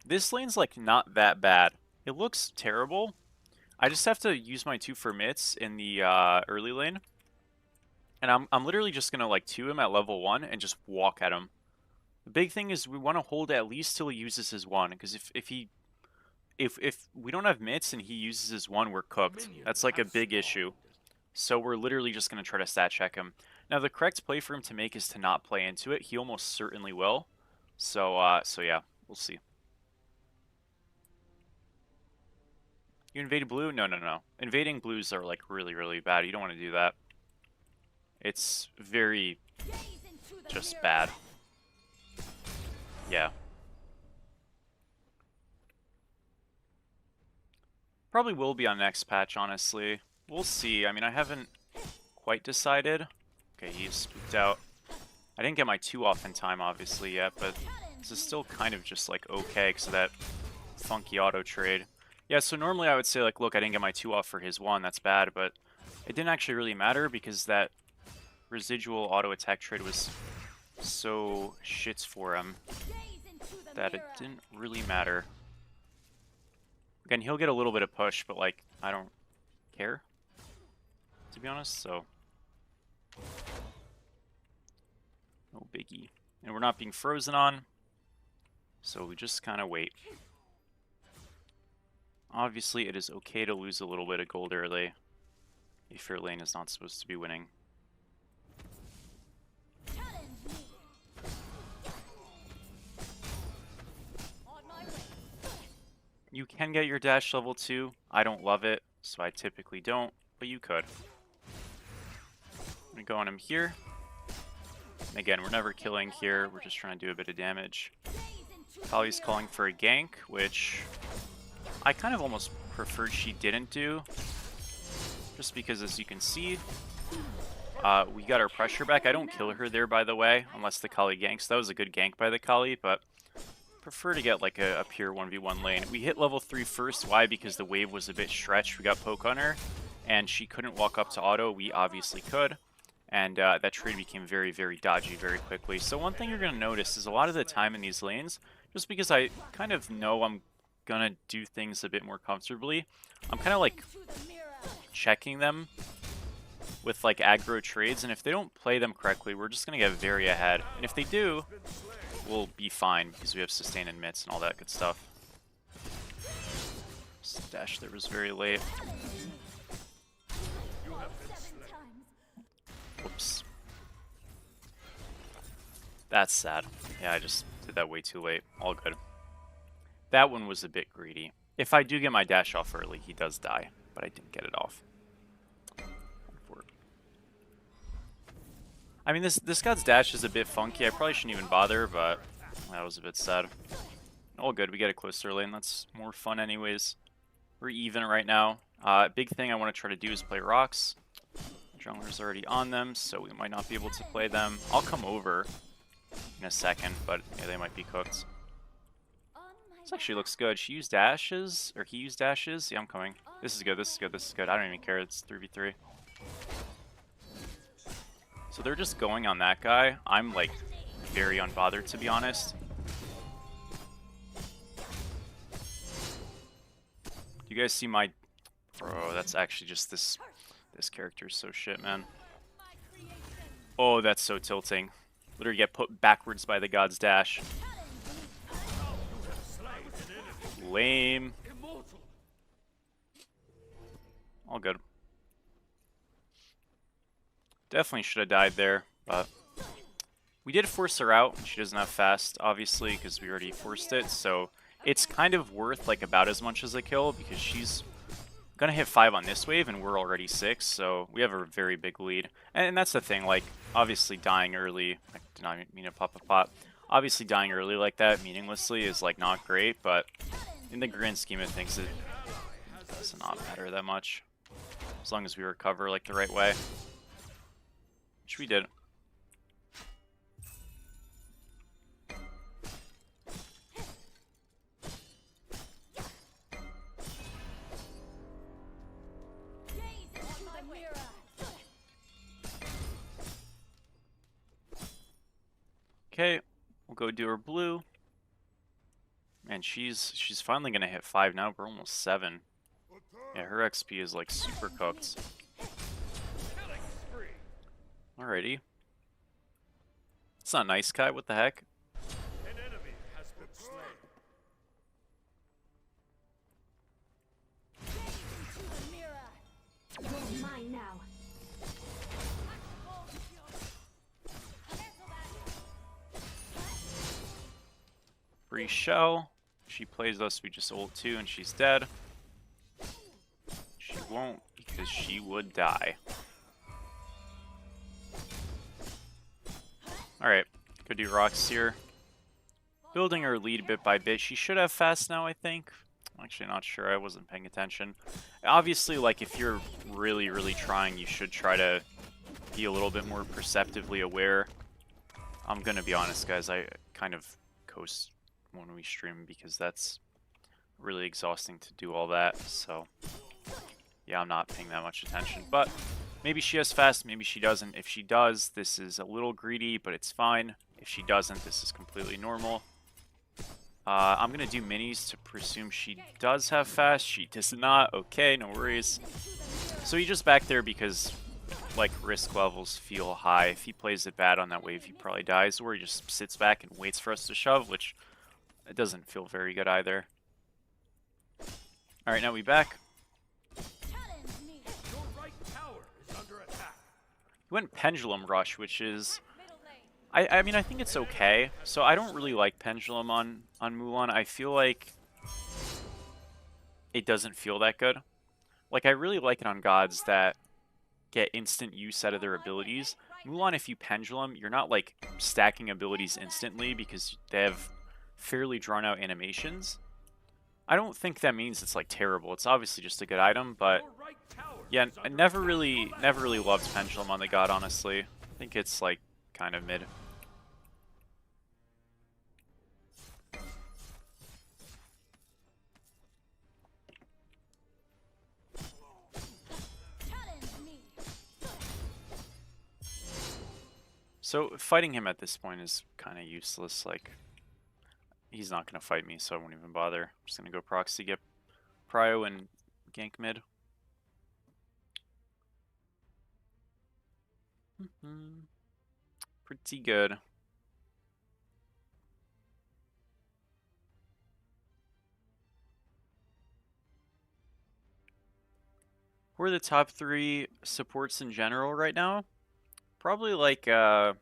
S1: this lane's like not that bad. It looks terrible. I just have to use my 2 for mitts in the early lane. And I'm literally just gonna like 2 him at level 1 and just walk at him. The big thing is we want to hold at least till he uses his 1, because if we don't have mitts and he uses his 1, we're cooked. That's like a big issue. So we're literally just gonna try to stat check him. Now the correct play for him to make is to not play into it. He almost certainly will. So so yeah, we'll see. You invaded blue? No, no, no. Invading blues are like really, really bad. You don't want to do that. It's very just bad. Yeah. Probably will be on next patch, honestly. We'll see. I mean, I haven't quite decided. Okay, he's spooked out. I didn't get my 2 off in time, obviously, yet, but this is still kind of just, like, okay because of that funky auto trade. Yeah, so normally I would say, like, look, I didn't get my 2 off for his 1. That's bad, but it didn't actually really matter because that residual auto attack trade was so shits for him that it didn't really matter. Again, he'll get a little bit of push, but, like, I don't care, to be honest, so no biggie. And we're not being frozen on, so we just kind of wait. Obviously, it is okay to lose a little bit of gold early if your lane is not supposed to be winning. You can get your dash level 2. I don't love it, so I typically don't, but you could. I'm gonna go on him here. And again, we're never killing here, we're just trying to do a bit of damage. Kali's calling for a gank, which I kind of almost preferred she didn't do. Just because, as you can see, we got our pressure back. I don't kill her there, by the way, unless the Kali ganks. That was a good gank by the Kali, but prefer to get like a pure 1v1 lane. We hit level 3 first. Why? Because the wave was a bit stretched. We got poke on her, and she couldn't walk up to auto. We obviously could. And that trade became very, very dodgy very quickly. So one thing you're going to notice is a lot of the time in these lanes, just because I kind of know I'm going to do things a bit more comfortably, I'm kind of like checking them with like aggro trades, and if they don't play them correctly, we're just going to get very ahead. And if they do, we'll be fine because we have sustain and mitts and all that good stuff. Dash there was very late. Whoops. That's sad. Yeah, I just did that way too late. All good. That one was a bit greedy. If I do get my dash off early, he does die, but I didn't get it off. I mean, this god's dash is a bit funky. I probably shouldn't even bother, but that was a bit sad. All good. We get a closer lane. That's more fun anyways. We're even right now. Big thing I want to try to do is play rocks. Jungler's already on them, so we might not be able to play them. I'll come over in a second, but yeah, they might be cooked. This actually looks good. She used dashes, or he used dashes. Yeah, I'm coming. This is good, this is good, this is good. I don't even care. It's 3v3. So they're just going on that guy. I'm, like, very unbothered, to be honest. Do you guys see my... Bro, that's actually just this... This character is so shit, man. Oh, that's so tilting. Literally get put backwards by the god's dash. Lame. All good. Definitely should have died there, but we did force her out. She doesn't have fast, obviously, because we already forced it, so it's kind of worth like about as much as a kill because she's Gonna hit 5 on this wave, and we're already 6, so we have a very big lead. And that's the thing, like, obviously dying early, I did not mean to pop a pot. Obviously dying early like that, meaninglessly, is, like, not great, but in the grand scheme of things, it does not matter that much. As long as we recover, like, the right way. Which we did. Okay, we'll go do her blue. Man, she's finally gonna hit 5 now. We're almost 7. Yeah, her XP is like super cooked.
S2: Killing spree.
S1: Alrighty. It's not nice, Kai. What the heck?
S2: An enemy has been slain.
S4: You're mine now.
S1: Free shell. She plays us, we just ult 2 and she's dead. She won't, because she would die. Alright, go do rocks here. Building her lead bit by bit. She should have fast now, I think. I'm actually not sure, I wasn't paying attention. Obviously, like, if you're really, really trying, you should try to be a little bit more perceptively aware. I'm gonna be honest, guys, I kind of coast when we stream because that's really exhausting to do all that, so yeah, I'm not paying that much attention. But maybe she has fast, maybe she doesn't. If she does, this is a little greedy, but it's fine. If she doesn't, this is completely normal. I'm gonna do minis to presume she does have fast. She does not. Okay, no worries. So he just back there because, like, risk levels feel high. If he plays it bad on that wave, he probably dies, or he just sits back and waits for us to shove, which it doesn't feel very good either. Alright, now we back.
S2: Your right tower is under attack.
S1: He went Pendulum Rush, which is... I mean, I think it's okay. So I don't really like Pendulum on Mulan. I feel like it doesn't feel that good. Like, I really like it on gods that get instant use out of their abilities. Mulan, if you Pendulum, you're not, like, stacking abilities instantly because they have fairly drawn-out animations. I don't think that means it's, like, terrible. It's obviously just a good item, but...
S2: Your right tower
S1: yeah,
S2: is
S1: I
S2: under
S1: never really loved Pendulum on the god, honestly. I think it's, like, kind of mid. So, fighting him at this point is kind of useless. Like, he's not going to fight me, so I won't even bother. I'm just going to go proxy, get prio, and gank mid. Pretty good. Who are the top 3 supports in general right now? Probably like, I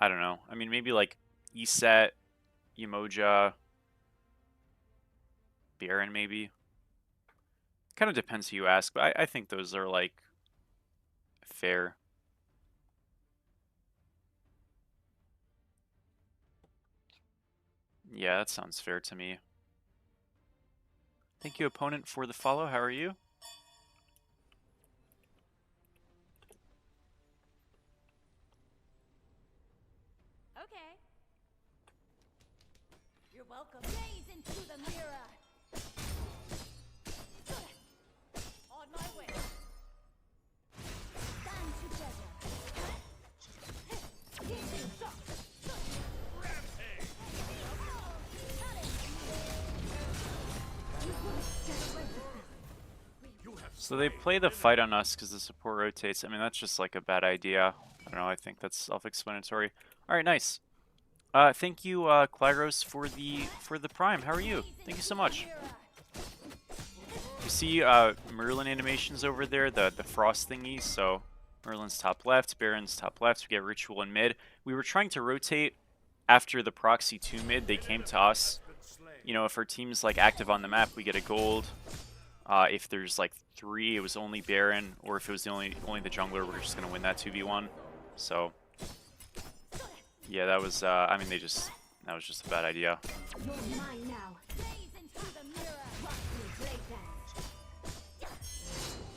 S1: don't know. I mean, maybe like Iset, Yemoja, Baron maybe. Kind of depends who you ask, but I think those are like fair. Yeah, that sounds fair to me. Thank you, opponent, for the follow. How are you?
S4: Okay. You're welcome. Gaze into the mirror. On my way. Stand together.
S1: So they play the fight on us because the support rotates. I mean, that's just like a bad idea. I don't know, I think that's self-explanatory. Alright, nice. Thank you, Clagros, for the Prime. How are you? Thank you so much. You see Merlin animations over there, the frost thingies. So Merlin's top left, Baron's top left. We get Ritual in mid. We were trying to rotate after the proxy to mid. They came to us. you know, if our team's like active on the map, we get a gold. If there's like 3, it was only Baron, or if it was only the jungler, we're just gonna win that 2v1. So yeah, that was I mean, that was just a bad idea.
S4: You're mine now. Gaze into the mirror. Watch me break that.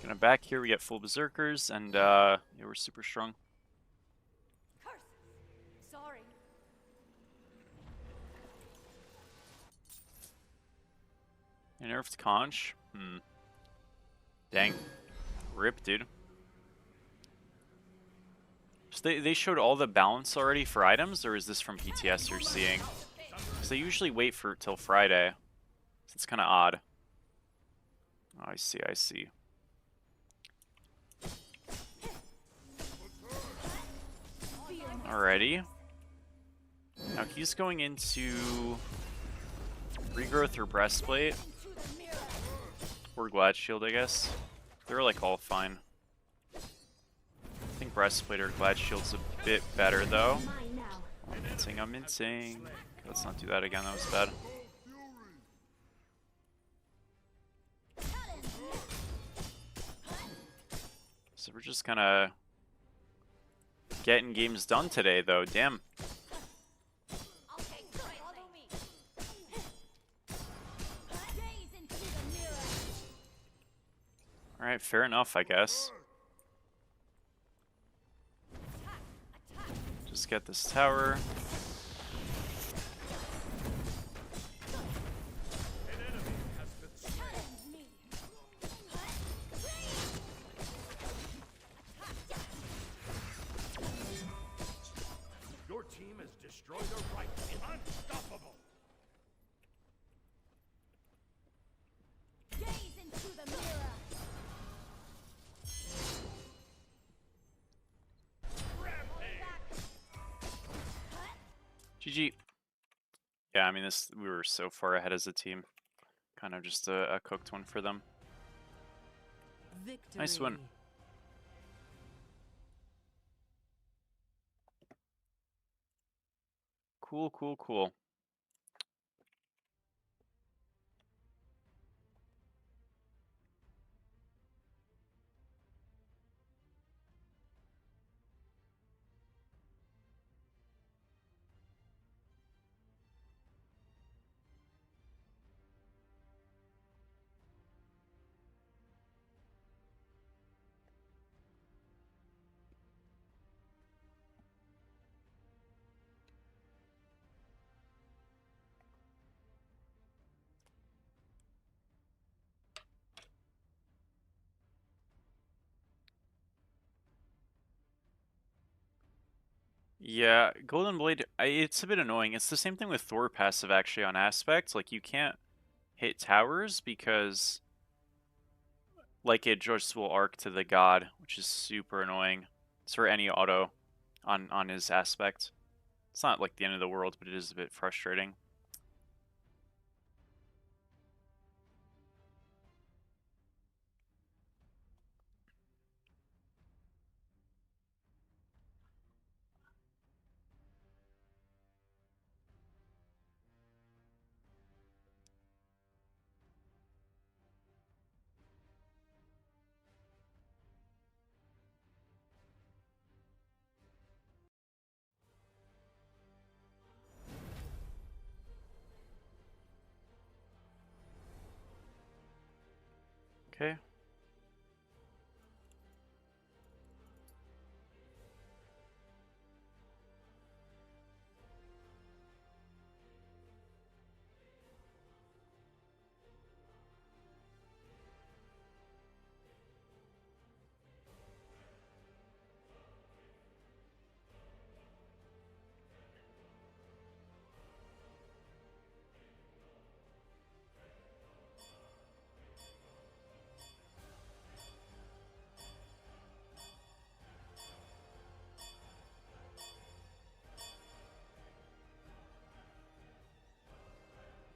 S1: Gonna back here, we get full berserkers, and yeah, we're super strong.
S6: Curse! Sorry.
S1: They nerfed Conch. Dang. Rip, dude. So they showed all the balance already for items, or is this from PTS you're seeing? Because they usually wait for till Friday. So it's kind of odd. Oh, I see, I see. Alrighty. Now he's going into regrowth or breastplate. Or glad shield, I guess. They're like all fine. I think breastplate or glad shield's a bit better though.
S4: Mine now.
S1: I'm mincing. Okay, let's not do that again, that was bad. So we're just kind of getting games done today though, damn.
S6: Okay, follow me. Gaze into the mirror.
S1: Alright, fair enough, I guess. Just get this tower.
S2: An enemy has been slain.
S6: Me.
S2: Your team has destroyed a right. Unstoppable.
S6: Gaze into the mirror.
S1: GG. Yeah, I mean, we were so far ahead as a team. Kind of just a cooked one for them.
S7: Victory.
S1: Nice one. Cool, cool, cool. Yeah, Golden Blade, it's a bit annoying. It's the same thing with Thor passive actually on Aspect. Like, you can't hit towers because like it just will arc to the god, which is super annoying. It's for any auto on his Aspect. It's not like the end of the world, but it is a bit frustrating. Okay.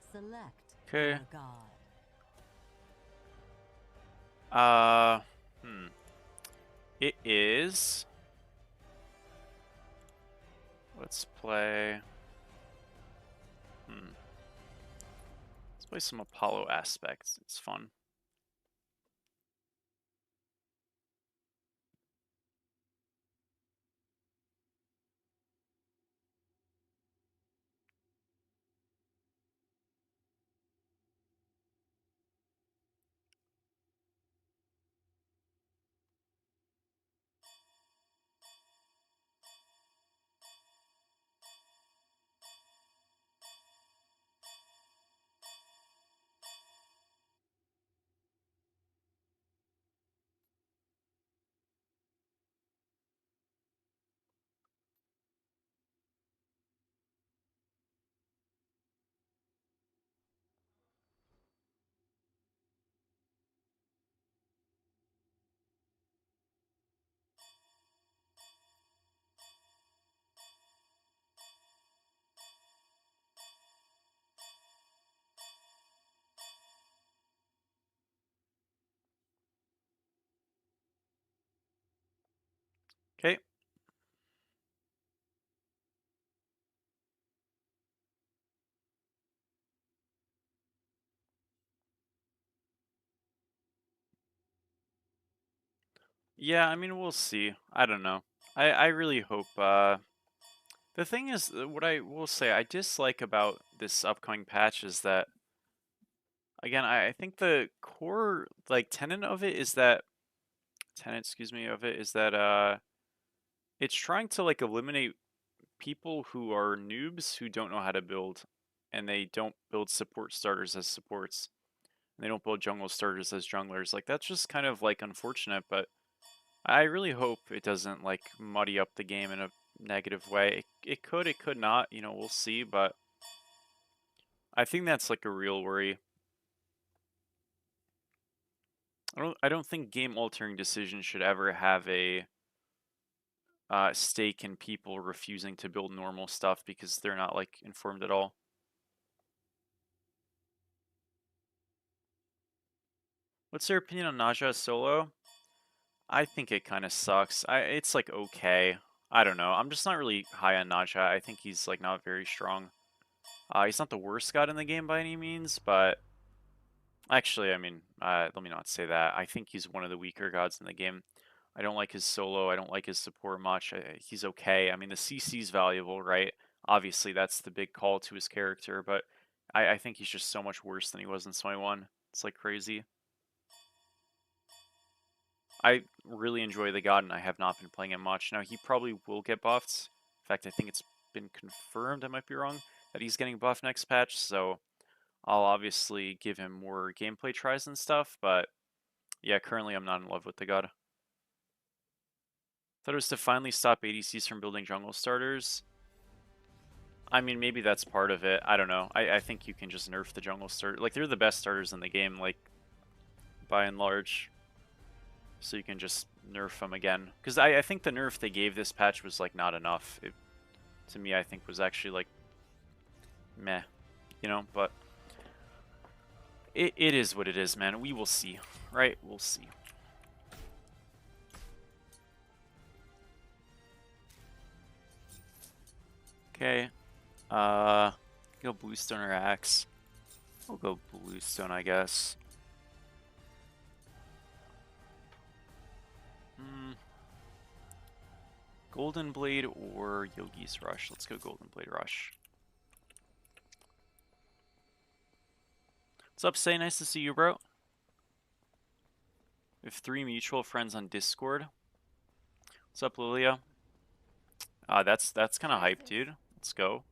S7: Select
S1: Okay.
S7: your god.
S1: It is. Let's play. play some Apollo aspects. It's fun. Okay. Yeah, I mean, we'll see. I don't know. I really hope, the thing is, what I will say I dislike about this upcoming patch is that, again, I think the core, like, tenet, excuse me, of it is that, it's trying to, like, eliminate people who are noobs who don't know how to build, and they don't build support starters as supports, and they don't build jungle starters as junglers. Like, that's just kind of, like, unfortunate, but I really hope it doesn't like muddy up the game in a negative way. It could, it could not, you know, we'll see, but I think that's like a real worry. I don't think game altering decisions should ever have a stake in people refusing to build normal stuff because they're not like informed at all. What's your opinion on Naja solo? I think it kind of sucks. It's like okay. I don't know. I'm just not really high on Naja. I think he's like not very strong. He's not the worst god in the game by any means, but actually, I mean, let me not say that. I think he's one of the weaker gods in the game. I don't like his solo. I don't like his support much. He's okay. I mean, the CC's valuable, right? Obviously, that's the big call to his character, but I think he's just so much worse than he was in Soi 1. It's like crazy. I really enjoy the god, and I have not been playing him much. Now, he probably will get buffed. In fact, I think it's been confirmed, I might be wrong, that he's getting buffed next patch, so I'll obviously give him more gameplay tries and stuff, but yeah, currently I'm not in love with the god. Thought it was to finally stop ADCs from building jungle starters. I mean, maybe that's part of it. I don't know. I think you can just nerf the jungle starter. Like, they're the best starters in the game, like, by and large. So you can just nerf them again. Because I think the nerf they gave this patch was, like, not enough. It, to me, I think was actually, like, meh. You know, but it is what it is, man. We will see, right? We'll see. Okay. Go Bluestone or Axe. We'll go Bluestone, I guess. Golden Blade or Yogi's Rush. Let's go Golden Blade Rush. What's up, Say? Nice to see you, bro. We have 3 mutual friends on Discord. What's up, Lilia? That's kind of hype, dude. Let's go.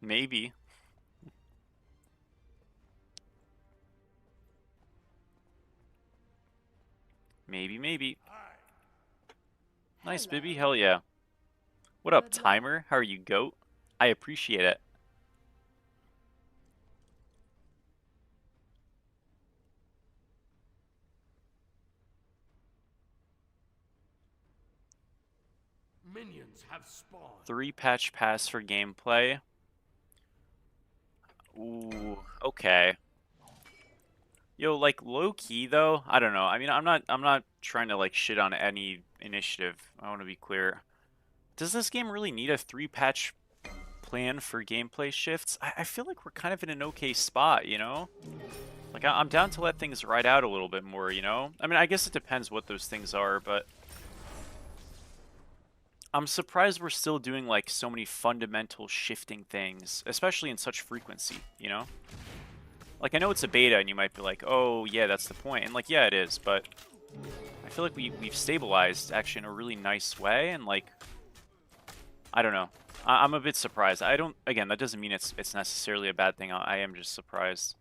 S1: Maybe. Maybe. Nice, Bibby. Hell yeah. What up, Timer? How are you, goat? I appreciate it.
S3: Minions have spawned.
S1: 3 patch pass for gameplay. Ooh, okay. Yo, like low key though, I don't know. I mean, I'm not trying to like shit on any initiative. I want to be clear. Does this game really need a 3 patch plan for gameplay shifts, I feel like we're kind of in an okay spot, you know? Like, I'm down to let things ride out a little bit more, you know? I mean, I guess it depends what those things are, but I'm surprised we're still doing, like, so many fundamental shifting things, especially in such frequency, you know? Like, I know it's a beta, and you might be like, oh, yeah, that's the point. And, like, yeah, it is, but I feel like we've stabilized, actually, in a really nice way, and, like, I don't know. I'm a bit surprised. I don't, again, that doesn't mean it's necessarily a bad thing. I am just surprised.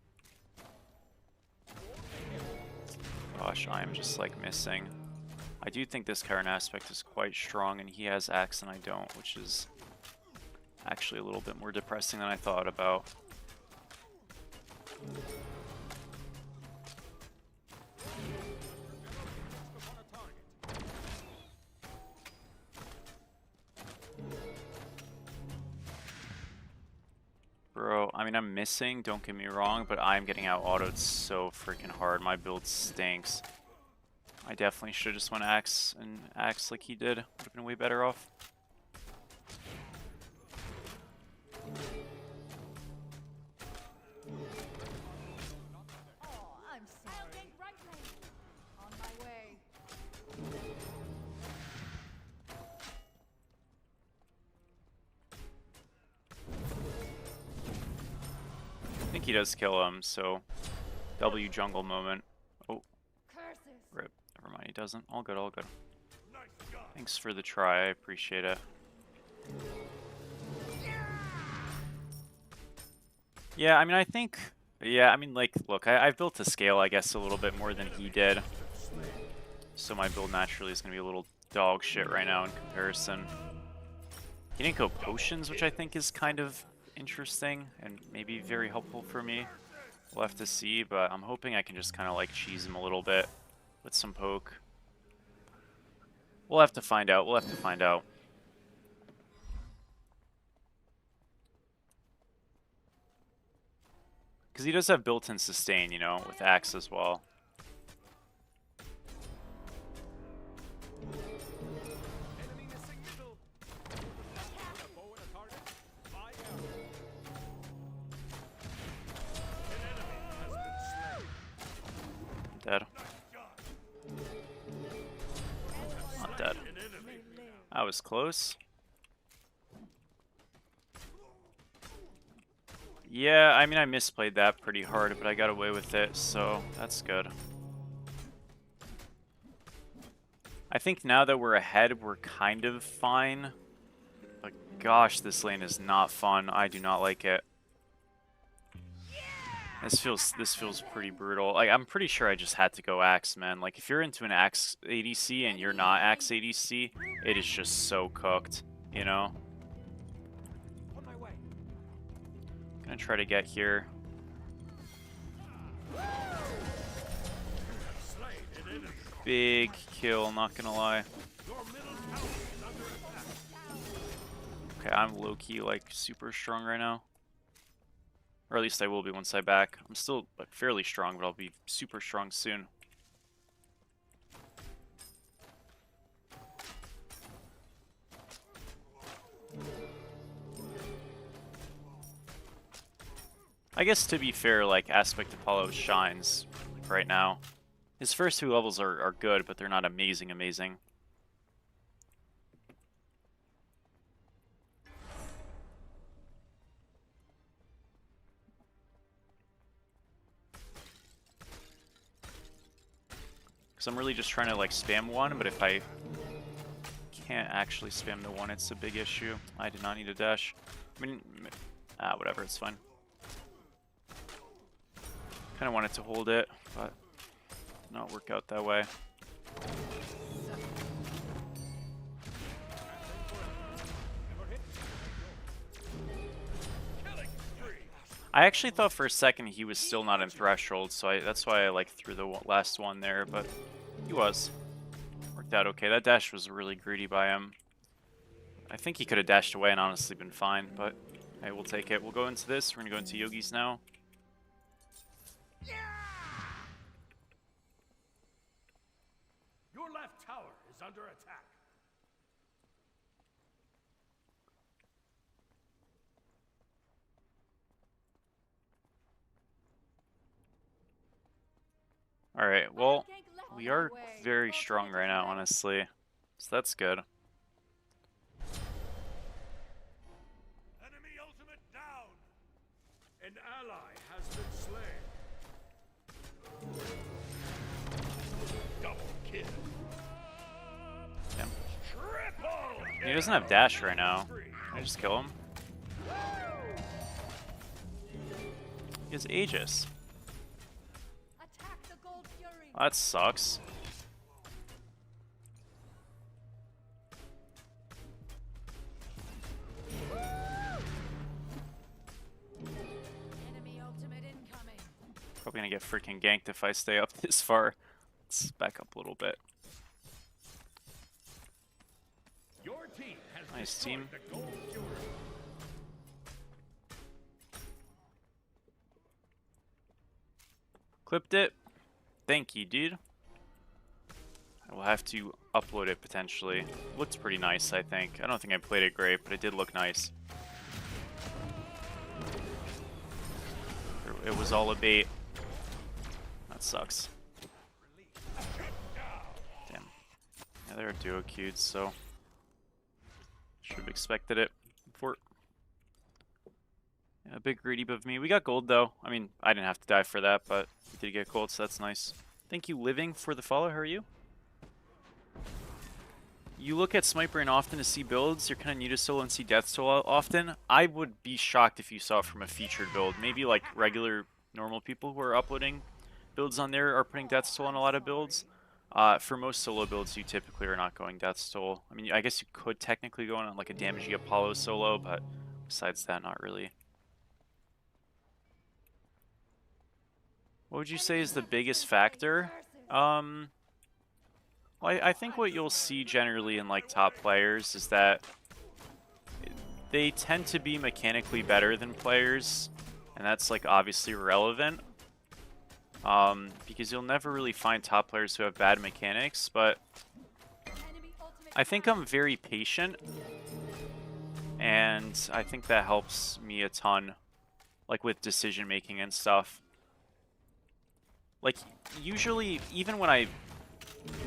S1: Gosh, I am just, like, missing. I do think this current aspect is quite strong, and he has axe and I don't, which is actually a little bit more depressing than I thought about. Bro, I mean, I'm missing, don't get me wrong, but I'm getting out autoed so freaking hard. My build stinks. I definitely should have just went axe and axe like he did. Would have been way better off.
S6: Oh, I'm sorry. Right lane. On my way.
S1: I think he does kill him, so W jungle moment. Oh,
S6: Curses.
S1: rip. Never mind, he doesn't. All good, all good. Thanks for the try, I appreciate it. Yeah, I mean, I think... Yeah, I mean, like, look, I've built to scale, I guess, a little bit more than he did. So my build naturally is going to be a little dog shit right now in comparison. He didn't go potions, which I think is kind of interesting and maybe very helpful for me. We'll have to see, but I'm hoping I can just kind of like cheese him a little bit with some poke. We'll have to find out. We'll have to find out. Because he does have built-in sustain, you know, with axe as well.
S2: Enemy missing middle. A bow and a target. Fire. An enemy has been slain.
S1: Dead. Not dead.
S2: An enemy.
S1: That was close. Yeah, I mean, I misplayed that pretty hard, but I got away with it, so that's good. I think now that we're ahead, we're kind of fine. But gosh, this lane is not fun. I do not like it. This feels pretty brutal. Like, I'm pretty sure I just had to go axe, man. Like, if you're into an axe ADC and you're not axe ADC, it is just so cooked, you know?
S2: On my way.
S1: Gonna try to get here.
S2: Slain an enemy.
S1: Big kill, not gonna lie.
S2: Your middle tower is under attack.
S1: Okay, I'm low-key, like, super strong right now. Or at least I will be once I back. I'm still, like, fairly strong, but I'll be super strong soon. I guess, to be fair, like, Aspect Apollo shines right now. His first two levels are good, but they're not amazing. Because I'm really just trying to, like, spam one, but if I can't actually spam the one, it's a big issue. I did not need a dash. I mean, whatever, it's fine. Kind of wanted to hold it, but not work out that way. I actually thought for a second he was still not in threshold, so that's why I like threw the last one there, but he was. Worked out okay. That dash was really greedy by him. I think he could have dashed away and honestly been fine, but hey, we'll take it. We'll go into this. We're gonna go into Yogi's now.
S2: Your left tower is under attack.
S1: Alright, well, we are very strong right now, honestly. So that's good.
S2: Enemy ultimate down. An ally has been slain. Double kill.
S1: Damn.
S2: Triple
S1: He doesn't have dash right now. Can I just kill him? He has Aegis.
S6: Attack the Gold Fury.
S1: Well, that sucks.
S6: Enemy ultimate incoming.
S1: Probably gonna get freaking ganked if I stay up this far. Let's back up a little bit.
S2: Your team has
S1: Nice
S2: destroyed
S1: team.
S2: the Gold Fury.
S1: Clipped it. Thank you, dude. I will have to upload it potentially. Looks pretty nice, I think. I don't think I played it great, but it did look nice. It was all a bait. That sucks. Damn. Yeah, they're duo queued, so should have expected it. Yeah, a bit greedy of me. We got gold though. I mean, I didn't have to die for that, but we did get gold, so that's nice. Thank you, Living, for the follow. How are you? You look at Smite Brain often to see builds. You're kind of new to solo and see Death Toll often. I would be shocked if you saw it from a featured build. Maybe like regular, normal people who are uploading builds on there are putting Death Toll on a lot of builds. For most solo builds, you typically are not going Death Toll. I mean, I guess you could technically go on like a damagey Apollo solo, but besides that, not really. What would you say is the biggest factor? Well, I think what you'll see generally in like top players is that they tend to be mechanically better than players, and that's like obviously relevant. Because you'll never really find top players who have bad mechanics, but I think I'm very patient, and I think that helps me a ton, like with decision making and stuff. Like usually, even when I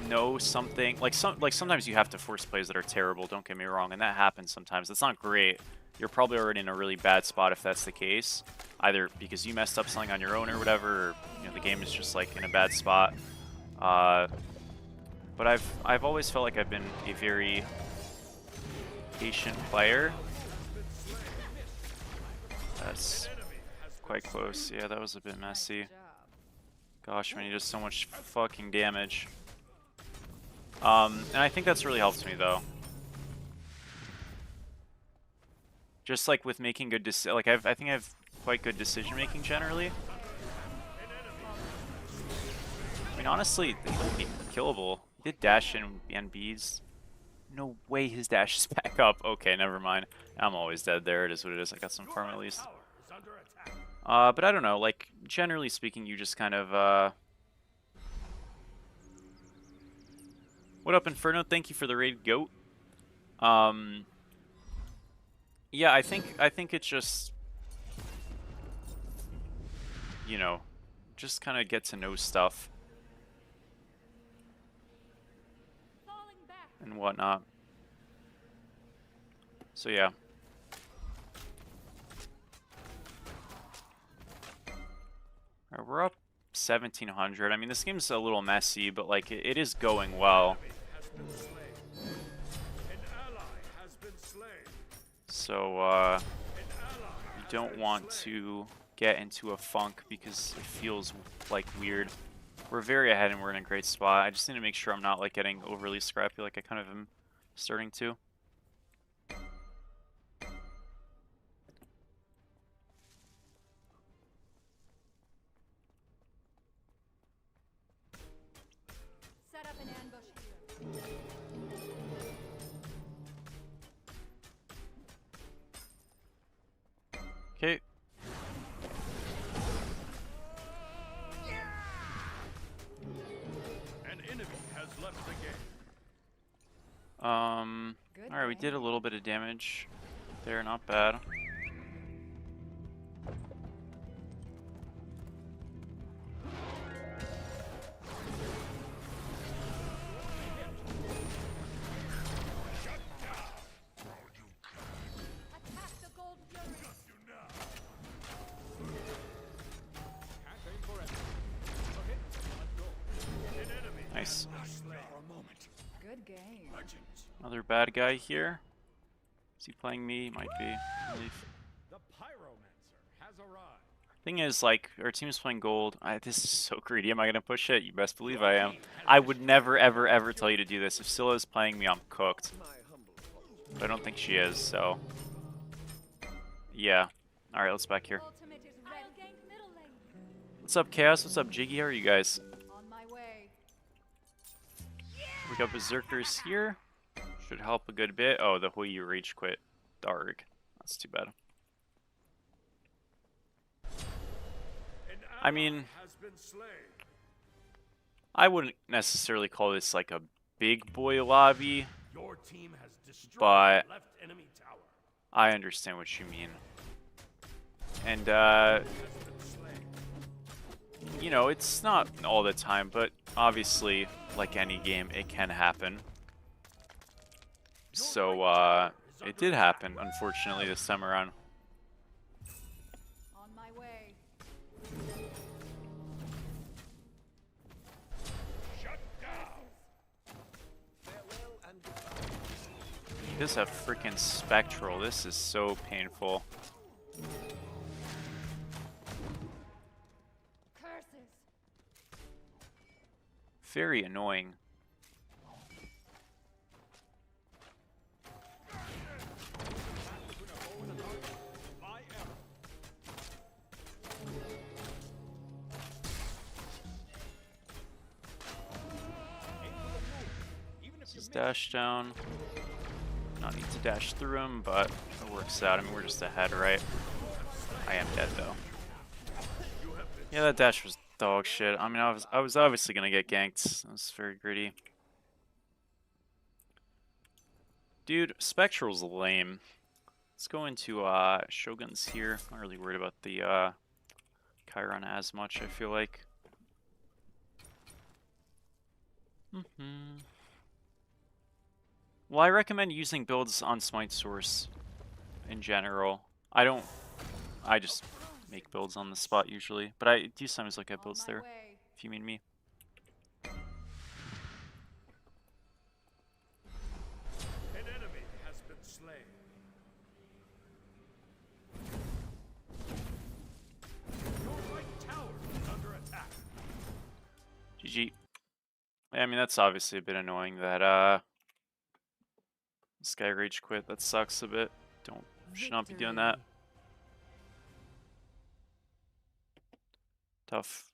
S1: know something, like sometimes you have to force plays that are terrible, don't get me wrong, and that happens sometimes. That's not great. You're probably already in a really bad spot if that's the case, either because you messed up something on your own or whatever, or you know, the game is just like in a bad spot. But I've always felt like I've been a very patient player. That's quite close. Yeah, that was a bit messy. Gosh, man, he does so much fucking damage. And I think that's really helped me, though. Just like with making good I think I have quite good decision making generally. I mean, honestly, they would be killable. He did dash in and bees. No way his dash is back up. Okay, never mind. I'm always dead there. It is what it is. I got some farm at least. But I don't know. Like, generally speaking, you just kind of, What up, Inferno? Thank you for the raid, Goat. Yeah, I think it's just, you know, just kind of get to know stuff and whatnot. So yeah. Alright, we're up 1700. I mean, this game's a little messy, but like it is going well. So you don't want to get into a funk because it feels like weird. We're very ahead and we're in a great spot. I just need to make sure I'm not like getting overly scrappy like I kind of am starting to.
S6: Set up an ambush here.
S1: Okay.
S2: An enemy has left the game.
S1: Alright, we did a little bit of damage there, not bad.
S6: Good game.
S1: Another bad guy here. Is he playing me? Might be. I believe.
S2: The pyromancer has arrived.
S1: Thing is, like, our team is playing gold. This is so greedy. Am I gonna push it? You best believe I am. I would never, ever, ever tell you to do this. If Scylla's playing me, I'm cooked. But I don't think she is, so. Yeah. Alright, let's back here.
S4: Ultimate is ready. I'll gank middle lane.
S1: What's up, Chaos? What's up, Jiggy? How are you guys?
S6: On my way.
S1: We got Berserkers here. Should help a good bit. Oh, the Hui rage quit. Dark. That's too bad. I mean,
S2: Has been slain.
S1: I wouldn't necessarily call this like a big boy lobby,
S2: Your team has destroyed
S1: but
S2: the left enemy tower.
S1: I understand what you mean. And,
S2: Has been slain.
S1: you know, it's not all the time, but obviously, like any game, it can happen. So, it did happen, unfortunately, this time around.
S6: On my way.
S2: Shut down. Farewell and goodbye.
S1: This is a freaking spectral. This is so painful.
S4: Curses.
S1: Very annoying.
S2: My error.
S1: This is dash down. Not need to dash through him, but it works out. I mean, we're just ahead, right? I am dead though. Yeah, that dash was dog shit. I mean, I was obviously gonna get ganked. That was very greedy. Dude, Spectral's lame. Let's go into Shoguns here. Not really worried about the Chiron as much, I feel like. Well, I recommend using builds on Smite Source in general. I just make builds on the spot usually, but I do sometimes look at builds
S6: On my
S1: there,
S6: way.
S1: if you mean me.
S2: An enemy has been slain. Your right tower is under attack.
S1: GG. Yeah, I mean, that's obviously a bit annoying that this guy rage quit. That sucks a bit. Should not be doing that. Tough.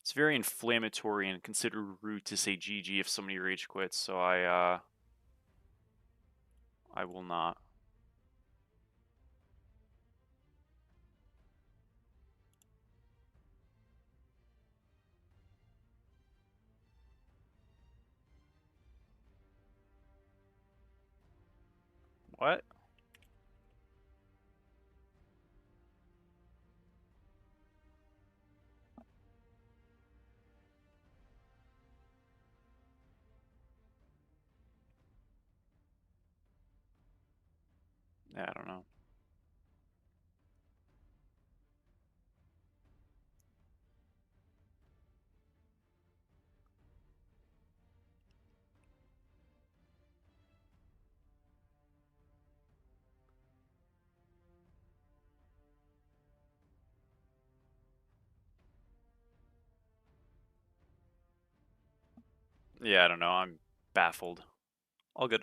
S1: It's very inflammatory and considered rude to say GG if somebody rage quits, so I will not. What? Yeah, I don't know. Yeah, I don't know. I'm baffled. All good.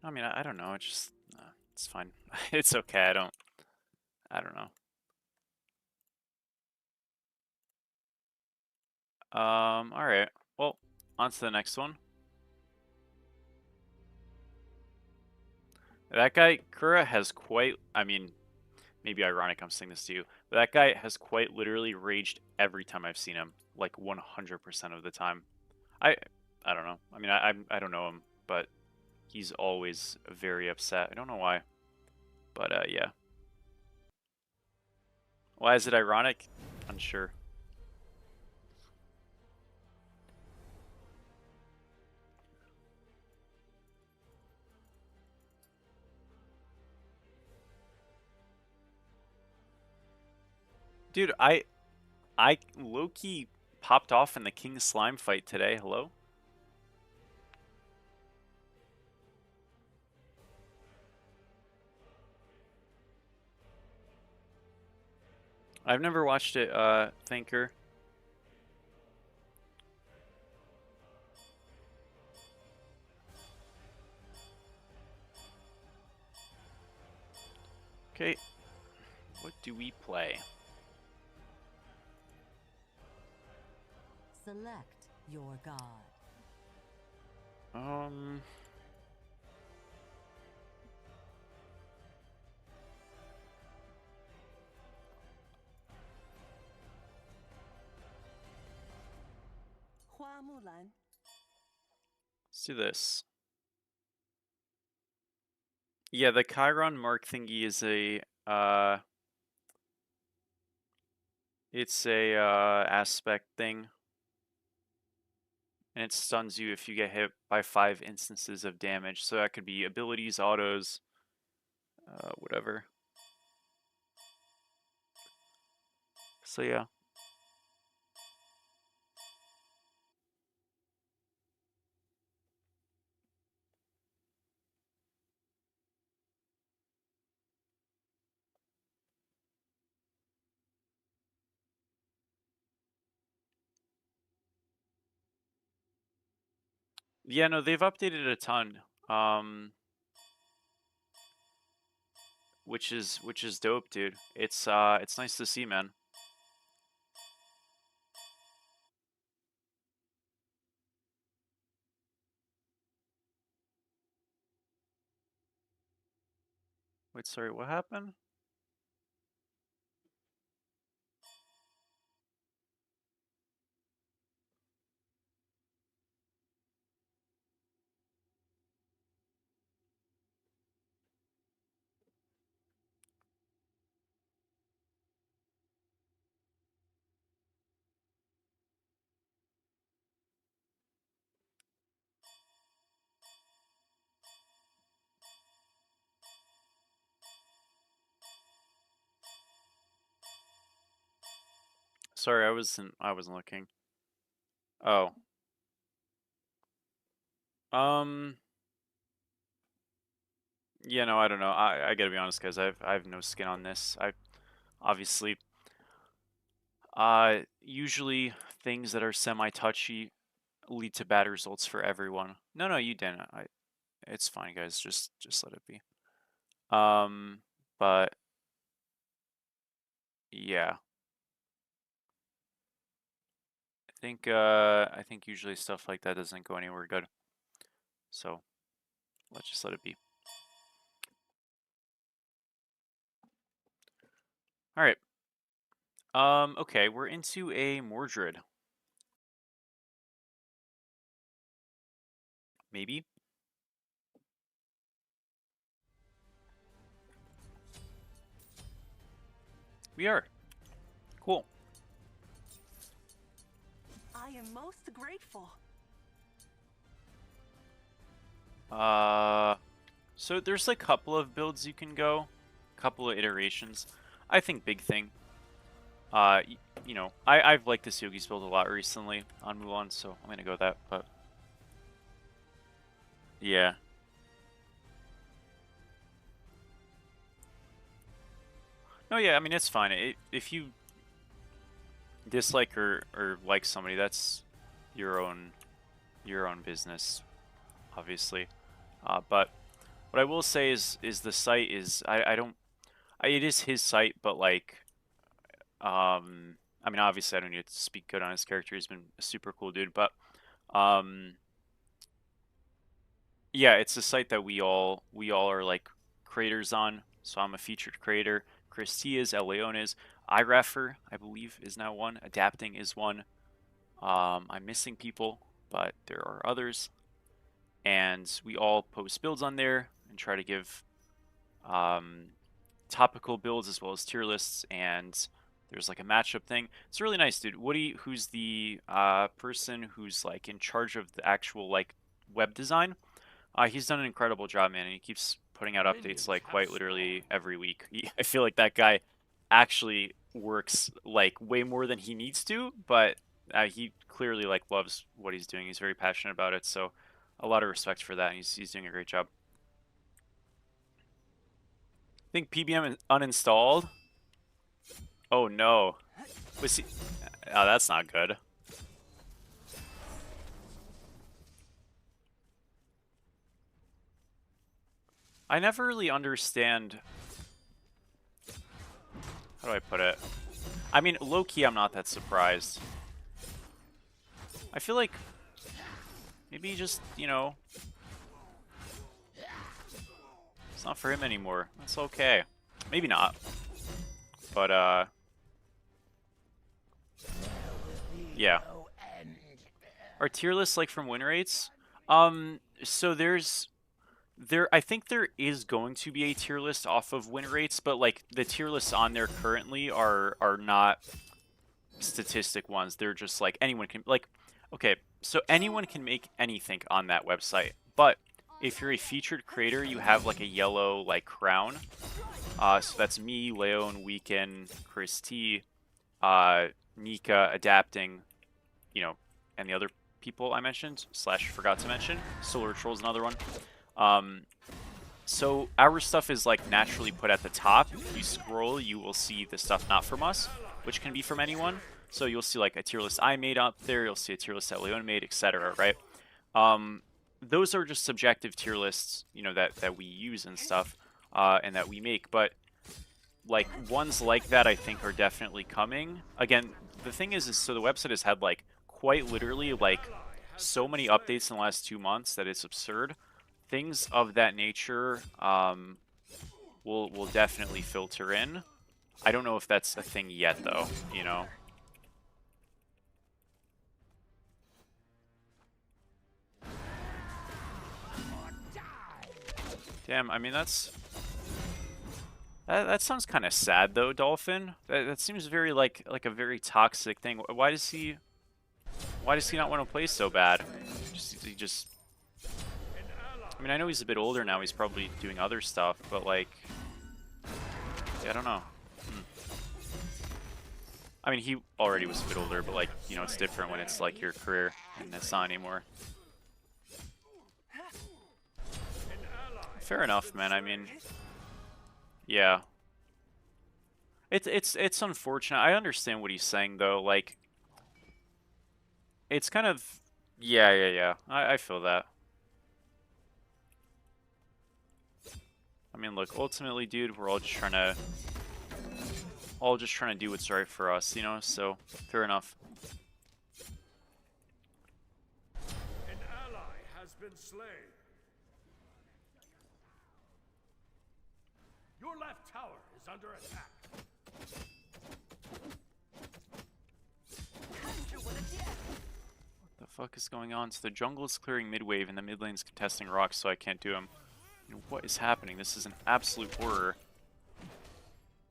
S1: I mean, I don't know. It's just, it's fine. It's okay. I don't know. All right. Well, on to the next one. That guy, Kura, has quite, I mean, maybe ironic I'm saying this to you, but that guy has quite literally raged every time I've seen him, like 100% of the time. I don't know. I mean, I don't know him, but he's always very upset. I don't know why, but yeah. Why is it ironic? Unsure. Dude, I low-key popped off in the King Slime fight today. Hello? I've never watched it, Thinker. Okay. What do we play?
S7: Select your god.
S1: Um...
S7: Hua Mulan.
S1: Let's do this. Yeah, the Chiron mark thingy is a, it's a, aspect thing. And it stuns you if you get hit by 5 instances of damage. So that could be abilities, autos, whatever. So yeah. Yeah, no, they've updated a ton. Which is dope, dude. It's nice to see, man. Wait, sorry, what happened? Sorry, I wasn't looking. Oh. Um yeah, no, I don't know. I gotta be honest, guys. I have no skin on this. I obviously usually things that are semi-touchy lead to bad results for everyone. No, no, you didn't. It's fine, guys. Just let it be. But yeah. I think usually stuff like that doesn't go anywhere good. So, let's just let it be. All right. Okay, we're into a Mordred. Maybe? We are. Cool.
S7: I am most grateful.
S1: So there's like a couple of builds you can go, couple of iterations. I think big thing. You know, I've liked this Yogi's build a lot recently on Mulan, so I'm gonna go with that. But yeah, no, yeah. I mean, it's fine. If you dislike or like somebody, that's your own business, obviously. But what I will say is the site is I don't it is his site, but like I mean obviously I don't need to speak good on his character. He's been a super cool dude, but um yeah, it's a site that we all are like creators on. So I'm a featured creator. Christy is, El Leon is, iReffer, I believe, is now one. Adapting is one. I'm missing people, but there are others. And we all post builds on there and try to give um, topical builds as well as tier lists. And there's like a matchup thing. It's really nice, dude. Woody, who's the person who's like in charge of the actual like web design, he's done an incredible job, man. And he keeps putting out updates
S2: Minions
S1: like
S2: have
S1: quite literally
S2: spawned.
S1: every week. I feel like that guy actually works like way more than he needs to, but he clearly like loves what he's doing. He's very passionate about it, so a lot of respect for that. He's doing a great job. I think PBM uninstalled. Oh no. Was he? Oh, that's not good. I never really understand. How do I put it? I mean, low-key, I'm not that surprised. I feel like maybe just, you know, it's not for him anymore. That's okay. Maybe not. But, yeah. Are tier lists like from win rates? So I think there is going to be a tier list off of win rates, but like the tier lists on there currently are not statistic ones. They're just like anyone can, like, okay, so anyone can make anything on that website, but if you're a featured creator, you have like a yellow like crown. So that's me, Leon, Weekend, Chris T, Nika, Adapting, you know, and the other people I mentioned / forgot to mention. Solar Troll's another one. So our stuff is like naturally put at the top. If you scroll, you will see the stuff not from us, which can be from anyone. So you'll see like a tier list I made up there. You'll see a tier list that Leon made, etc. Right? Those are just subjective tier lists, you know, that we use and stuff, and that we make. But like ones like that, I think are definitely coming. Again, the thing is so the website has had like quite literally like so many updates in the last 2 months that it's absurd. Things of that nature will definitely filter in. I don't know if that's a thing yet, though, you know? Damn, I mean, that sounds kind of sad, though, Dolphin. That seems very, like a very toxic thing. Why does he not want to play so bad? He just... I mean, I know he's a bit older now. He's probably doing other stuff, but like, yeah, I don't know. I mean, he already was a bit older, but like, you know, it's different when it's like your career and it's not anymore. Fair enough, man. I mean, yeah. It's unfortunate. I understand what he's saying though. Like, it's kind of, yeah. I feel that. I mean, look, ultimately, dude, we're all just trying to do what's right for us, you know? So, fair enough.
S2: An ally has been slain. Your left tower is under attack.
S1: What the fuck is going on? So the jungle is clearing mid wave and the mid lane's contesting rocks, so I can't do him. What is happening? This is an absolute horror.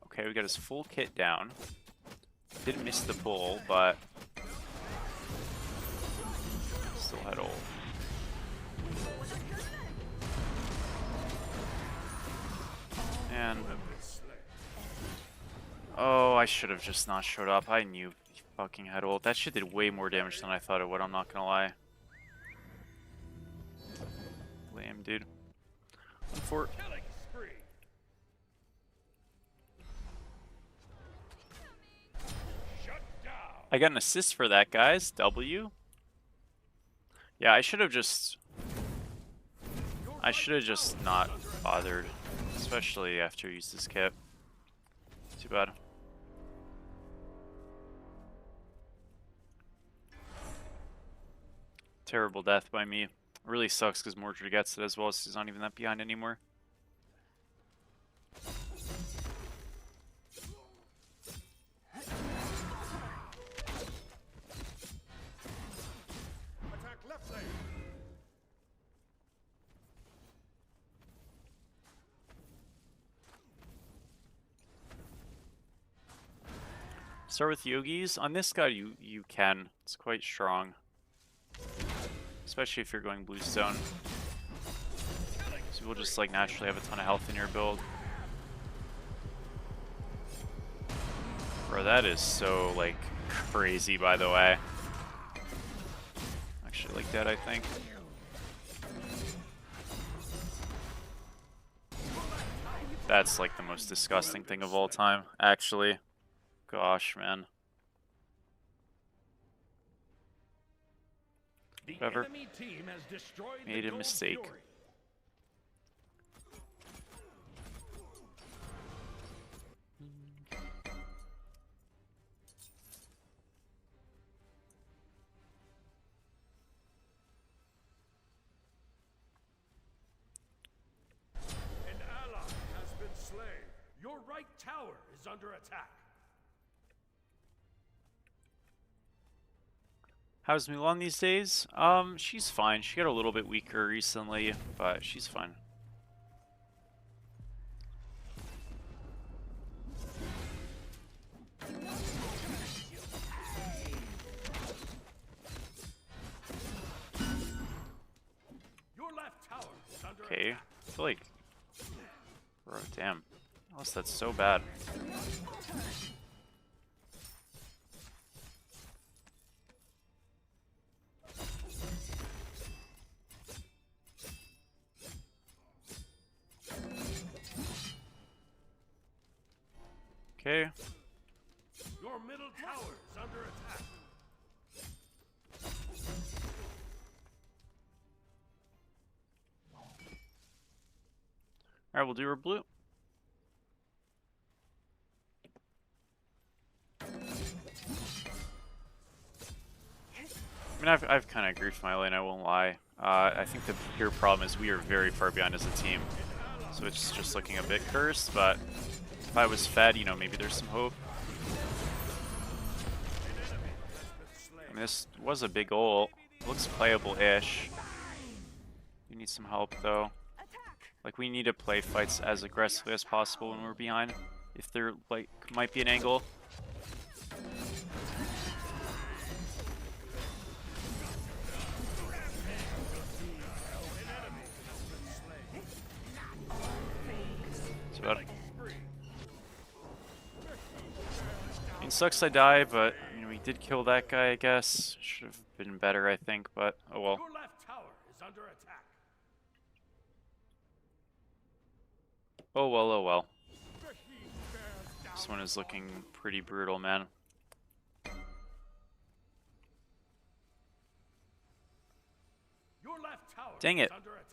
S1: Okay, we got his full kit down. Didn't miss the bull, but still had ult. And oh, I should have just not showed up. I knew he fucking had ult. That shit did way more damage than I thought it would, I'm not gonna lie. Lame, dude. For
S2: Killing spree. Shut down.
S1: I got an assist for that, guys. W. Yeah, I should have just not bothered, especially after I used this kit. Too bad. Terrible death by me. Really sucks because Mordred gets it as well, so he's not even that behind anymore.
S2: Attack left lane.
S1: Start with Yogis. On this guy, you can. It's quite strong. Especially if you're going Bluestone. So you'll just like naturally have a ton of health in your build. Bro, that is so, like, crazy, by the way. Actually, like that, I think. That's, like, the most disgusting thing of all time, actually. Gosh, man.
S2: The
S1: Whatever.
S2: enemy team has destroyed
S1: Made
S2: the
S1: a
S2: Gold
S1: mistake.
S2: Fury. An ally has been slain. Your right tower is under attack.
S1: How's Mulan these days? She's fine. She got a little bit weaker recently, but she's fine.
S2: Your left tower is under
S1: Okay,
S2: attack.
S1: I feel like... Bro, damn. Unless that's so bad. Okay.
S2: Your middle tower is under attack.
S1: Alright, we'll do her blue. I mean, I've kind of griefed my lane, I won't lie. I think the bigger problem is we are very far behind as a team. So it's just looking a bit cursed, but if I was fed, you know, maybe there's some hope. I mean, this was a big ult. Looks playable-ish. We need some help, though. Like, we need to play fights as aggressively as possible when we're behind. If there, like, might be an angle. Too bad. I mean, sucks I die, but, I mean, we did kill that guy, I guess. Should have been better, I think, but, oh well.
S2: Your left tower is under attack.
S1: Oh well, oh well. This one is looking pretty brutal, man.
S2: Your left tower
S1: Dang it.
S2: is under attack.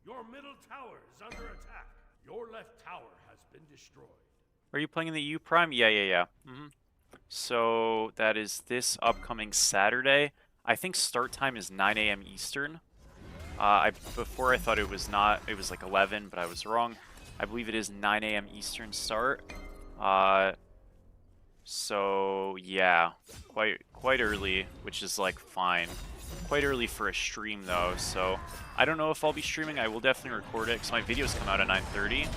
S2: Your middle tower is under attack. Your left tower has been destroyed.
S1: Are you playing in the U Prime? Yeah. So that is this upcoming Saturday. I think start time is 9 a.m. Eastern. Before I thought it was not. It was like 11, but I was wrong. I believe it is 9 a.m. Eastern start. So yeah, quite early, which is like fine. Quite early for a stream though, so I don't know if I'll be streaming. I will definitely record it because my videos come out at 9:30,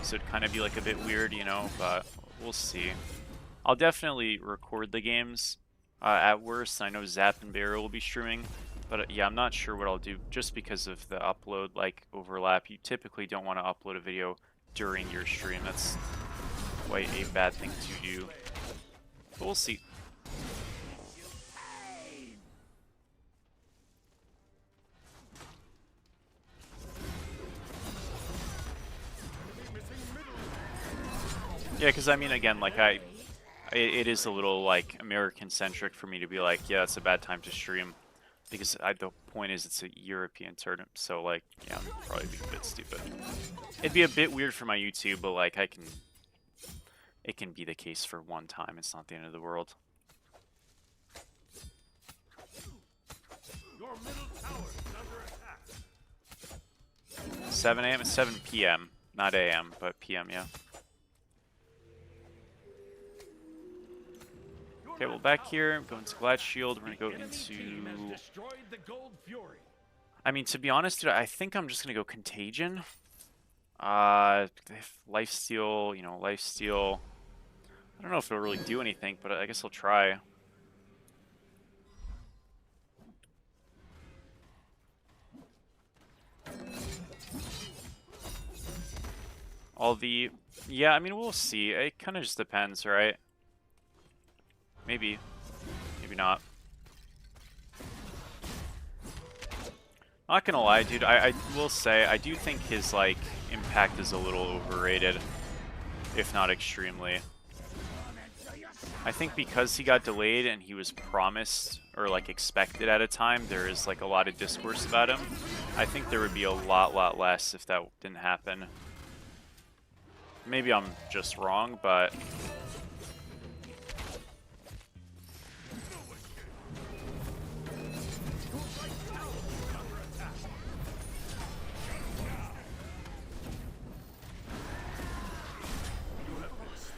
S1: so it'd kind of be like a bit weird, you know. But we'll see. I'll definitely record the games at worst. I know Zap and Barrel will be streaming, but yeah, I'm not sure what I'll do just because of the upload like overlap. You typically don't want to upload a video during your stream. That's quite a bad thing to do. But we'll see. Yeah, because I mean, again, like it is a little like American-centric for me to be like, yeah, it's a bad time to stream, because the point is it's a European tournament, so like, yeah, I'm probably being a bit stupid. It'd be a bit weird for my YouTube, but like it can be the case for one time. It's not the end of the world.
S2: Your middle tower is under attack.
S1: 7 a.m. and 7 p.m. Not a.m., but p.m. Yeah. Okay, well, back here, going to Glad Shield. We're gonna go into.
S2: Destroyed the Gold Fury.
S1: I mean, to be honest, dude, I think I'm just gonna go Contagion. Lifesteal, you know, Lifesteal. I don't know if it'll really do anything, but I guess I'll try. all the... Yeah, I mean, we'll see. It kind of just depends, right? Maybe. Maybe not. Not gonna lie, dude, I will say, I do think his, like, impact is a little overrated. If not extremely. I think because he got delayed and he was promised, or, like, expected at a time, there is, like, a lot of discourse about him. I think there would be a lot less if that didn't happen. Maybe I'm just wrong, but...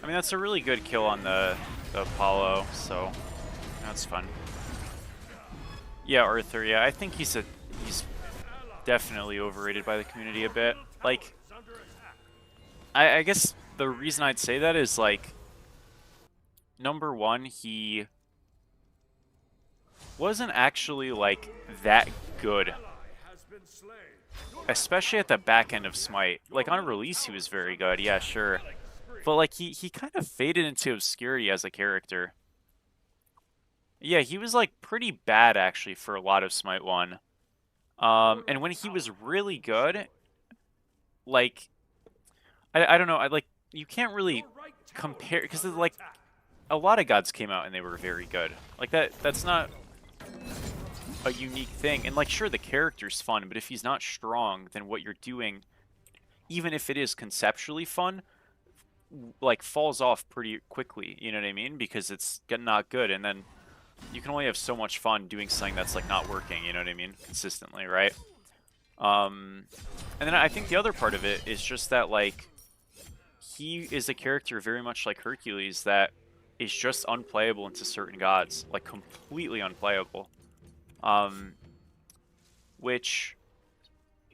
S1: I mean, that's a really good kill on the Apollo, so that's fun. Yeah, Arthur, yeah, I think he's definitely overrated by the community a bit. Like, I guess the reason I'd say that is, like, number one, he wasn't actually, like, that good. Especially at the back end of Smite. Like, on release, he was very good, yeah, sure. But, like, he kind of faded into obscurity as a character. Yeah, he was, like, pretty bad, actually, for a lot of Smite 1. And when he was really good, like, I don't know, you can't really compare, because, like, a lot of gods came out and they were very good. Like, that's not a unique thing. And, like, sure, the character's fun, but if he's not strong, then what you're doing, even if it is conceptually fun, like, falls off pretty quickly, you know what I mean? Because it's not good, and then you can only have so much fun doing something that's, like, not working, you know what I mean? Consistently, right? And then I think the other part of it is just that, like, he is a character very much like Hercules that is just unplayable into certain gods. Like, completely unplayable. Which,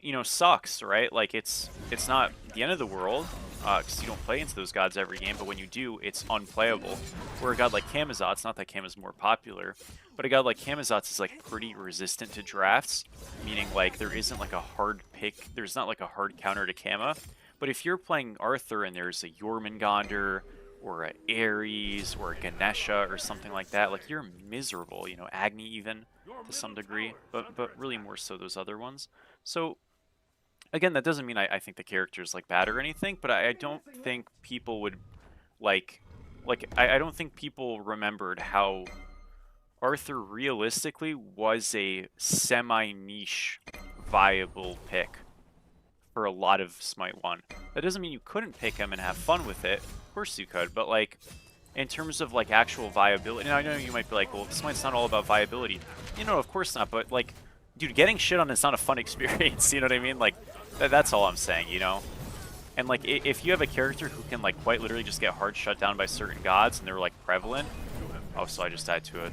S1: you know, sucks, right? Like, it's not the end of the world, because you don't play into those gods every game, but when you do, it's unplayable. Where a god like Camazotz, not that Cam is more popular, but a god like Camazotz is, like, pretty resistant to drafts, meaning, like, there isn't, like, a hard pick, there's not, like, a hard counter to Kama. But if you're playing Arthur and there's a Jormungandr, or a Ares, or a Ganesha, or something like that, like, you're miserable, you know, Agni even, to some degree, but really more so those other ones. So, again, that doesn't mean I think the character is, like, bad or anything, but I don't think people would, I don't think people remembered how Arthur realistically was a semi-niche viable pick for a lot of Smite 1. That doesn't mean you couldn't pick him and have fun with it. Of course you could, but, like, in terms of, like, actual viability, and I know you might be like, well, Smite's not all about viability. You know, of course not, but, like, dude, getting shit on is not a fun experience, you know what I mean? Like, that's all I'm saying, you know? And, like, if you have a character who can, like, quite literally just get hard shut down by certain gods, and they're, like, prevalent... Oh, so I just died to it.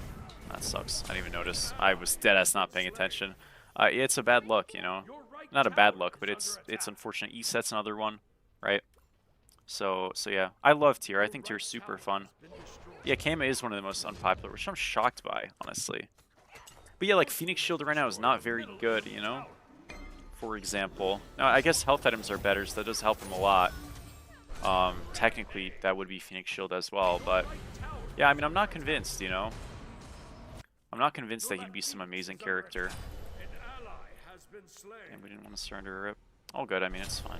S1: That sucks. I didn't even notice. I was deadass not paying attention. It's a bad luck, you know? Not a bad luck, but it's unfortunate. E-set's another one, right? So yeah. I love Tyr. I think Tyr's super fun. Yeah, Kama is one of the most unpopular, which I'm shocked by, honestly. But yeah, like, Phoenix Shield right now is not very good, you know? For example. Now, I guess health items are better, so that does help him a lot. Technically, that would be Phoenix Shield as well, but... Yeah, I mean, I'm not convinced, you know? I'm not convinced that he'd be some amazing character. And we didn't want to surrender a rip. All good, I mean, it's fine.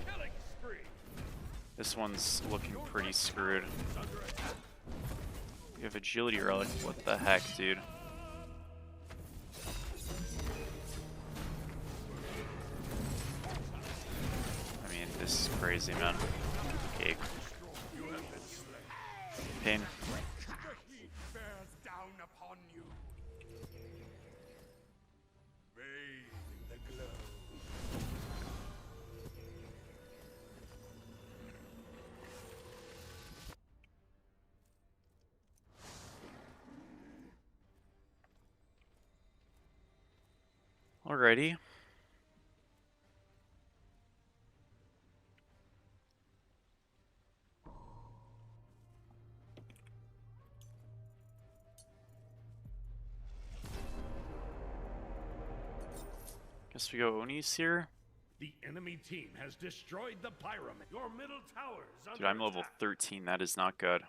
S1: This one's looking pretty screwed. We have Agility Relic. What the heck, dude? I mean, this is crazy, man. Okay. Pain. Alrighty. Guess we go Onis here.
S2: The enemy team has destroyed the pyramid. Your middle tower is under
S1: Dude, I'm level
S2: attack.
S1: 13. That is not good.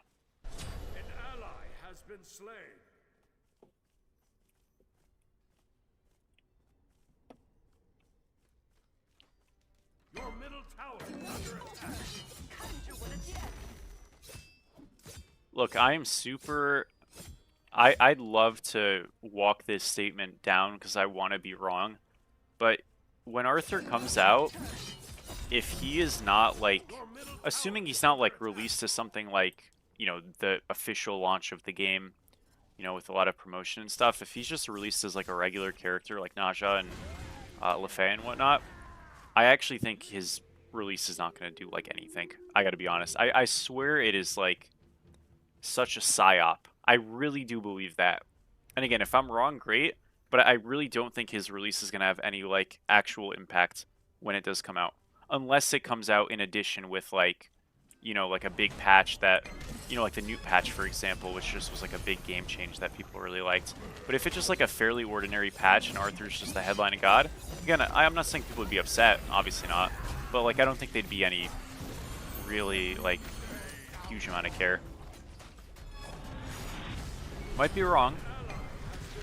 S2: An ally has been slain. Your middle tower is under attack.
S1: Look, I am super... I'd love to walk this statement down because I want to be wrong. But when Arthur comes out, if he is not, like... Assuming he's not, like, released to something like, you know, the official launch of the game, you know, with a lot of promotion and stuff, if he's just released as, like, a regular character like Naja and LeFay and whatnot, I actually think his release is not going to do, like, anything. I gotta be honest. I swear it is, like, such a psyop. I really do believe that. And again, if I'm wrong, great, but I really don't think his release is going to have any, like, actual impact when it does come out. Unless it comes out in addition with, like, you know, like a big patch that, you know, like the Newt patch, for example, which just was like a big game change that people really liked. But if it's just like a fairly ordinary patch and Arthur's just the headline of God, again, I'm not saying people would be upset, obviously not, but, like, I don't think they'd be any really, like, huge amount of care. Might be wrong.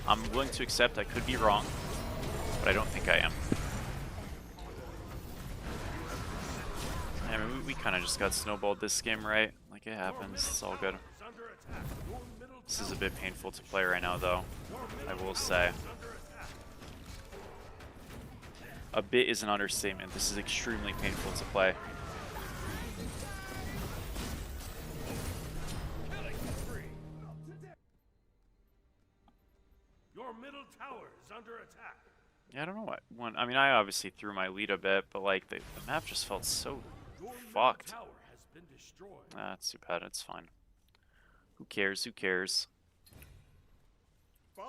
S1: I'm willing to accept I could be wrong, but I don't think I am. I mean, we kind of just got snowballed this game, right? Like, it happens. It's all good. This is a bit painful to play right now, though, I will say. A bit is an understatement. This is extremely painful to play.
S2: Your middle tower is under attack.
S1: Yeah, I don't know what one. I mean, I obviously threw my lead a bit, but, like, the map just felt so fucked.
S2: Tower has been destroyed.
S1: Ah, it's too bad. It's fine. Who cares? Who cares?
S2: 5.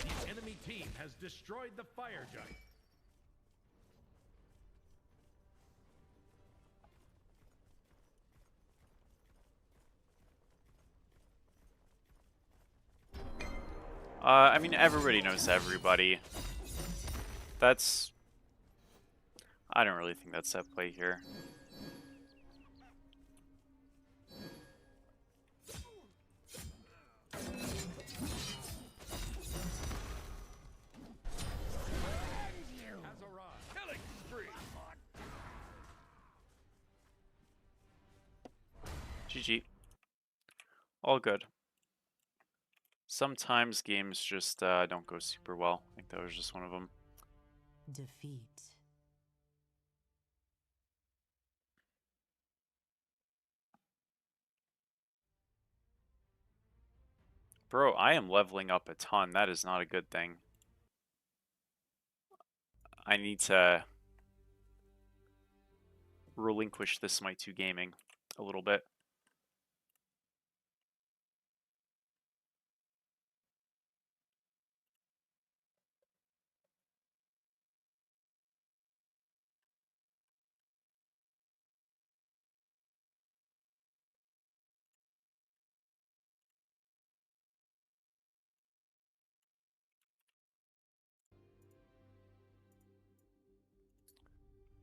S2: The enemy team has destroyed the fire giant.
S1: I mean, everybody knows everybody. That's... I don't really think that's at play here.
S2: Killing spree.
S1: GG. All good. Sometimes games just don't go super well. I think that was just one of them.
S7: Defeat.
S1: Bro, I am leveling up a ton. That is not a good thing. I need to relinquish this Smite 2 gaming a little bit.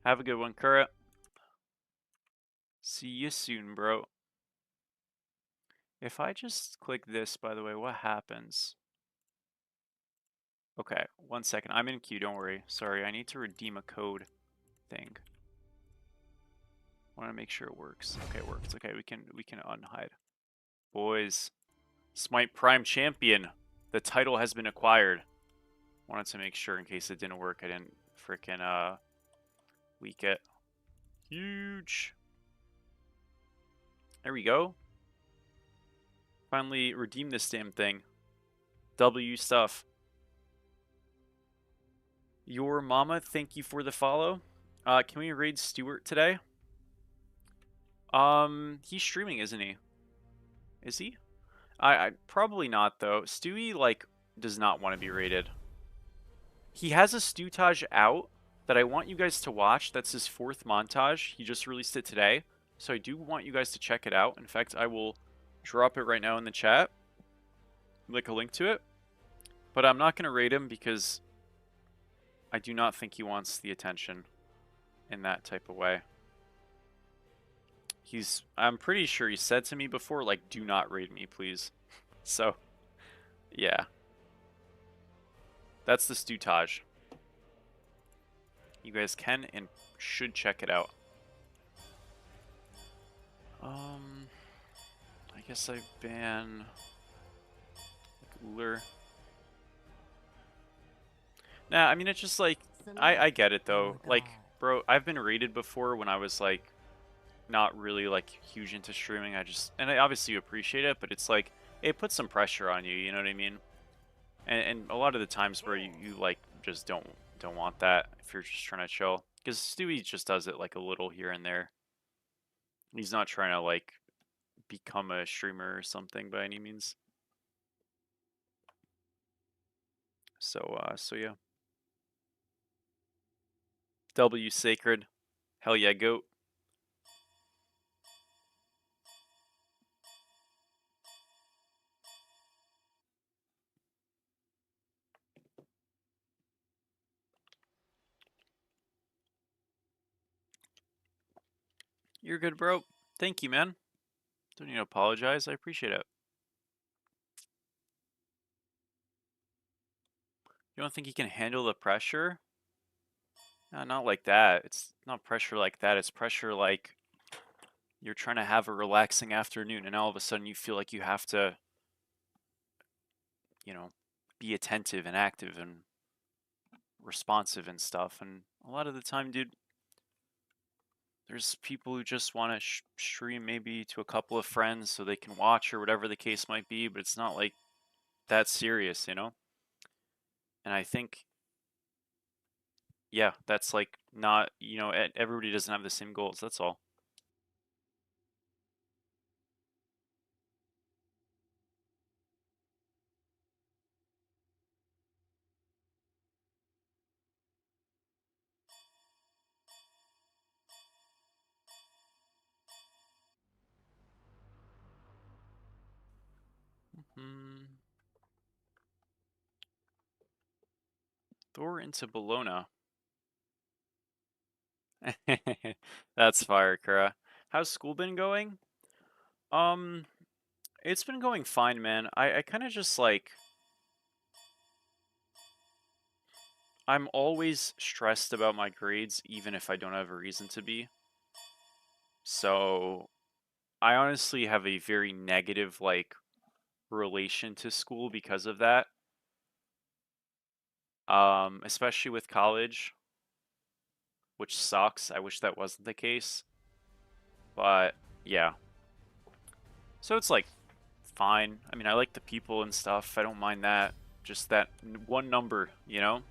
S1: Have a good one, Kura. See you soon, bro. If I just click this, by the way, what happens? Okay, 1 second. I'm in queue, don't worry. Sorry, I need to redeem a code thing. Want to make sure it works. Okay, it works. Okay, we can unhide. Boys, Smite Prime Champion. The title has been acquired. Wanted to make sure in case it didn't work, I didn't freaking leak it. Huge. There we go. Finally redeem this damn thing. W stuff. Your mama, thank you for the follow. Can we raid Stuart today? He's streaming, isn't he? Is he? I probably not though. Stewie, like, does not want to be raided. He has a stootage out that I want you guys to watch. That's his 4th montage. He just released it today. So I do want you guys to check it out. In fact, I will drop it right now in the chat. Like a link to it. But I'm not going to rate him because I do not think he wants the attention in that type of way. I'm pretty sure he said to me before, like, do not rate me, please. So, yeah. That's the stootage. You guys can and should check it out. I guess I ban Uller. Nah, I mean, it's just like, I get it though. Like, bro, I've been rated before when I was like, not really like huge into streaming. And I obviously appreciate it, but it's like, it puts some pressure on you, you know what I mean? And a lot of the times, bro, you like just don't want that if you're just trying to chill. Because Stewie just does it like a little here and there. He's not trying to like become a streamer or something by any means. So yeah. W Sacred. Hell yeah, goat. You're good, bro. Thank you, man. Don't need to apologize. I appreciate it. You don't think he can handle the pressure? No, not like that. It's not pressure like that. It's pressure like you're trying to have a relaxing afternoon and all of a sudden you feel like you have to, you know, be attentive and active and responsive and stuff. And a lot of the time, dude, there's people who just want to stream maybe to a couple of friends so they can watch or whatever the case might be, but it's not like that serious, you know? And I think, yeah, that's like not, you know, everybody doesn't have the same goals. That's all. Thor into Bologna. That's fire, Kara. How's school been going? Um, it's been going fine, man. I kind of just like, I'm always stressed about my grades, even if I don't have a reason to be. So, I honestly have a very negative, like, relation to school because of that. Especially with college, which sucks. I wish that wasn't the case. But, yeah. So it's like, fine. I mean, I like the people and stuff. I don't mind that. Just that one number, you know?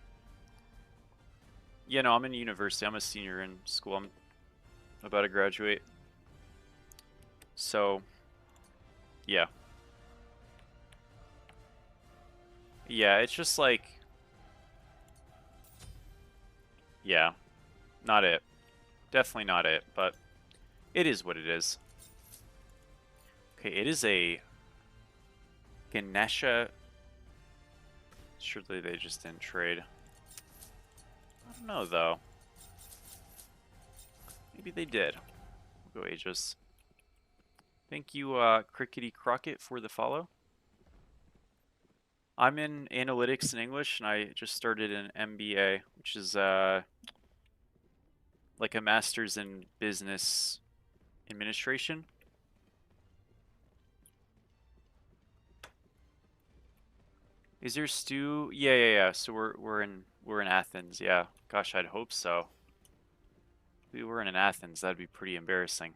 S1: You know, I'm in university. I'm a senior in school. I'm about to graduate. So, yeah. Yeah, it's just like, yeah, not it. Definitely not it, but it is what it is. Okay, it is a Ganesha. Surely they just didn't trade. I don't know, though. Maybe they did. We'll go Aegis. Thank you, Crickety Crockett, for the follow. I'm in analytics and English, and I just started an MBA, which is like a master's in business administration. Is there Stu? Yeah. So we're in Athens. Yeah. Gosh, I'd hope so. If we weren't in Athens, that'd be pretty embarrassing.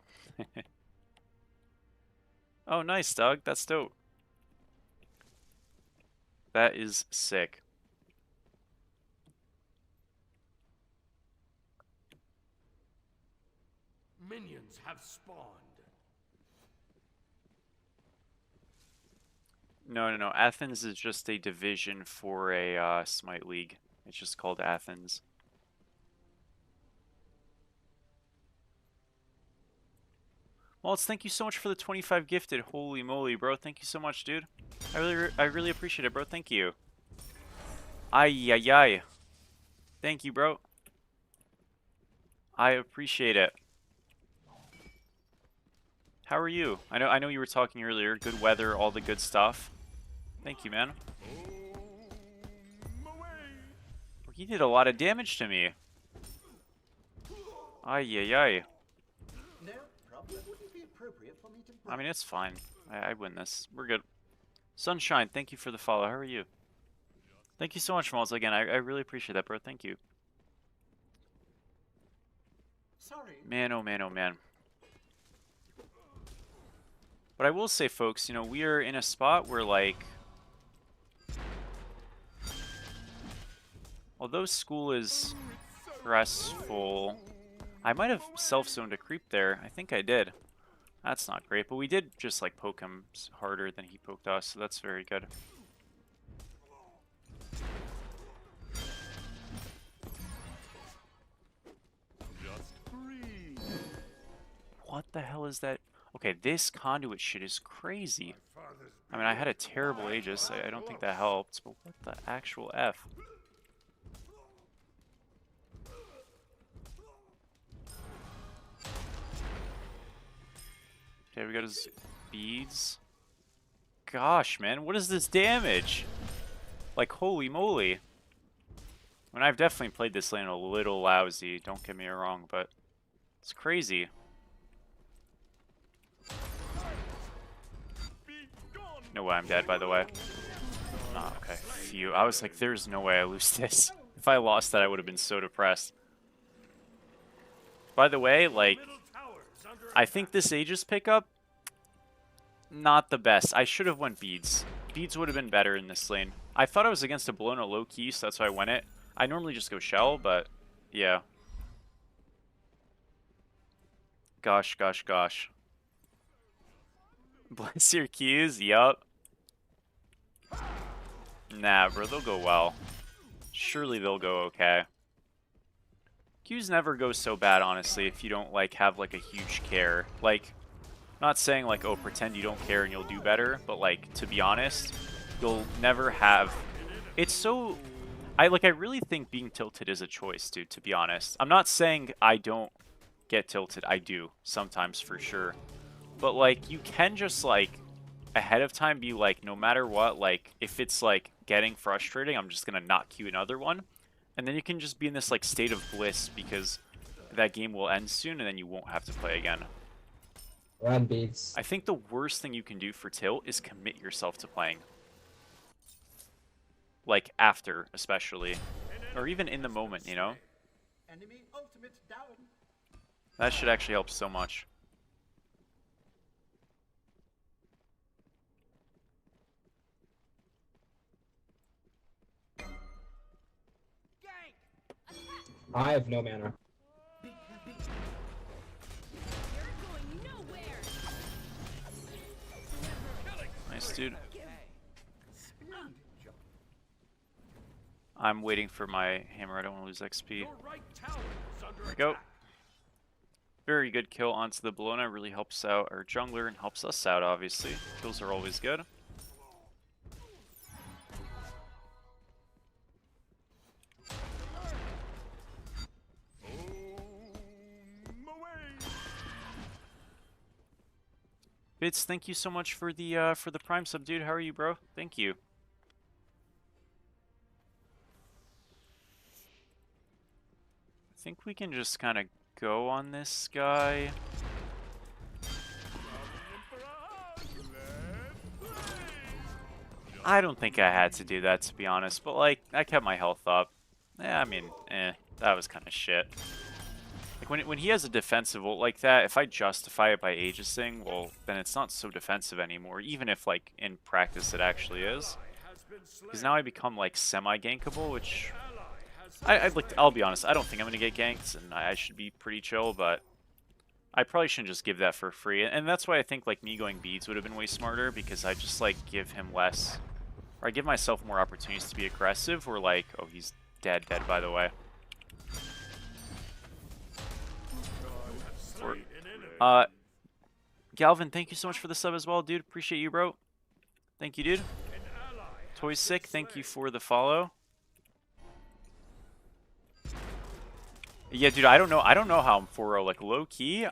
S1: Oh, nice, Doug. That's dope. That is sick.
S3: Minions have spawned.
S1: No. Athens is just a division for a Smite League. It's just called Athens. Maltz, thank you so much for the 25 gifted. Holy moly, bro. Thank you so much, dude. I really appreciate it, bro. Thank you. Ay, ay, ay. Thank you, bro. I appreciate it. How are you? I know you were talking earlier. Good weather, all the good stuff. Thank you, man. He did a lot of damage to me. Ay, ay, ay.
S3: No problem. Wouldn't be appropriate for me to.
S1: I mean, it's fine. I win this. We're good. Sunshine, thank you for the follow. How are you? Thank you so much, Maltz. Again, I really appreciate that, bro. Thank you.
S3: Sorry.
S1: Man, oh man, oh man. But I will say, folks, you know, we are in a spot where, like, although school is stressful, I might have self-zoned a creep there. I think I did. That's not great, but we did just, like, poke him harder than he poked us, so that's very good. What the hell is that? Okay, this conduit shit is crazy. I mean, I had a terrible Aegis. I don't think that helped, but what the actual F? Okay, we got his beads. Gosh, man, what is this damage? Like, holy moly. I mean, I've definitely played this lane a little lousy, don't get me wrong, but it's crazy. No way I'm dead, by the way. Oh, okay. Phew. I was like, there's no way I lose this. If I lost that, I would have been so depressed. By the way, like, I think this Aegis pickup, not the best. I should have went beads. Beads would have been better in this lane. I thought I was against a Bologna low key, so that's why I went it. I normally just go shell, but yeah. Gosh, gosh, gosh. Bless your Qs, yup. Nah, bro, they'll go well. Surely they'll go okay. Qs never go so bad, honestly, if you don't, like, have, like, a huge care. Like, not saying, like, oh, pretend you don't care and you'll do better, but, like, to be honest, you'll never have... It's so... I really think being tilted is a choice, dude, to be honest. I'm not saying I don't get tilted. I do, sometimes, for sure. But, like, you can just, like, ahead of time be like, no matter what, like, if it's, like, getting frustrating, I'm just gonna not queue another one. And then you can just be in this, like, state of bliss because that game will end soon and then you won't have to play again.
S8: Run beats.
S1: I think the worst thing you can do for tilt is commit yourself to playing. Like, after, especially. Or even in the moment, you know?
S3: Enemy ultimate down.
S1: That should actually help so much.
S8: I have no mana.
S1: Nice, dude. I'm waiting for my hammer. I don't want to lose XP.
S2: Your right tower is under
S1: There we go.
S2: attack.
S1: Very good kill onto the Bologna. Really helps out our jungler and helps us out, obviously. Kills are always good. Bits, thank you so much for the Prime sub, dude. How are you, bro? Thank you. I think we can just kind of go on this guy. I don't think I had to do that, to be honest, but, like, I kept my health up. Yeah, I mean, that was kind of shit. Like, when he has a defensive ult like that, if I justify it by Aegising, well, then it's not so defensive anymore, even if, like, in practice it actually is. Because now I become, like, semi-gankable, which... I'll be honest, I don't think I'm going to get ganked, and I should be pretty chill, but I probably shouldn't just give that for free. And that's why I think, like, me going beads would have been way smarter, because I just, like, give him less... Or I give myself more opportunities to be aggressive, or, like, oh, he's dead, by the way. Galvin, thank you so much for the sub as well, dude. Appreciate you, bro. Thank you, dude. Toy Sick, thank you for the follow. Yeah, dude, I don't know how I'm 4-0. Like, low key,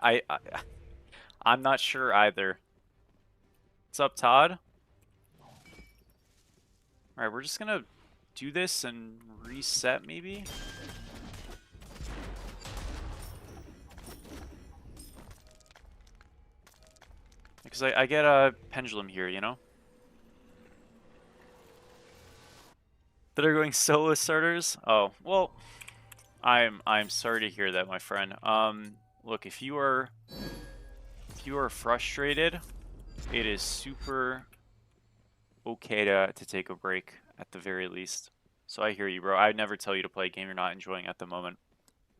S1: I'm not sure either. What's up, Todd? Alright, we're just gonna do this and reset, maybe? Because I get a pendulum here, you know? That are going solo starters? Oh, well, I'm sorry to hear that, my friend. Look, if you are frustrated, it is super okay to take a break at the very least. So I hear you, bro. I'd never tell you to play a game you're not enjoying at the moment.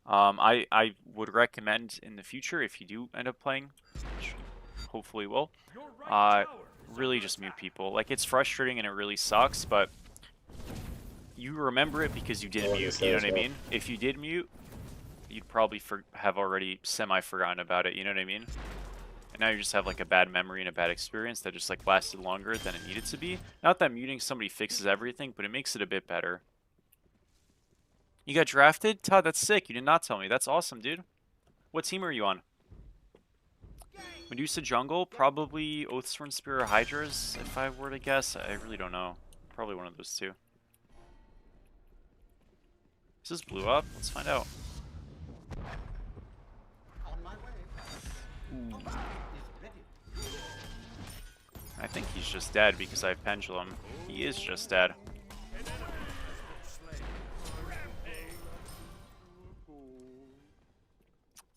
S1: I would recommend in the future, if you do end up playing, which you hopefully will, really just mute people. Like, it's frustrating and it really sucks, but you remember it because you did mute, you know what I mean? If you did mute, you'd probably have already semi-forgotten about it, you know what I mean? And now you just have like a bad memory and a bad experience that just like lasted longer than it needed to be. Not that muting somebody fixes everything, but it makes it a bit better. You got drafted? Todd, that's sick. You did not tell me. That's awesome, dude. What team are you on? Medusa Jungle? Probably Oathsworn Spear or Hydras, if I were to guess. I really don't know. Probably one of those two. Is this blew up? Let's find out. Ooh. I think he's just dead because I have Pendulum. He is just dead.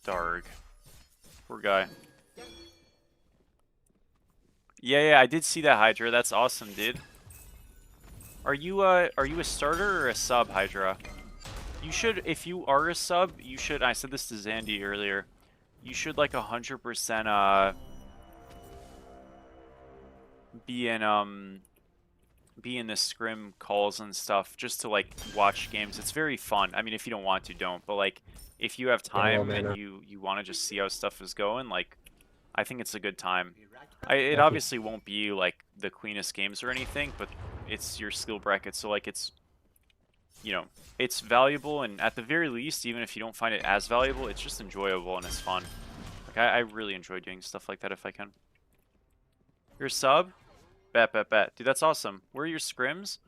S1: Darg. Poor guy. Yeah, I did see that Hydra. That's awesome, dude. Are you a starter or a sub, Hydra? You should, if you are a sub, you should, I said this to Zandy earlier, you should like 100% be in the scrim calls and stuff just to like watch games. It's very fun. I mean, if you don't want to, don't. But like, if you have time and you want to just see how stuff is going, like, I think it's a good time. It obviously won't be like the cleanest games or anything, but it's your skill bracket, so like it's, you know, it's valuable, and at the very least, even if you don't find it as valuable, it's just enjoyable and it's fun. Like I really enjoy doing stuff like that if I can. You're a sub? Bet. Dude, that's awesome. Where are your scrims?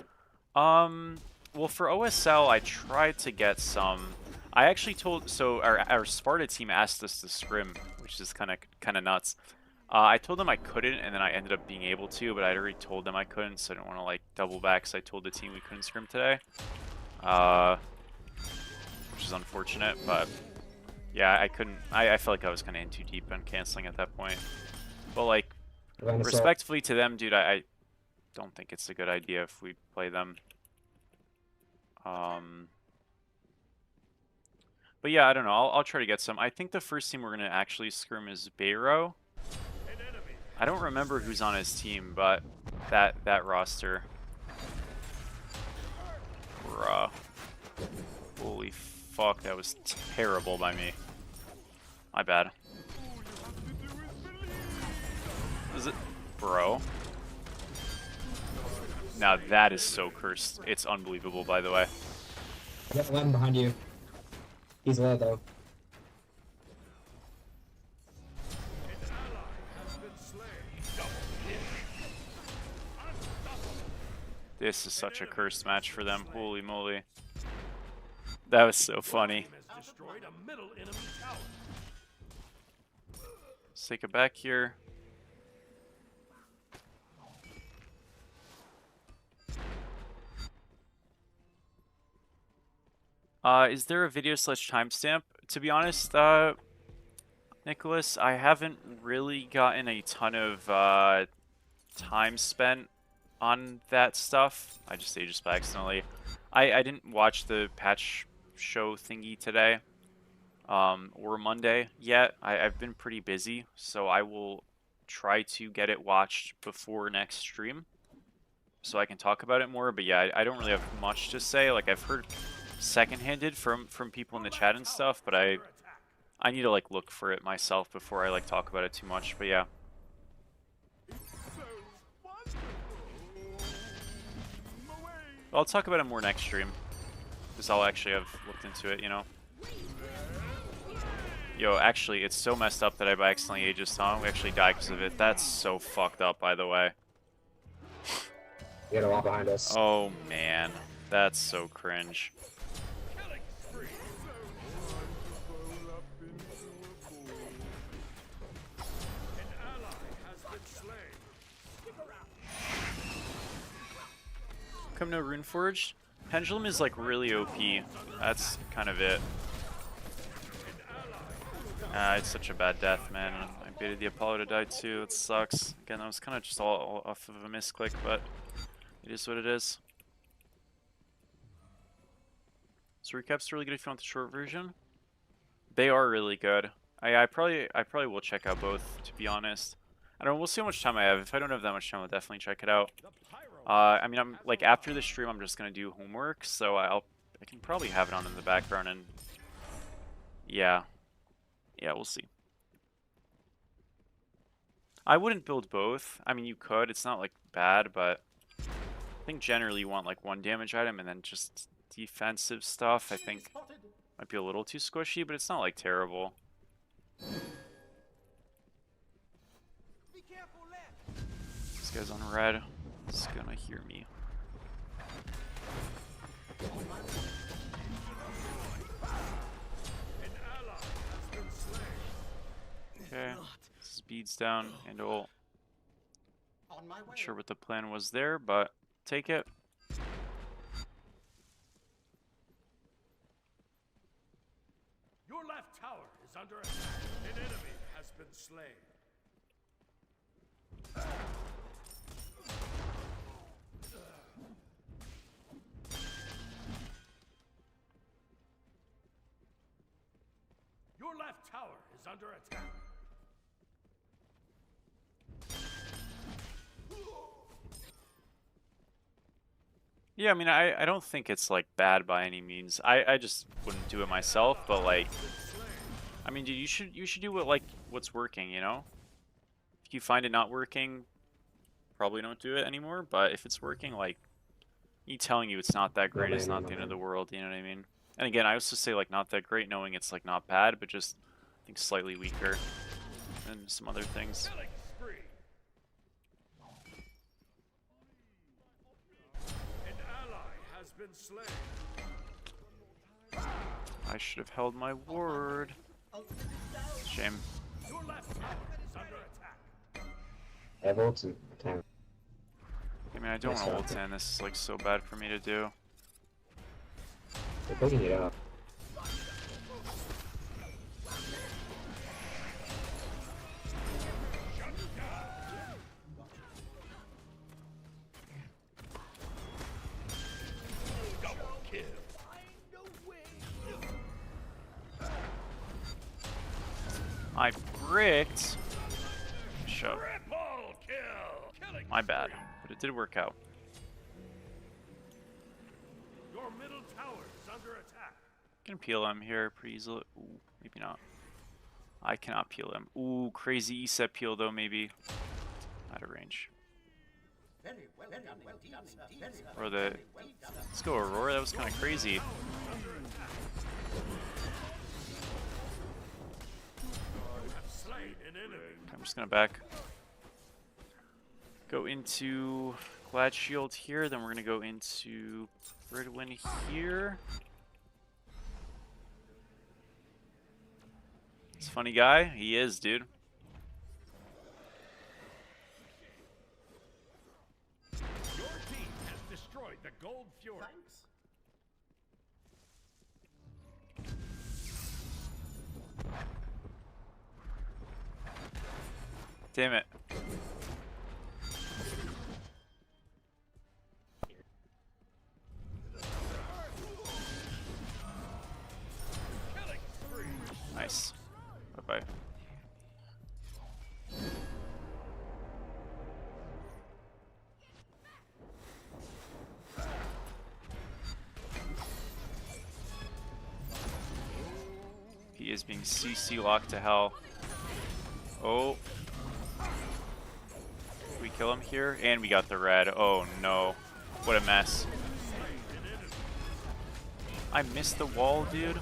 S1: Well, for OSL, I tried to get some. I actually told, so our Sparta team asked us to scrim, which is kind of nuts. I told them I couldn't, and then I ended up being able to, but I'd already told them I couldn't, so I didn't want to like double back. So I told the team we couldn't scrim today, which is unfortunate. But yeah, I couldn't. I felt like I was kind of in too deep on canceling at that point. But like, respectfully to them, dude, I don't think it's a good idea if we play them. But yeah, I don't know. I'll try to get some. I think the first team we're gonna actually scrim is Bayro. I don't remember who's on his team, but that roster. Bruh. Holy fuck, that was terrible by me. My bad. Is it? Bro. Now that is so cursed. It's unbelievable, by the way.
S8: I got one behind you. He's low though.
S1: This is such a cursed match for them. Holy moly. That was so funny. Let's take it back here. Is there a video / timestamp? To be honest, Nicholas, I haven't really gotten a ton of time spent on that stuff. I just aged by accidentally. I didn't watch the patch show thingy today, or Monday yet. I've been pretty busy, so I will try to get it watched before next stream, so I can talk about it more. But yeah, I don't really have much to say. Like, I've heard secondhanded from people in the chat and stuff, but I need to like look for it myself before I like talk about it too much. But yeah, I'll talk about it more next stream because I'll actually have looked into it, you know. Yo, actually, it's so messed up that I by accidentally Aegis Song. We actually died because of it. That's so fucked up, by the way.
S8: You got a wall behind us.
S1: Oh man, that's so cringe. Come no Runeforged. Pendulum is like really OP. That's kind of it. It's such a bad death, man. I baited the Apollo to die too. It sucks. Again, that was kind of just all off of a misclick, but it is what it is. So recap's really good if you want the short version. They are really good. I probably will check out both, to be honest. I don't know, we'll see how much time I have. If I don't have that much time, I'll definitely check it out. I mean, I'm like after the stream, I'm just gonna do homework, so I can probably have it on in the background, and yeah, we'll see. I wouldn't build both. I mean, you could. It's not like bad, but I think generally you want like one damage item and then just defensive stuff. I think might be a little too squishy, but it's not like terrible. This guy's on red. He's gonna hear me. Okay, this is beads down and ult. Not sure what the plan was there, but take it.
S2: Your left tower is under attack. An enemy has been slain. Your left tower is under attack.
S1: Yeah, I mean, I don't think it's like bad by any means. I just wouldn't do it myself, but like, I mean, dude, you should do what's working, you know? If you find it not working, probably don't do it anymore, but if it's working, like, me telling you it's not that great is not the end of the world, you know what I mean? And again, I also say like not that great knowing it's like not bad, but just I think slightly weaker than some other things.
S2: Been slain.
S1: I should have held my word. Shame.
S2: Your left tower is under attack.
S8: I have ults in time.
S1: I mean, I don't want to ult in. This is like so bad for me to do.
S8: They're picking it up.
S1: I bricked. Shove. My bad, but it did work out.
S2: Your middle tower is under attack.
S1: Can peel him here pretty easily. Ooh, maybe not. I cannot peel him. Ooh, crazy ESET peel though, maybe. Out of range. Or the... Let's go Aurora, that was kind of crazy. I'm just gonna go into Glad Shield here, then we're gonna go into Ridwin here. He's a funny guy. He is, dude.
S2: Your team has destroyed the Gold Fury.
S1: Damn it. Nice. Bye-bye. He is being CC locked to hell. Oh. We kill him here, and we got the red. Oh no. What a mess. I missed the wall, dude.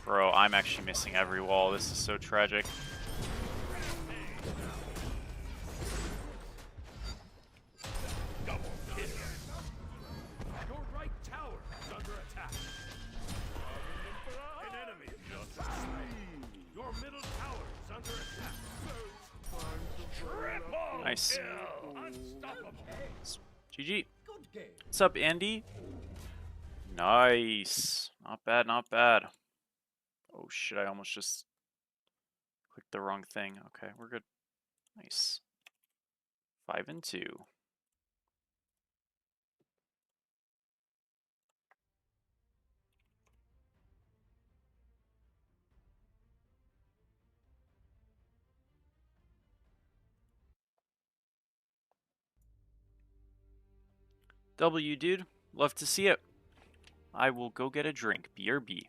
S1: Bro, I'm actually missing every wall. This is so tragic.
S2: Your right tower is under attack. An enemy just slain. Your middle tower is under attack. Triple
S1: Nice.
S2: kill. Unstoppable.
S1: GG.
S3: Good game.
S1: What's up, Andy? Nice. Not bad, not bad. Oh shit, I almost just clicked the wrong thing. Okay, we're good. Nice. 5 and 2. W, dude. Love to see it. I will go get a drink. BRB.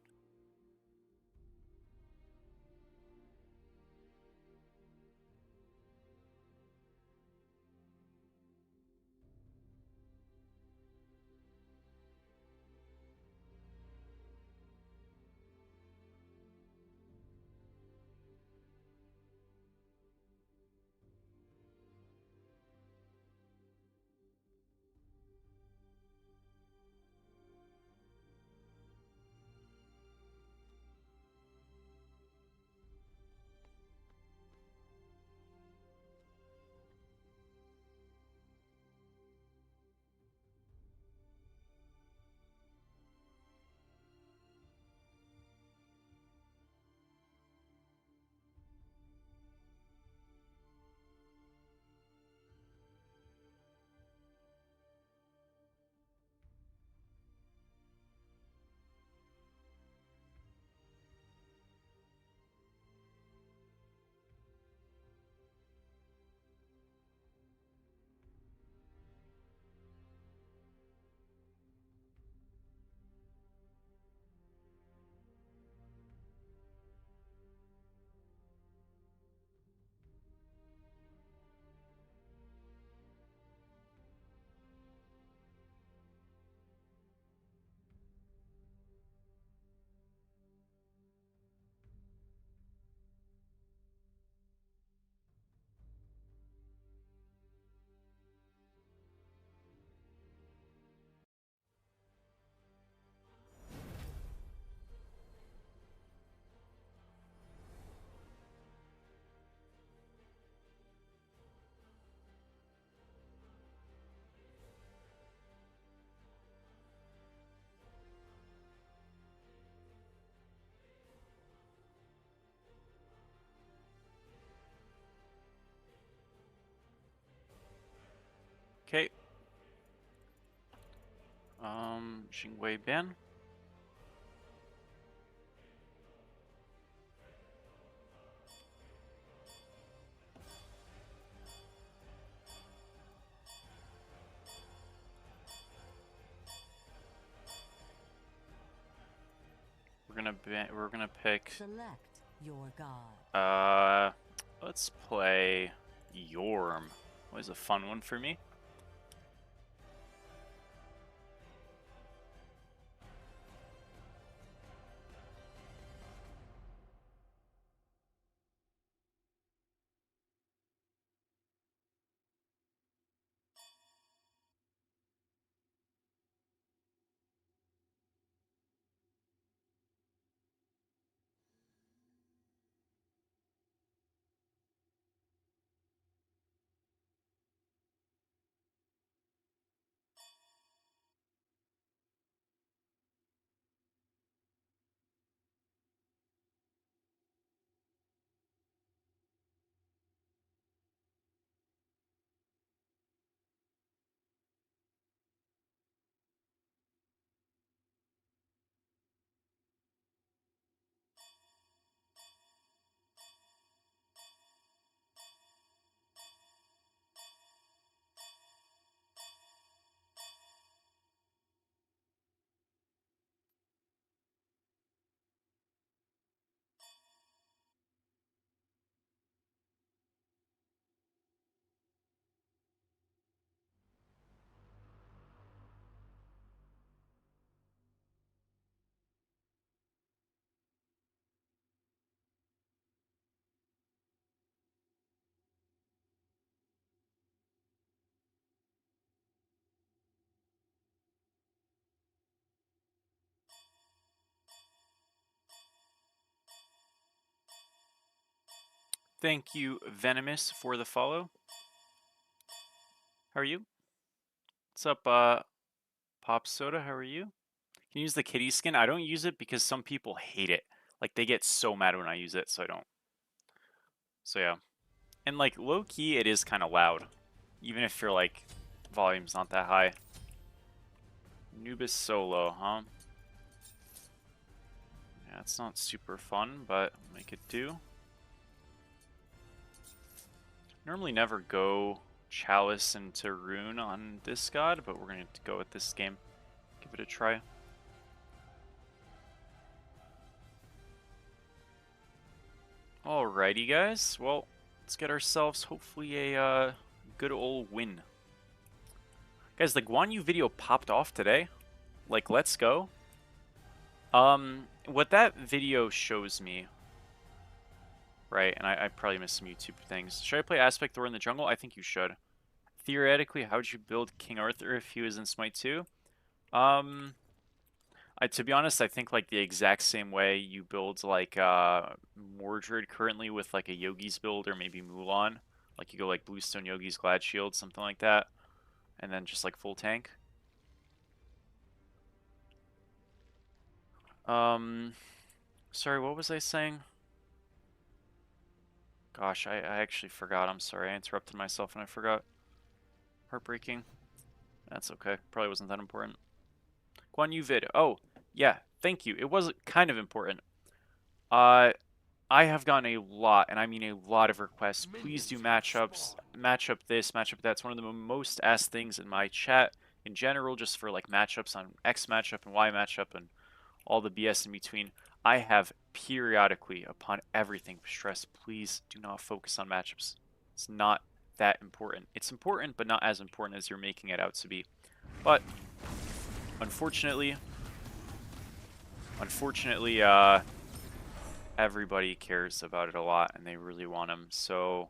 S1: Okay. Xingwei Ban. We're gonna pick
S7: Select your god.
S1: let's play Yorm. Always a fun one for me. Thank you, Venomous, for the follow. How are you? What's up, Pop Soda? How are you? Can you use the kitty skin? I don't use it because some people hate it. Like, they get so mad when I use it, so I don't. So, yeah. And, like, low-key, it is kind of loud. Even if your, like, volume's not that high. Nubis Solo, huh? Yeah, it's not super fun, but make it do. Normally never go Chalice into Rune on this god, but we're going to go with this game. Give it a try. Alrighty, guys. Well, let's get ourselves hopefully a good old win. Guys, the Guan Yu video popped off today. Like, let's go. What that video shows me, right, and I probably missed some YouTube things. Should I play Aspect Thor in the jungle? I think you should. Theoretically, how would you build King Arthur if he was in Smite 2? To be honest, I think like the exact same way you build like Mordred currently with like a Yogi's build or maybe Mulan. Like you go like Bluestone Yogi's Glad Shield, something like that. And then just like full tank. Sorry, what was I saying? Gosh, I actually forgot. I'm sorry. I interrupted myself and I forgot. Heartbreaking. That's okay. Probably wasn't that important. Guan Yu vid. Oh, yeah. Thank you. It was kind of important. I have gotten a lot, and I mean a lot of requests. Please do matchups. Matchup this, matchup that. It's one of the most asked things in my chat in general, just for like matchups on X matchup and Y matchup and all the BS in between. I have periodically, upon everything, stressed, please do not focus on matchups. It's not that important. It's important, but not as important as you're making it out to be. But unfortunately, everybody cares about it a lot, and they really want them. So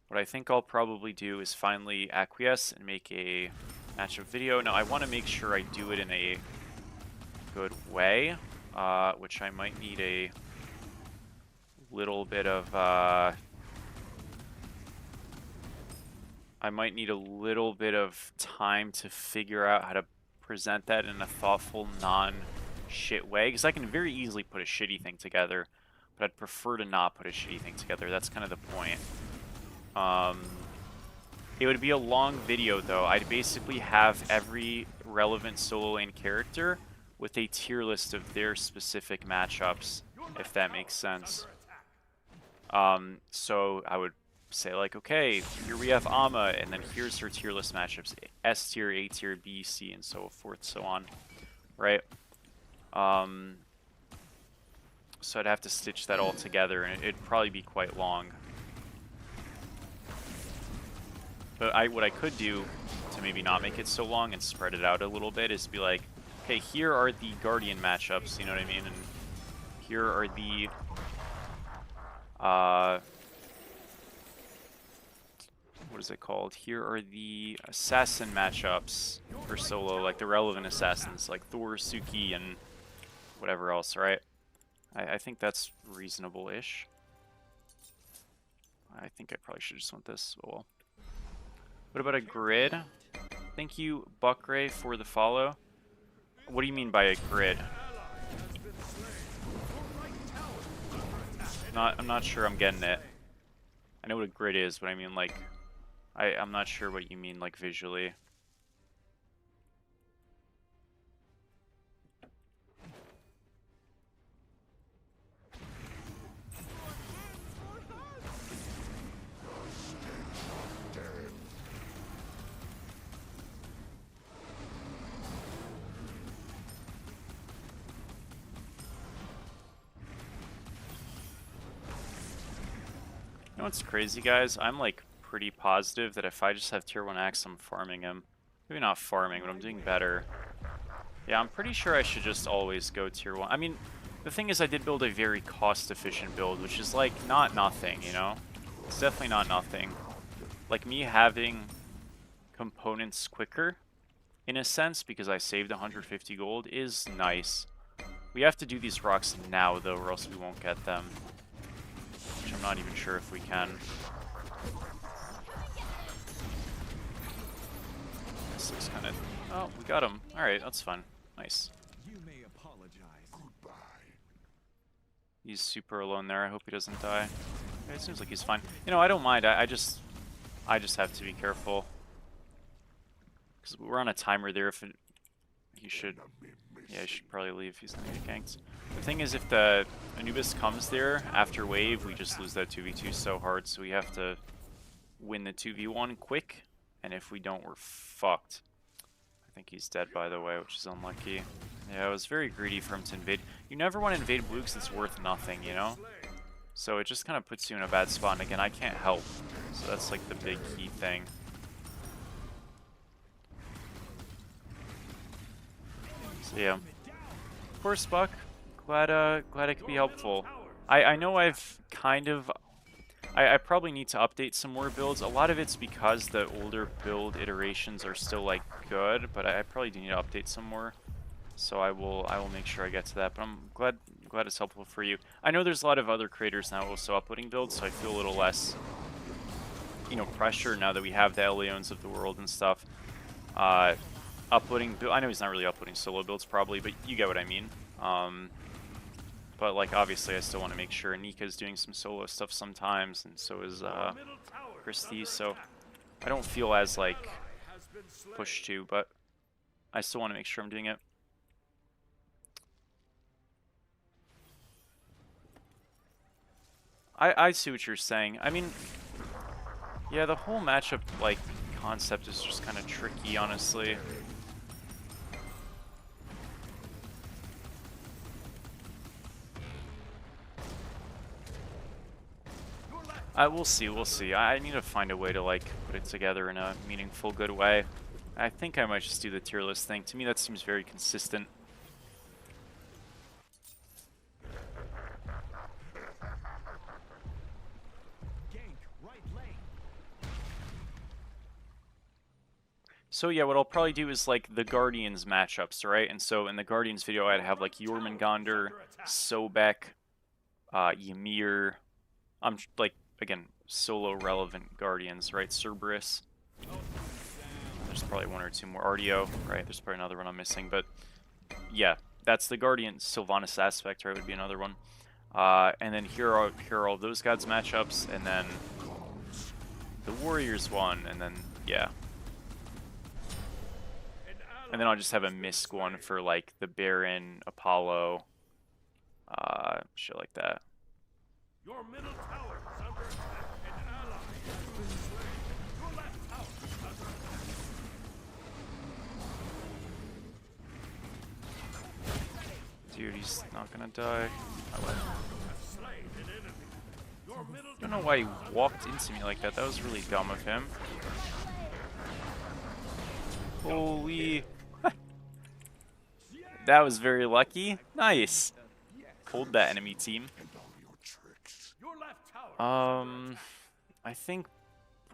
S1: what I think I'll probably do is finally acquiesce and make a matchup video. Now, I want to make sure I do it in a good way, which I might need a little bit of time to figure out how to present that in a thoughtful, non-shit way, because I can very easily put a shitty thing together, but I'd prefer to not put a shitty thing together. That's kind of the point. It would be a long video, though. I'd basically have every relevant solo lane character with a tier list of their specific matchups, if that makes sense. So I would say, like, okay, here we have Amma, and then here's her tier list matchups. S tier, A tier, B, C, and so forth, so on. Right? So I'd have to stitch that all together, and it'd probably be quite long. But what I could do to maybe not make it so long and spread it out a little bit is be like, okay, here are the Guardian matchups, you know what I mean? And here are the what is it called? Here are the assassin matchups for solo, like the relevant assassins, like Thor, Suki, and whatever else, right? I think that's reasonable-ish. I think I probably should just want this. Oh well. What about a grid? Thank you, Buckray, for the follow. What do you mean by a grid? I'm not sure I'm getting it. I know what a grid is, but I mean, like, I'm not sure what you mean, like, visually. You know what's crazy, guys? I'm like pretty positive that if I just have tier 1 axe, I'm farming him. Maybe not farming, but I'm doing better. Yeah, I'm pretty sure I should just always go tier 1. I mean, the thing is I did build a very cost-efficient build, which is like not nothing, you know? It's definitely not nothing. Like me having components quicker, in a sense, because I saved 150 gold, is nice. We have to do these rocks now, though, or else we won't get them. which I'm not even sure if we can. This looks kind of... Oh, we got him. Alright, that's fine. Nice.
S3: You may apologize.
S1: He's super alone there. I hope he doesn't die. Okay, it seems like he's fine. You know, I don't mind. I just have to be careful. Because we're on a timer there. If it, he should... Yeah, he should probably leave. He's gonna get ganked. The thing is, if the Anubis comes there after wave, we just lose that 2v2 so hard. So we have to win the 2v1 quick. And if we don't, we're fucked. I think he's dead, by the way, which is unlucky. Yeah, it was very greedy for him to invade. You never want to invade blue because it's worth nothing, you know? So it just kind of puts you in a bad spot. And again, I can't help. So that's like the big key thing. So yeah. Of course, Buck. Glad I could be helpful. I know I've kind of... I probably need to update some more builds. A lot of it's because the older build iterations are still like good, but I probably do need to update some more. So I will make sure I get to that. But I'm glad it's helpful for you. I know there's a lot of other creators now also uploading builds, so I feel a little less, you know, pressure now that we have the Leons of the world and stuff. Uploading, I know he's not really uploading solo builds probably, but you get what I mean. But like obviously I still want to make sure Nika's doing some solo stuff sometimes, and so is Christy, so I don't feel as like pushed to, but I still want to make sure I'm doing it. I see what you're saying. I mean, yeah, the whole matchup like concept is just kind of tricky, honestly. We'll see. I need to find a way to like put it together in a meaningful, good way. I think I might just do the tier list thing. To me, that seems very consistent. So yeah, what I'll probably do is like the Guardians matchups, right? And so in the Guardians video, I'd have like Jormungandr, Sobek, Ymir. I'm like, again, solo relevant Guardians, right? Cerberus. There's probably one or two more. Artio, right? There's probably another one I'm missing, but yeah, that's the Guardian. Sylvanas Aspect, right? Would be another one. And then here are all those gods matchups, and then the Warriors one, and then yeah. And then I'll just have a Misk one for like the Baron, Apollo, shit like that.
S2: Your middle tower is under attack. An ally has been slain. Your left tower is under attack.
S1: Dude, he's not gonna die.
S2: Slain an enemy. Your middle
S1: I don't know why he walked into me like that. That was really dumb of him. Holy... That was very lucky. Nice. Pulled that enemy team.
S2: Your left tower.
S1: I think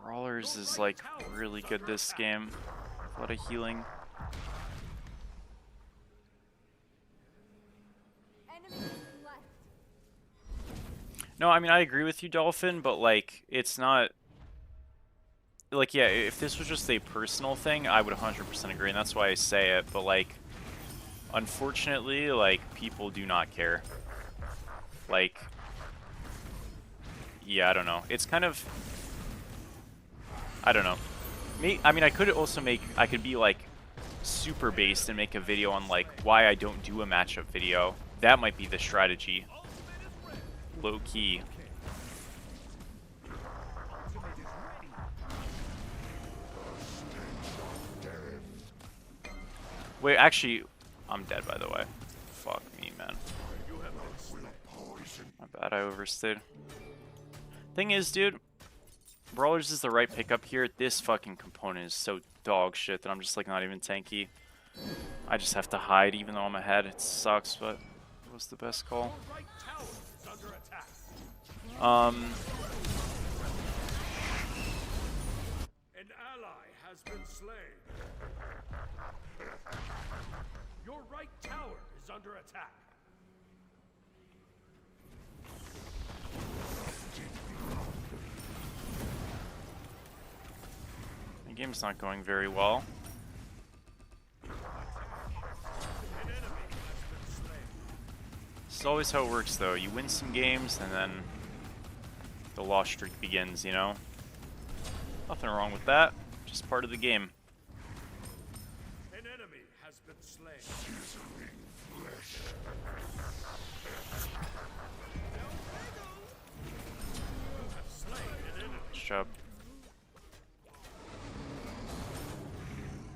S1: Brawlers is like really good this game. A lot of healing. No, I mean I agree with you, Dolphin, but like it's not like, yeah, if this was just a personal thing, I would 100% agree, and that's why I say it, but like unfortunately, like, people do not care. Like, yeah, I don't know. It's kind of, I don't know. I mean, I could also I could be, like, super based and make a video on, like, why I don't do a matchup video. That might be the strategy. Low-key. Wait, actually... I'm dead, by the way. Fuck me, man. My bad, I overstayed. Thing is, dude, Brawlers is the right pickup here. This fucking component is so dog shit that I'm just like not even tanky. I just have to hide even though I'm ahead. It sucks, but it was the best call.
S2: An ally has been slain. Your right tower is under attack.
S1: The game's not going very well. This is always how it works, though. You win some games, and then the loss streak begins, you know? Nothing wrong with that. Just part of the game.
S2: An enemy has been slain.
S1: Nice job.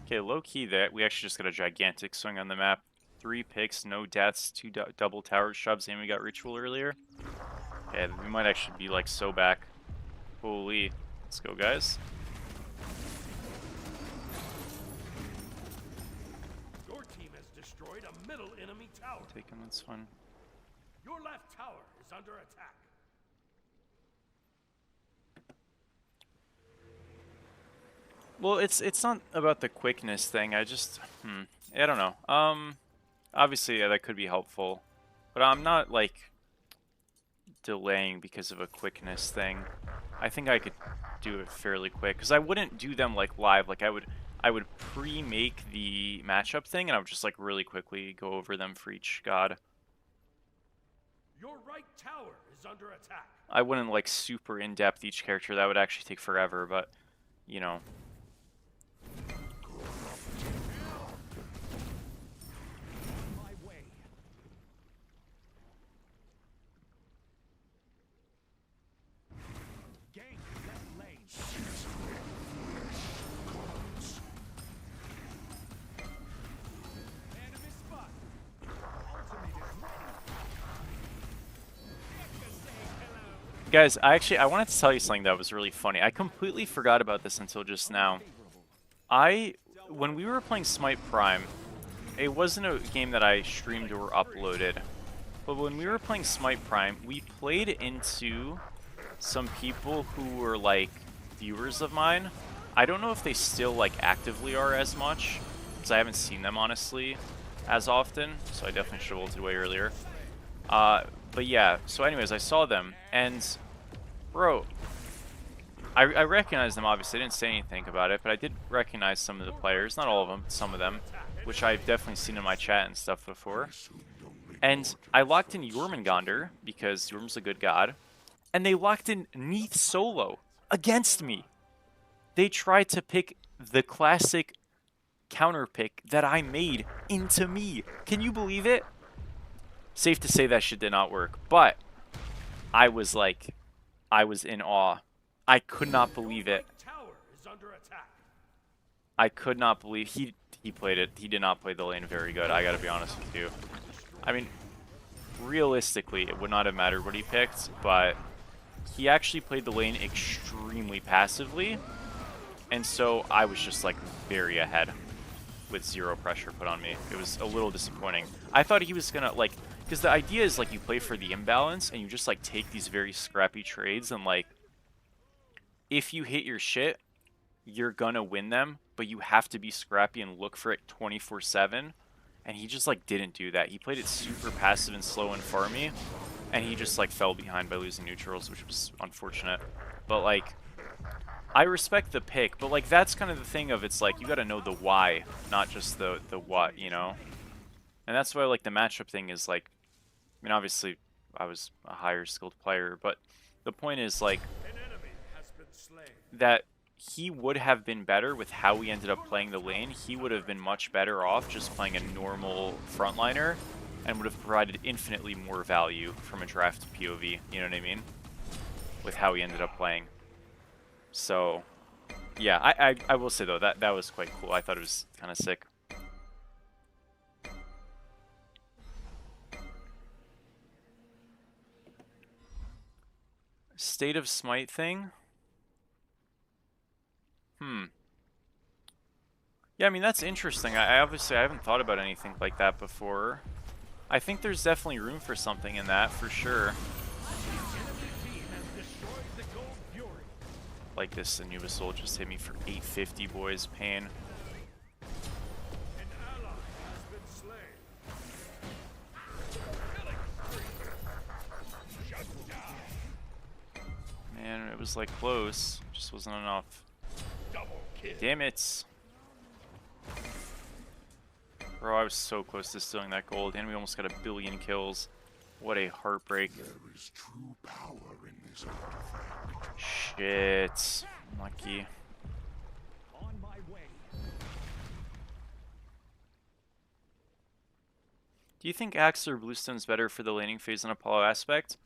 S1: Okay, low key that we actually just got a gigantic swing on the map. 3 picks, no deaths, 2 double tower shoves, and we got ritual earlier. Okay, we might actually be like so back. Holy, let's go, guys.
S2: Your team has destroyed a middle enemy tower.
S1: Take him, that's fine.
S2: Your left tower is under attack.
S1: Well, it's not about the quickness thing. I just, I don't know. Obviously, yeah, that could be helpful, but I'm not like delaying because of a quickness thing. I think I could do it fairly quick because I wouldn't do them like live. Like I would pre-make the matchup thing, and I would just like really quickly go over them for each god.
S2: Your right tower is under attack.
S1: I wouldn't like super in-depth each character. That would actually take forever, but you know.
S3: My way. Gang left lane. Enemy spot. Ultimate is ready.
S1: Guys, I wanted to tell you something that was really funny. I completely forgot about this until just now. When we were playing Smite Prime, it wasn't a game that I streamed or uploaded, but when we were playing Smite Prime, we played into some people who were like viewers of mine. I don't know if they still like actively are as much, because I haven't seen them honestly as often, so I definitely should have ulted way earlier. But yeah, so anyways, I saw them, and bro, I recognized them, obviously. I didn't say anything about it, but I did recognize some of the players. Not all of them, some of them, which I've definitely seen in my chat and stuff before. And I locked in Jormungandr, because Jorm's a good god, and they locked in Neath solo against me. They tried to pick the classic counter pick that I made into me. Can you believe it? Safe to say that shit did not work, but I was in awe. I could not believe it.
S2: Tower is under attack.
S1: I could not believe he played it. He did not play the lane very good. I gotta be honest with you. I mean, realistically, it would not have mattered what he picked, but he actually played the lane extremely passively, and so I was just like very ahead with 0 pressure put on me. It was a little disappointing. I thought he was gonna like, because the idea is like you play for the imbalance and you just like take these very scrappy trades, and like if you hit your shit, you're gonna win them, but you have to be scrappy and look for it 24/7. And he just like didn't do that. He played it super passive and slow and farmy, and he just like fell behind by losing neutrals, which was unfortunate. But like, I respect the pick, but like that's kind of the thing of, it's like you gotta know the why, not just the what, you know? And that's why like the matchup thing is like, I mean, obviously I was a higher skilled player, but the point is like
S2: An enemy has been slain.
S1: that he would have been better with how we ended up playing the lane. He would have been much better off just playing a normal frontliner, and would have provided infinitely more value from a draft POV, you know what I mean? With how he ended up playing. So, yeah, I will say though, that was quite cool. I thought it was kind of sick. State of Smite thing? Yeah, I mean, that's interesting. I obviously haven't thought about anything like that before. I think there's definitely room for something in that, for sure. Like this Anubis Soul just hit me for 850, boys. Pain.
S2: An ally has been slain.
S1: Man, it was like close. Just wasn't enough. Damn it. Bro, I was so close to stealing that gold, and we almost got 1 billion kills. What a heartbreak. Shit. Lucky.
S3: On my way.
S1: Do you think Axe or Bluestone's better for the laning phase and Apollo aspect?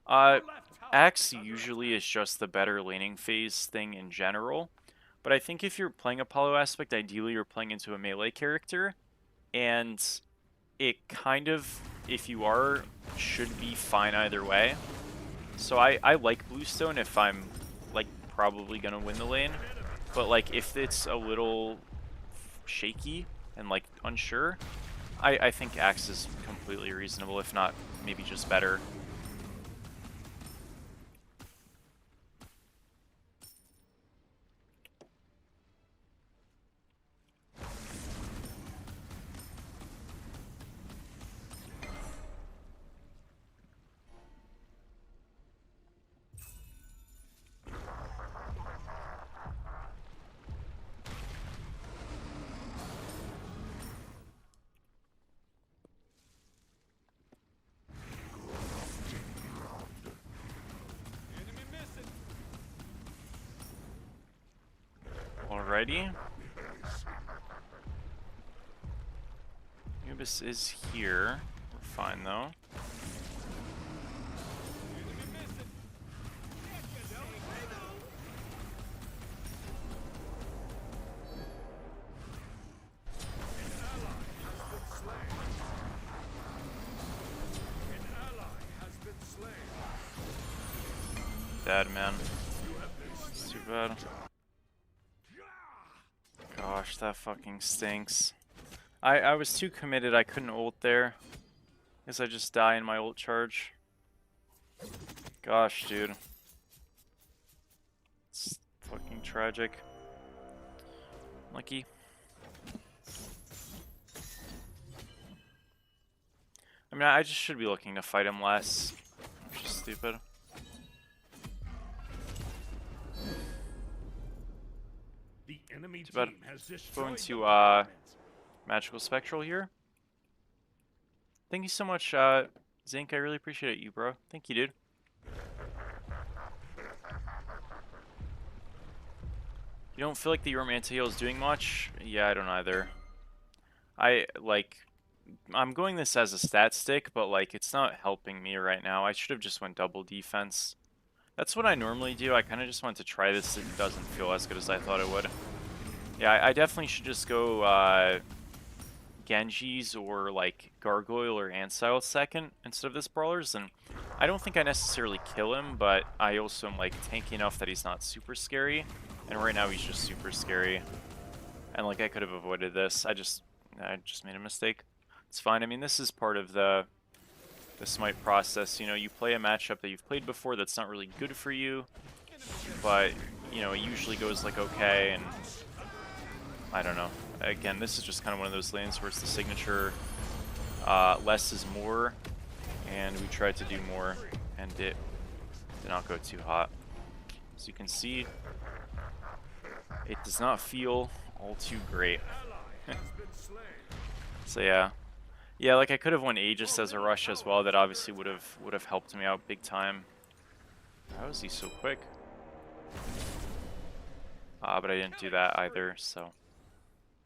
S1: Axe usually is just the better laning phase thing in general. But I think if you're playing Apollo aspect, ideally you're playing into a melee character. And it kind of, if you are, should be fine either way. So I like Bluestone if I'm, like, probably gonna win the lane. But, like, if it's a little shaky and, like, unsure, I think Axe is completely reasonable, if not maybe just better. Alrighty. Anubis is here. We're fine though. Bad, man. It's too bad. Gosh, that fucking stinks. I was too committed, I couldn't ult there. Guess I just die in my ult charge. Gosh, dude. It's fucking tragic. Lucky. I mean, I just should be looking to fight him less. Which is stupid.
S3: The enemy
S1: Too bad.
S3: team has
S1: Going
S3: destroyed
S1: to Magical Spectral here. Thank you so much, Zink. I really appreciate you, bro. Thank you, dude. You don't feel like the Yorm anti-heal is doing much? Yeah, I don't either. I'm going this as a stat stick, but, like, it's not helping me right now. I should have just went double defense. That's what I normally do. I kind of just want to try this. It doesn't feel as good as I thought it would. Yeah, I definitely should just go Genji's or like Gargoyle or Ansile second instead of this Brawler's, and I don't think I necessarily kill him, but I also am like tanky enough that he's not super scary, and right now he's just super scary, and like I could have avoided this. I just made a mistake. It's fine. I mean, this is part of the Smite process. You know, you play a matchup that you've played before that's not really good for you, but you know, it usually goes like okay, and I don't know. Again, this is just kind of one of those lanes where it's the signature less is more, and we tried to do more, and it did not go too hot. As you can see, it does not feel all too great. So yeah, like I could have won Aegis as a rush as well. That obviously would have helped me out big time. How is he so quick? But I didn't do that either, so.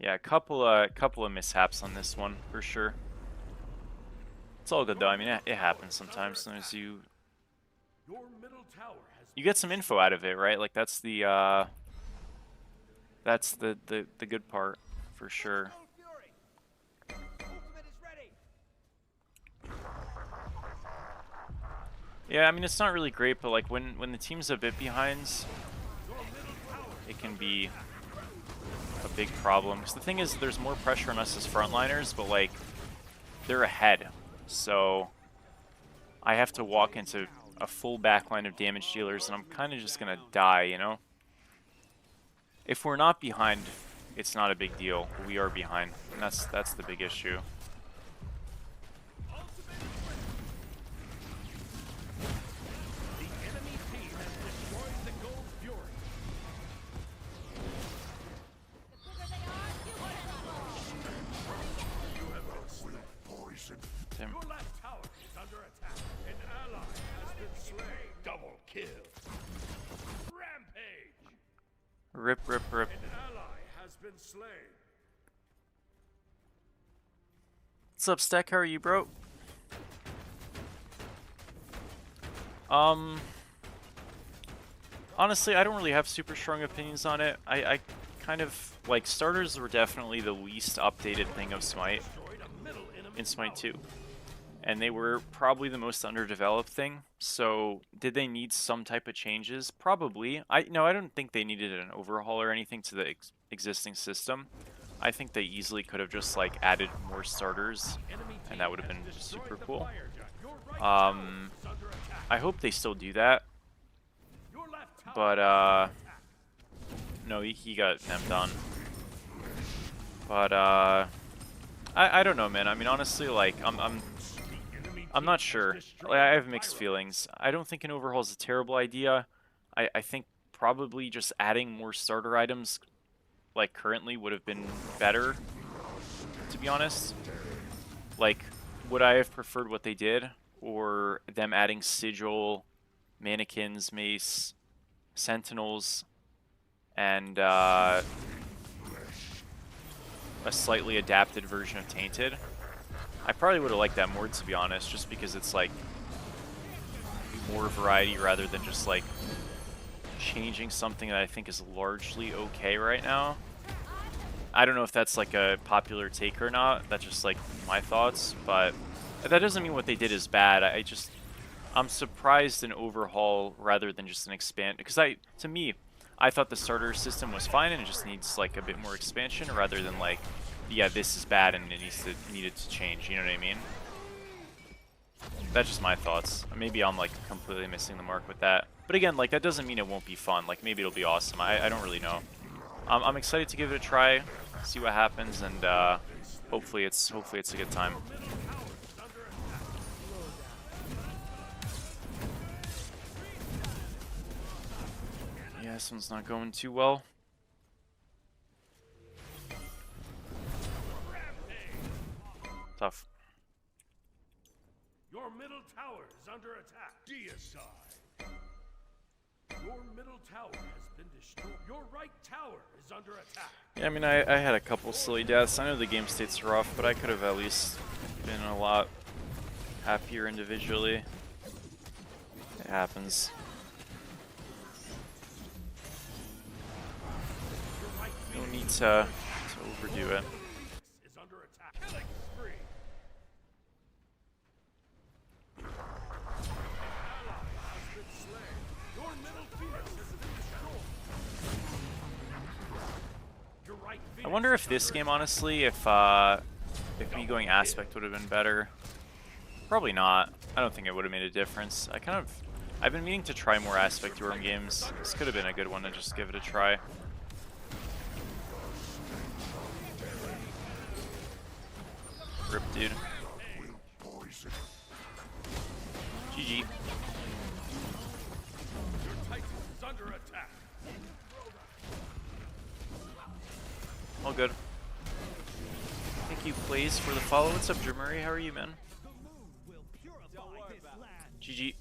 S1: Yeah, a couple of mishaps on this one for sure. It's all good though. I mean, it happens sometimes. Sometimes you get some info out of it, right? Like that's the good part for sure. Yeah, I mean it's not really great, but like when the team's a bit behind, it can be a big problem. Because the thing is, there's more pressure on us as frontliners, but like they're ahead, so I have to walk into a full backline of damage dealers, and I'm kind of just gonna die, you know. If we're not behind, it's not a big deal. We are behind, and that's the big issue. Rip, rip, rip.
S2: An ally has been slain.
S1: What's up, Stack? How are you, bro? Honestly, I don't really have super strong opinions on it. I kind of, like, starters were definitely the least updated thing of Smite in Smite 2. And they were probably the most underdeveloped thing. So, did they need some type of changes? Probably. No, I don't think they needed an overhaul or anything to the existing system. I think they easily could have just, like, added more starters, and that would have been super cool. I hope they still do that. But, no, he got named on. But, I don't know, man. I mean, honestly, like, I'm not sure. Like, I have mixed feelings. I don't think an overhaul is a terrible idea. I think probably just adding more starter items, like, currently would have been better, to be honest. Like, would I have preferred what they did? Or them adding Sigil, Mannequins, Mace, Sentinels, and a slightly adapted version of Tainted? I probably would have liked that more, to be honest, just because it's like more variety rather than just like changing something that I think is largely okay right now. I don't know if that's like a popular take or not. That's just like my thoughts, but that doesn't mean what they did is bad. I'm surprised an overhaul rather than just an expand, because to me, I thought the starter system was fine and it just needs like a bit more expansion rather than like, yeah, this is bad and it needed to change. You know what I mean? That's just my thoughts. Maybe I'm like completely missing the mark with that. But again, like that doesn't mean it won't be fun. Like maybe it'll be awesome. I don't really know. I'm excited to give it a try, see what happens, and hopefully it's a good time. Yeah, this one's not going too well. Tough.
S2: Your middle tower is under attack. Deicide. Your middle tower has been destroyed. Your right tower is under attack.
S1: Yeah, I mean, I had a couple silly deaths. I know the game state's rough, but I could have at least been a lot happier individually. It happens. No need to overdo it.
S2: Is under attack. Killing spree. An ally has been slain. Your middle phoenix has been destroyed. Your right
S1: I
S2: phoenix
S1: wonder if this game, honestly, if me going aspect would have been better. Probably not. I don't think it would have made a difference. I've been meaning to try more aspect roam games. This could have been a good one to just give it a try. Rip, dude. GG.
S2: Your titan is under attack.
S1: All good. Thank you, Plays, for the follow. What's up, Drew Murray? How are you, man? GG.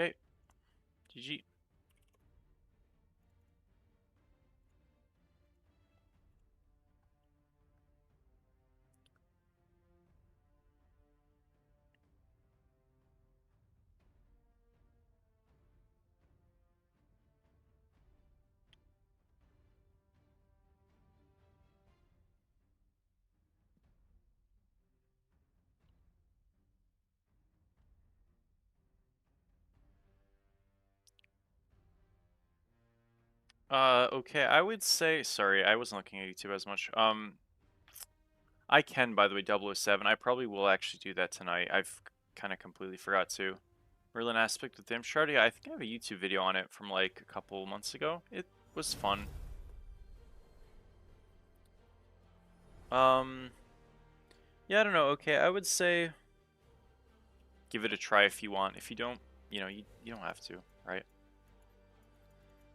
S1: Okay. GG. Okay, I would say, sorry, I wasn't looking at YouTube as much. I can, by the way, 007. I probably will actually do that tonight. I've kind of completely forgot to. Merlin aspect with Dim Shard. Yeah, I think I have a YouTube video on it from like a couple months ago. It was fun. Yeah, I don't know. Okay, I would say give it a try if you want. If you don't, you don't have to, right?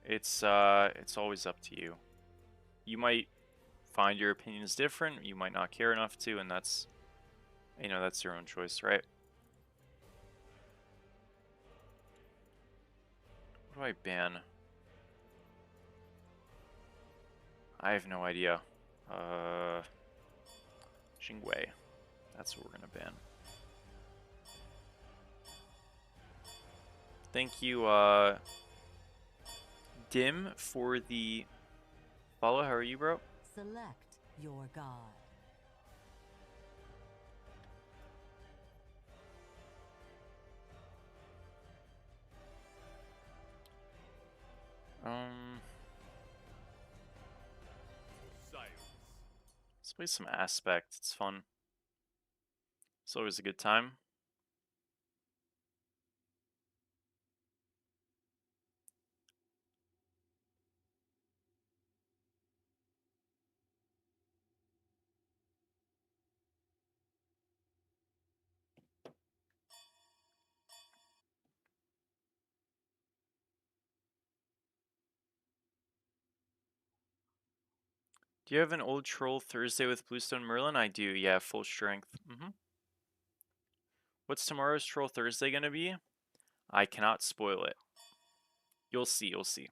S1: It's always up to you. You might find your opinions different. You might not care enough to, and that's that's your own choice, right? What do I ban? I have no idea. Jingwei. That's what we're gonna ban. Thank you, Dim, for the follow. How are you, bro?
S7: Select your god.
S2: Silence.
S1: Let's play some Aspect. It's fun. It's always a good time. Do you have an old troll Thursday with Bluestone Merlin? I do, yeah, full strength. What's tomorrow's Troll Thursday gonna be? I cannot spoil it. You'll see, you'll see.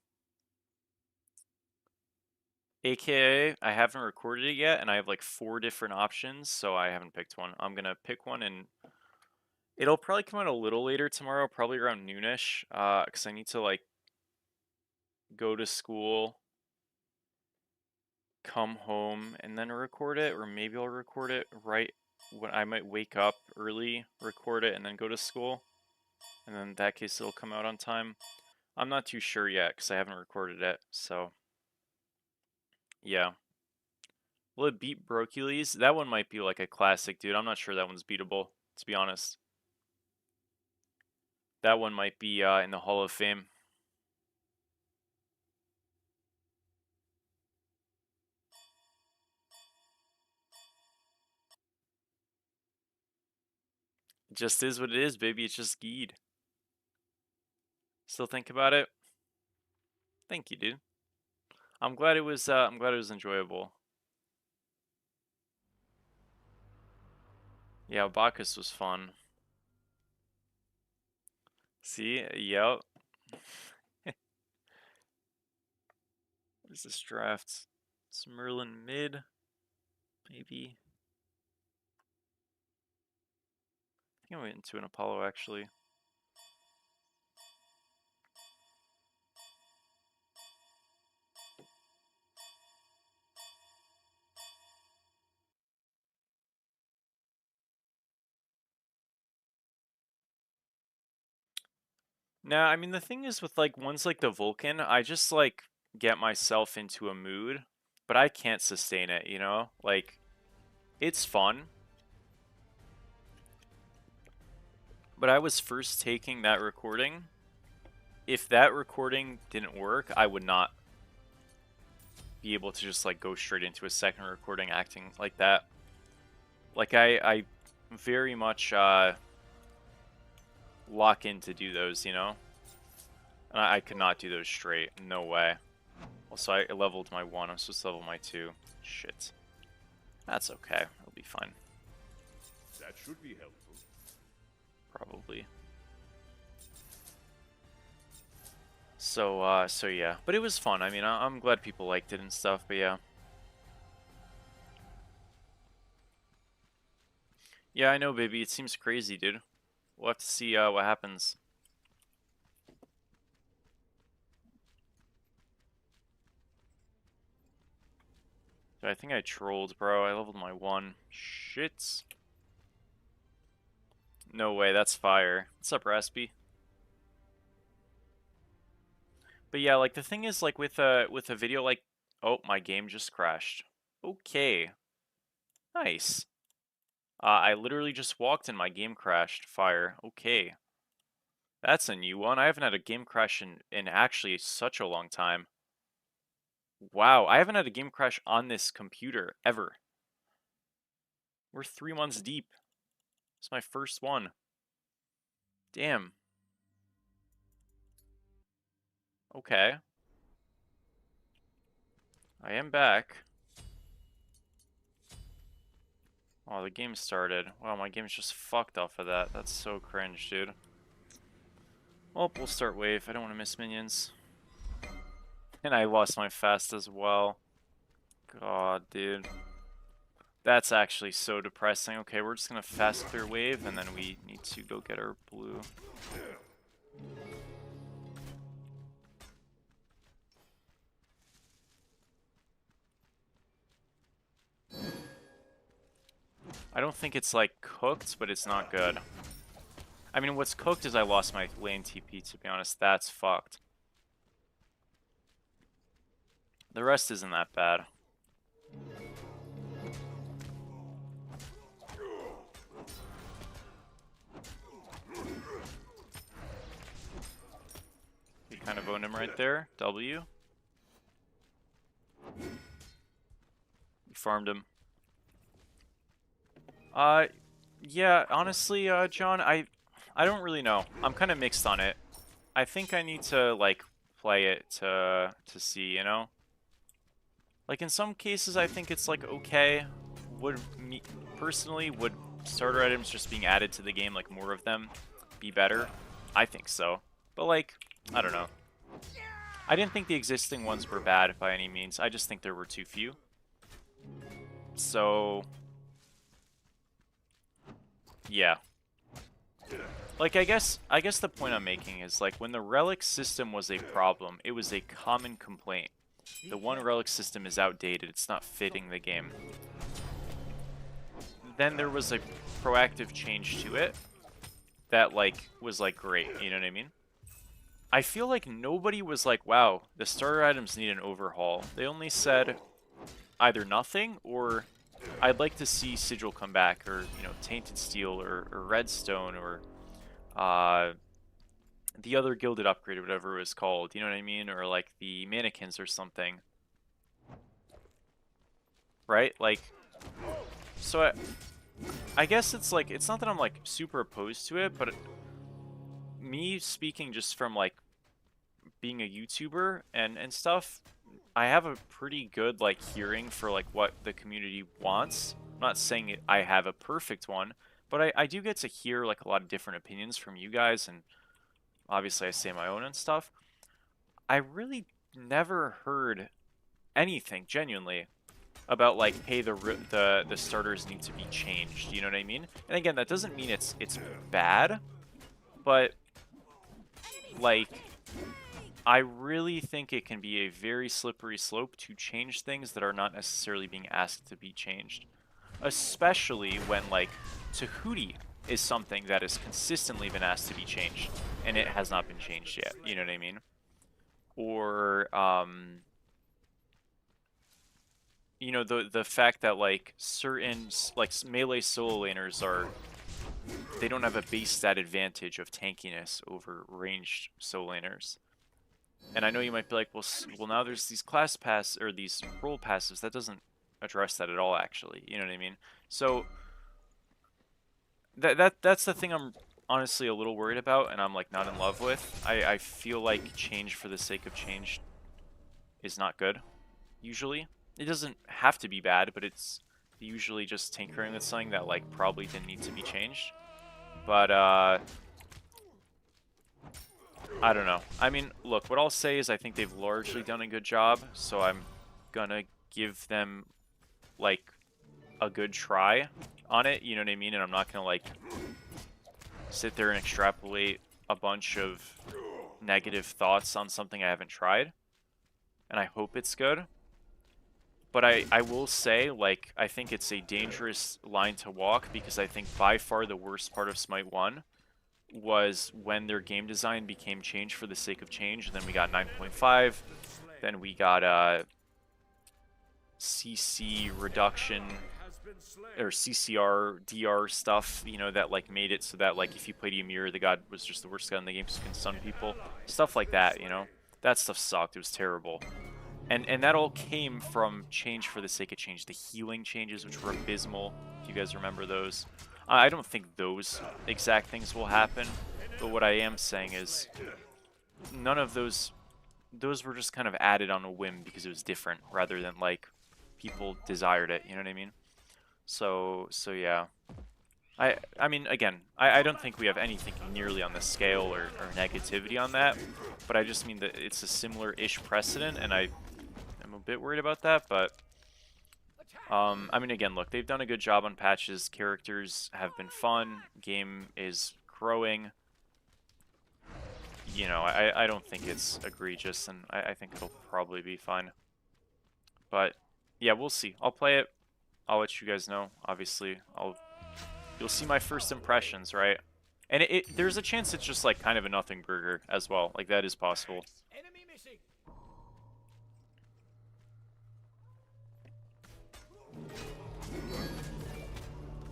S1: AKA, I haven't recorded it yet, and I have like 4 different options, so I haven't picked one. I'm gonna pick one, and it'll probably come out a little later tomorrow, probably around noonish, because I need to like go to school, come home, and then record it, or maybe I'll record it right when I might wake up early, record it, and then go to school, and then in that case it'll come out on time. I'm not too sure yet, because I haven't recorded it, so yeah. Will it beat Brocules? That one might be like a classic, dude. I'm not sure that one's beatable, to be honest. That one might be in the Hall of Fame. It just is what it is, baby. It's just Geed. Still think about it? Thank you, dude. I'm glad it was enjoyable. Yeah, Bacchus was fun. See? Yep. What is this draft? It's Merlin mid. Maybe. I think I went into an Apollo actually. Nah, I mean the thing is with like ones like the Vulcan, I just like get myself into a mood, but I can't sustain it, you know? Like it's fun. But I was first taking that recording. If that recording didn't work, I would not be able to just like go straight into a second recording acting like that. Like I very much lock in to do those, you know? And I could not do those straight. No way. Also, I leveled my 1. I'm supposed to level my 2. Shit. That's okay. It'll be fine.
S2: That should be helpful.
S1: Probably. So yeah. But it was fun. I mean, I'm glad people liked it and stuff, but yeah. Yeah, I know, baby. It seems crazy, dude. We'll have to see what happens. I think I trolled, bro. I leveled my 1. Shit. No way, that's fire. What's up, Raspy? But yeah, like the thing is, like with a video like, oh, my game just crashed. Okay, nice. I literally just walked and my game crashed. Fire. Okay, that's a new one. I haven't had a game crash in actually such a long time. Wow, I haven't had a game crash on this computer ever. We're 3 months deep. It's my first one. Damn. Okay. I am back. Oh, the game started. Wow, my game's just fucked off of that. That's so cringe, dude. Well, we'll start wave. I don't want to miss minions. And I lost my fast as well. God, dude. That's actually so depressing. Okay, we're just gonna fast clear wave, and then we need to go get our blue. I don't think it's like cooked, but it's not good. I mean, what's cooked is I lost my lane TP, to be honest. That's fucked. The rest isn't that bad. We kind of owned him right there. W. We farmed him. Yeah, honestly, John, I don't really know. I'm kind of mixed on it. I think I need to, like, play it to see, you know? Like, in some cases, I think it's, like, okay. Personally, would starter items just being added to the game, like, more of them, be better? I think so. But, like, I don't know. I didn't think the existing ones were bad by any means. I just think there were too few. So, yeah. Like, I guess the point I'm making is, like, when the relic system was a problem, it was a common complaint. The one relic system is outdated, it's not fitting the game. Then there was a proactive change to it that, like, was, like, great, you know what I mean? I feel like nobody was like, wow, the starter items need an overhaul. They only said either nothing or I'd like to see Sigil come back, or, you know, Tainted Steel, or Redstone, or the other Gilded upgrade, or whatever it was called, you know what I mean? Or, like, the mannequins or something. Right? Like, so I guess it's, like, it's not that I'm, like, super opposed to it, but me speaking just from, like, being a YouTuber and stuff, I have a pretty good, like, hearing for, like, what the community wants. I'm not saying I have a perfect one, but I do get to hear, like, a lot of different opinions from you guys, and obviously I say my own and stuff. I really never heard anything, genuinely, about, like, hey, the starters need to be changed, you know what I mean? And again, that doesn't mean it's bad, but, like, I really think it can be a very slippery slope to change things that are not necessarily being asked to be changed. Especially when, like, Tahuti is something that has consistently been asked to be changed, and it has not been changed yet, you know what I mean? Or, you know, the fact that, like, certain, like, melee solo laners they don't have a base stat advantage of tankiness over ranged solo laners. And I know you might be like, well, now there's these class pass, or these role passives. That doesn't address that at all, actually. You know what I mean? So that's the thing I'm honestly a little worried about, and I'm, like, not in love with. I feel like change for the sake of change is not good, usually. It doesn't have to be bad, but it's usually just tinkering with something that, like, probably didn't need to be changed. But, I don't know. I mean, look, what I'll say is I think they've largely done a good job, so I'm gonna give them, like, a good try on it, you know what I mean? And I'm not gonna, like, sit there and extrapolate a bunch of negative thoughts on something I haven't tried. And I hope it's good. But I will say, like, I think it's a dangerous line to walk, because I think by far the worst part of Smite 1 was when their game design became change for the sake of change, and then we got 9.5, then we got CC reduction or CCR DR stuff, you know, that like made it so that like if you played Ymir, the god was just the worst god in the game, so you can stun people, stuff like that, you know. That stuff sucked. It was terrible. And that all came from change for the sake of change. The healing changes, which were abysmal, if you guys remember those. I don't think those exact things will happen, but what I am saying is none of those were just kind of added on a whim because it was different rather than like people desired it, you know what I mean? So yeah. I mean, again, I don't think we have anything nearly on the scale or negativity on that, but I just mean that it's a similar-ish precedent, and I'm a bit worried about that, but I mean, again, look, they've done a good job on patches. Characters have been fun. Game is growing. You know, I don't think it's egregious, and I think it'll probably be fine. But, yeah, we'll see. I'll play it. I'll let you guys know. Obviously, you'll see my first impressions, right? And there's a chance it's just, like, kind of a nothing burger as well. Like, that is possible.
S3: Enemy missing.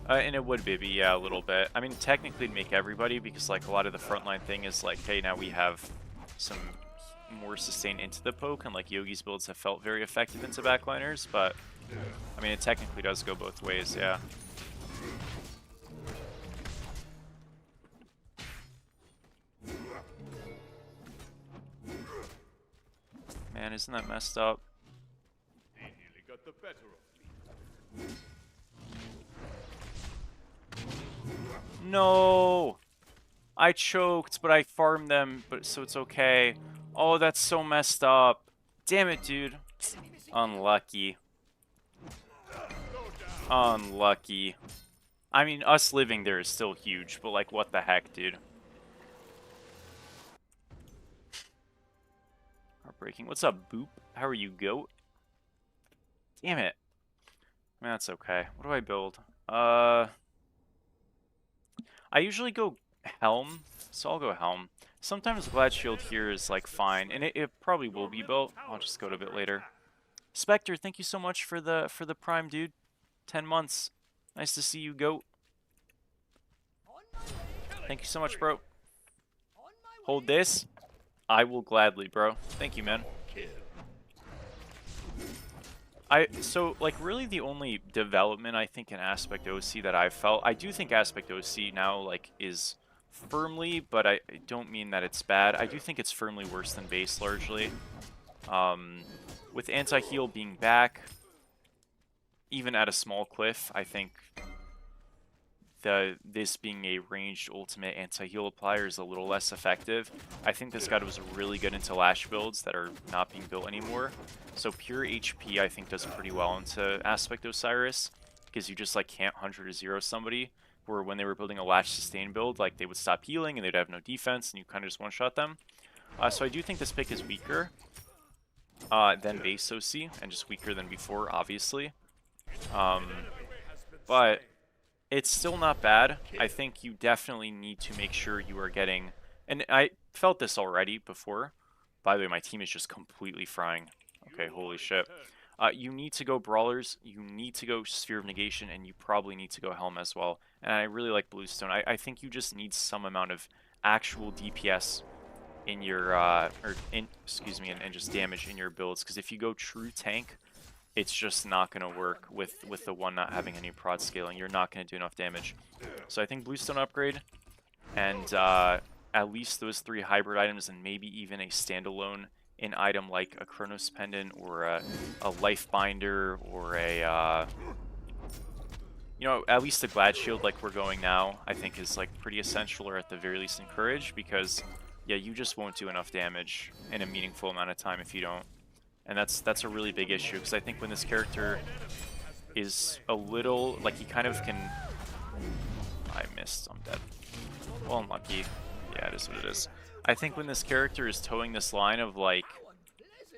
S1: And it would be, yeah, a little bit. I mean, technically it'd make everybody, because, like, a lot of the frontline thing is, like, hey, now we have some more sustain into the poke, and, like, Yogi's builds have felt very effective into backliners, but, I mean, it technically does go both ways, yeah. Man, isn't that messed up?
S2: He nearly got the better of me.
S1: No! I choked, but I farmed them, but so it's okay. Oh, that's so messed up. Damn it, dude. Unlucky. Unlucky. I mean, us living there is still huge, but like, what the heck, dude? Heartbreaking. What's up, Boop? How are you, goat? Damn it. That's okay. What do I build? I usually go Helm, so I'll go Helm. Sometimes Glad Shield here is like fine, and it probably will be built. I'll just go to a bit later. Spectre, thank you so much for the Prime, dude. 10 months. Nice to see you, goat. Thank you so much, bro. Hold this. I will gladly, bro. Thank you, man. So, like, really the only development, I think, in Aspect OC that I've felt, I do think Aspect OC now, like, is firmly, but I don't mean that it's bad. I do think it's firmly worse than base, largely. With anti-heal being back, even at a small cliff, I think this being a ranged ultimate anti-heal applier is a little less effective. I think this god was really good into lash builds that are not being built anymore. So pure HP I think does pretty well into Aspect Osiris, because you just like can't 100 to 0 somebody, where when they were building a lash sustain build, like they would stop healing and they'd have no defense and you kind of just one-shot them. So I do think this pick is weaker than base OC, and just weaker than before, obviously. But it's still not bad. I think you definitely need to make sure you are getting... And I felt this already before. By the way, my team is just completely frying. Okay, holy shit. You need to go Brawlers, you need to go Sphere of Negation, and you probably need to go Helm as well. And I really like Bluestone. I think you just need some amount of actual DPS in your... excuse me, and just damage in your builds. Because if you go true tank, it's just not going to work with the one not having any prod scaling. You're not going to do enough damage. So I think Bluestone upgrade, and at least those 3 hybrid items, and maybe even a standalone an item like a Chronos Pendant, or a Life Binder, or a, you know, at least a Glad Shield like we're going now, I think is like pretty essential, or at the very least encouraged, because, yeah, you just won't do enough damage in a meaningful amount of time if you don't. And that's a really big issue, because I think when this character is a little, like, he kind of can... I missed, I'm dead. Well, unlucky. Yeah, it is what it is. I think when this character is towing this line of, like...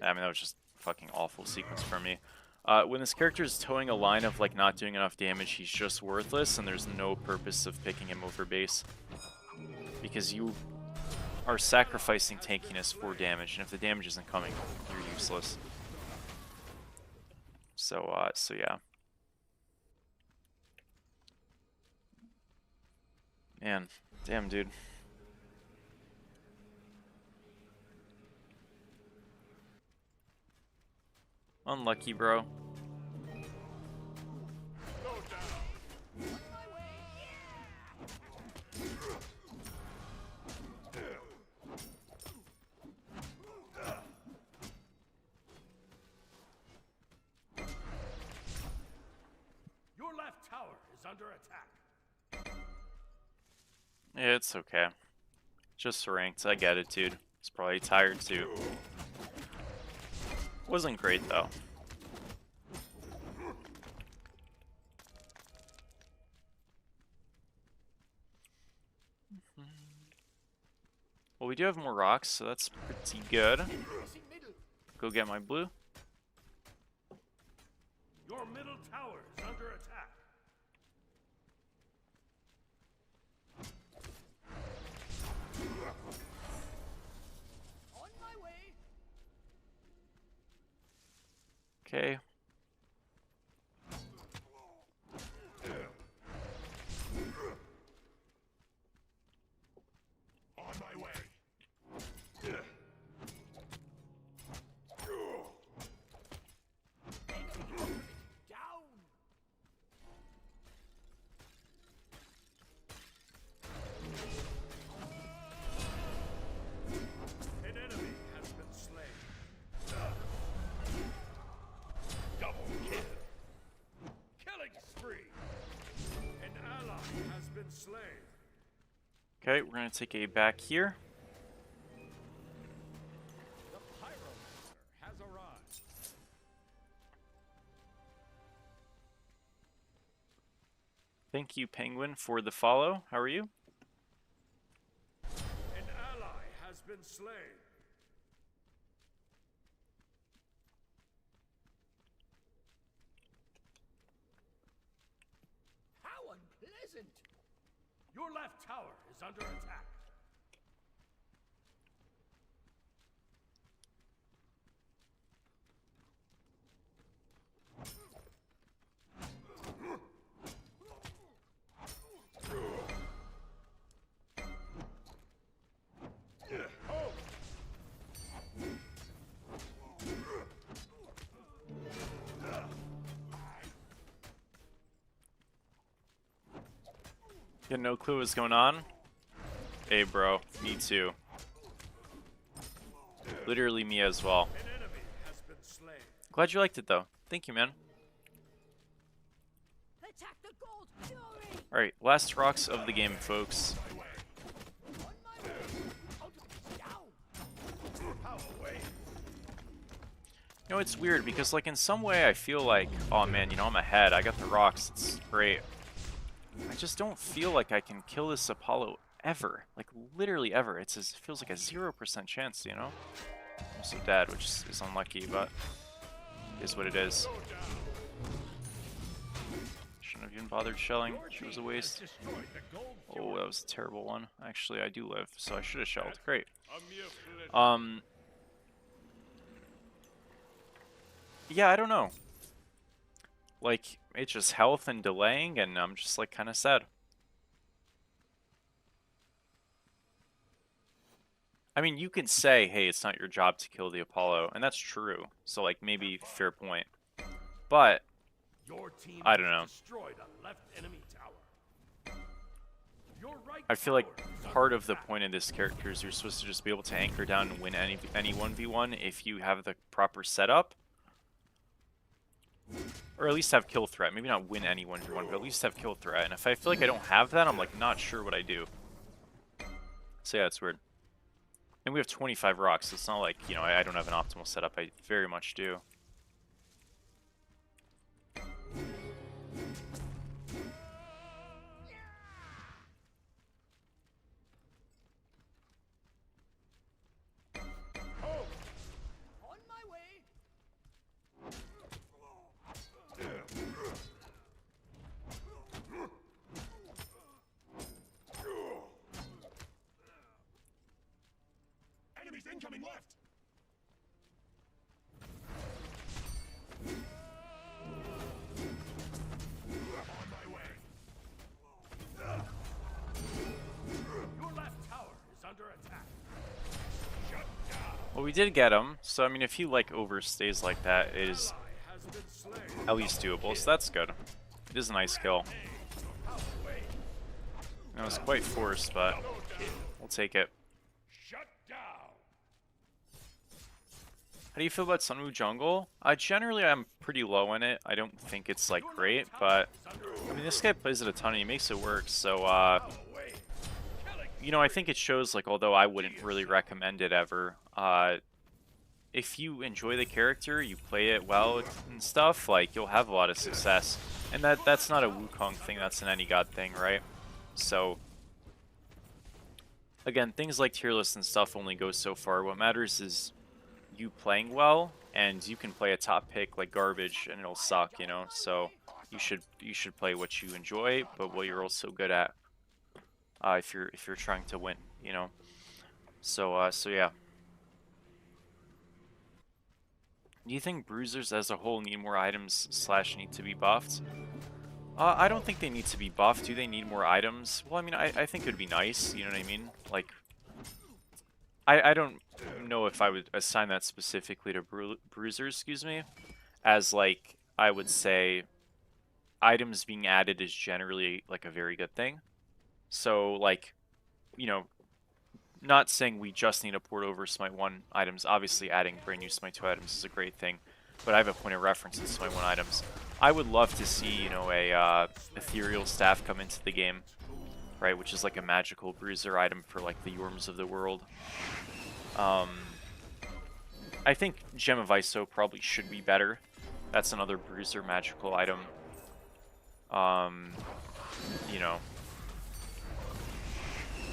S1: I mean, that was just a fucking awful sequence for me. When this character is towing a line of, like, not doing enough damage, he's just worthless, and there's no purpose of picking him over base. Because you are sacrificing tankiness for damage, and if the damage isn't coming, you're useless. So yeah. Man, damn, dude. Unlucky, bro.
S2: Your left tower is under attack.
S1: Yeah, it's okay. Just ranked. I get it, dude. He's probably tired too. Wasn't great though. Well, we do have more rocks, so that's pretty good. Go get my blue.
S2: Your middle tower is under attack. On my way.
S1: Okay.
S2: On my way. Down. An enemy has been slain. Double kill. Killing spree. An ally has been slain.
S1: Okay, we're gonna take a back here.
S2: The Pyromancer has arrived.
S1: Thank you, Penguin, for the follow. How are you?
S2: An ally has been slain. How unpleasant! Your left tower is under attack.
S1: Got no clue what's going on. Hey, bro. Me too. Literally me as well.
S2: An enemy has been slain.
S1: Glad you liked it, though. Thank you, man.
S4: Attack the gold fury!
S1: Alright, last rocks of the game, folks.
S2: On my way. Down. Power away.
S1: You know, it's weird because, like, in some way I feel like, oh man, you know, I'm ahead. I got the rocks. It's great. I just don't feel like I can kill this Apollo ever. Like, literally ever. It feels like a 0% chance, you know? I'm also dead, which is unlucky, but it is what it is. Shouldn't have even bothered shelling. It was a waste. Oh, that was a terrible one. Actually, I do live, so I should have shelled. Great. Yeah, I don't know. Like, it's just health and delaying, and I'm just, like, kind of sad. I mean, you can say, hey, it's not your job to kill the Apollo, and that's true. So, like, maybe fair point. But,
S2: Your team
S1: I don't know.
S2: has destroyed a left enemy tower. Your right
S1: I feel like
S2: tower is
S1: part
S2: under
S1: of the
S2: attack.
S1: point of this character is you're supposed to just be able to anchor down and win any 1v1 if you have the proper setup. Or at least have kill threat. Maybe not win any 1v1, but at least have kill threat. And if I feel like I don't have that, I'm like not sure what I do. So yeah, it's weird. And we have 25 rocks, so it's not like, you know, I don't have an optimal setup. I very much do.
S2: On my way.
S3: Enemies incoming left. On my way.
S2: Your left tower is under attack. Shut down.
S1: Well, we did get him, so I mean, if he like overstays like that, it is
S2: Ally has been slain.
S1: at least doable. So that's good. It is a nice kill. It was quite forced, but we'll take it.
S2: Shut down.
S1: How do you feel about Sunwoo Jungle? Generally, I'm pretty low in it. I don't think it's like great, but I mean, this guy plays it a ton and he makes it work. So, you know, I think it shows, like, although I wouldn't really recommend it ever, if you enjoy the character, you play it well and stuff, like, you'll have a lot of success. And that's not a Wukong thing, that's an any god thing, right? So, again, things like tier lists and stuff only go so far. What matters is you playing well, and you can play a top pick like garbage and it'll suck, you know? So, you should play what you enjoy, but what you're also good at. If you're trying to win, you know. So yeah. Do you think bruisers as a whole need more items / need to be buffed? I don't think they need to be buffed. Do they need more items? Well, I mean, I think it would be nice. You know what I mean? Like, I don't know if I would assign that specifically to bruisers. Excuse me. As like, I would say, items being added is generally like a very good thing. So, like, you know, not saying we just need to port over Smite 1 items. Obviously, adding brand new Smite 2 items is a great thing. But I have a point of reference in Smite 1 items. I would love to see, you know, a ethereal staff come into the game, right? Which is like a magical bruiser item for, like, the Yorms of the world. I think Gem of Iso probably should be better. That's another bruiser magical item. You know.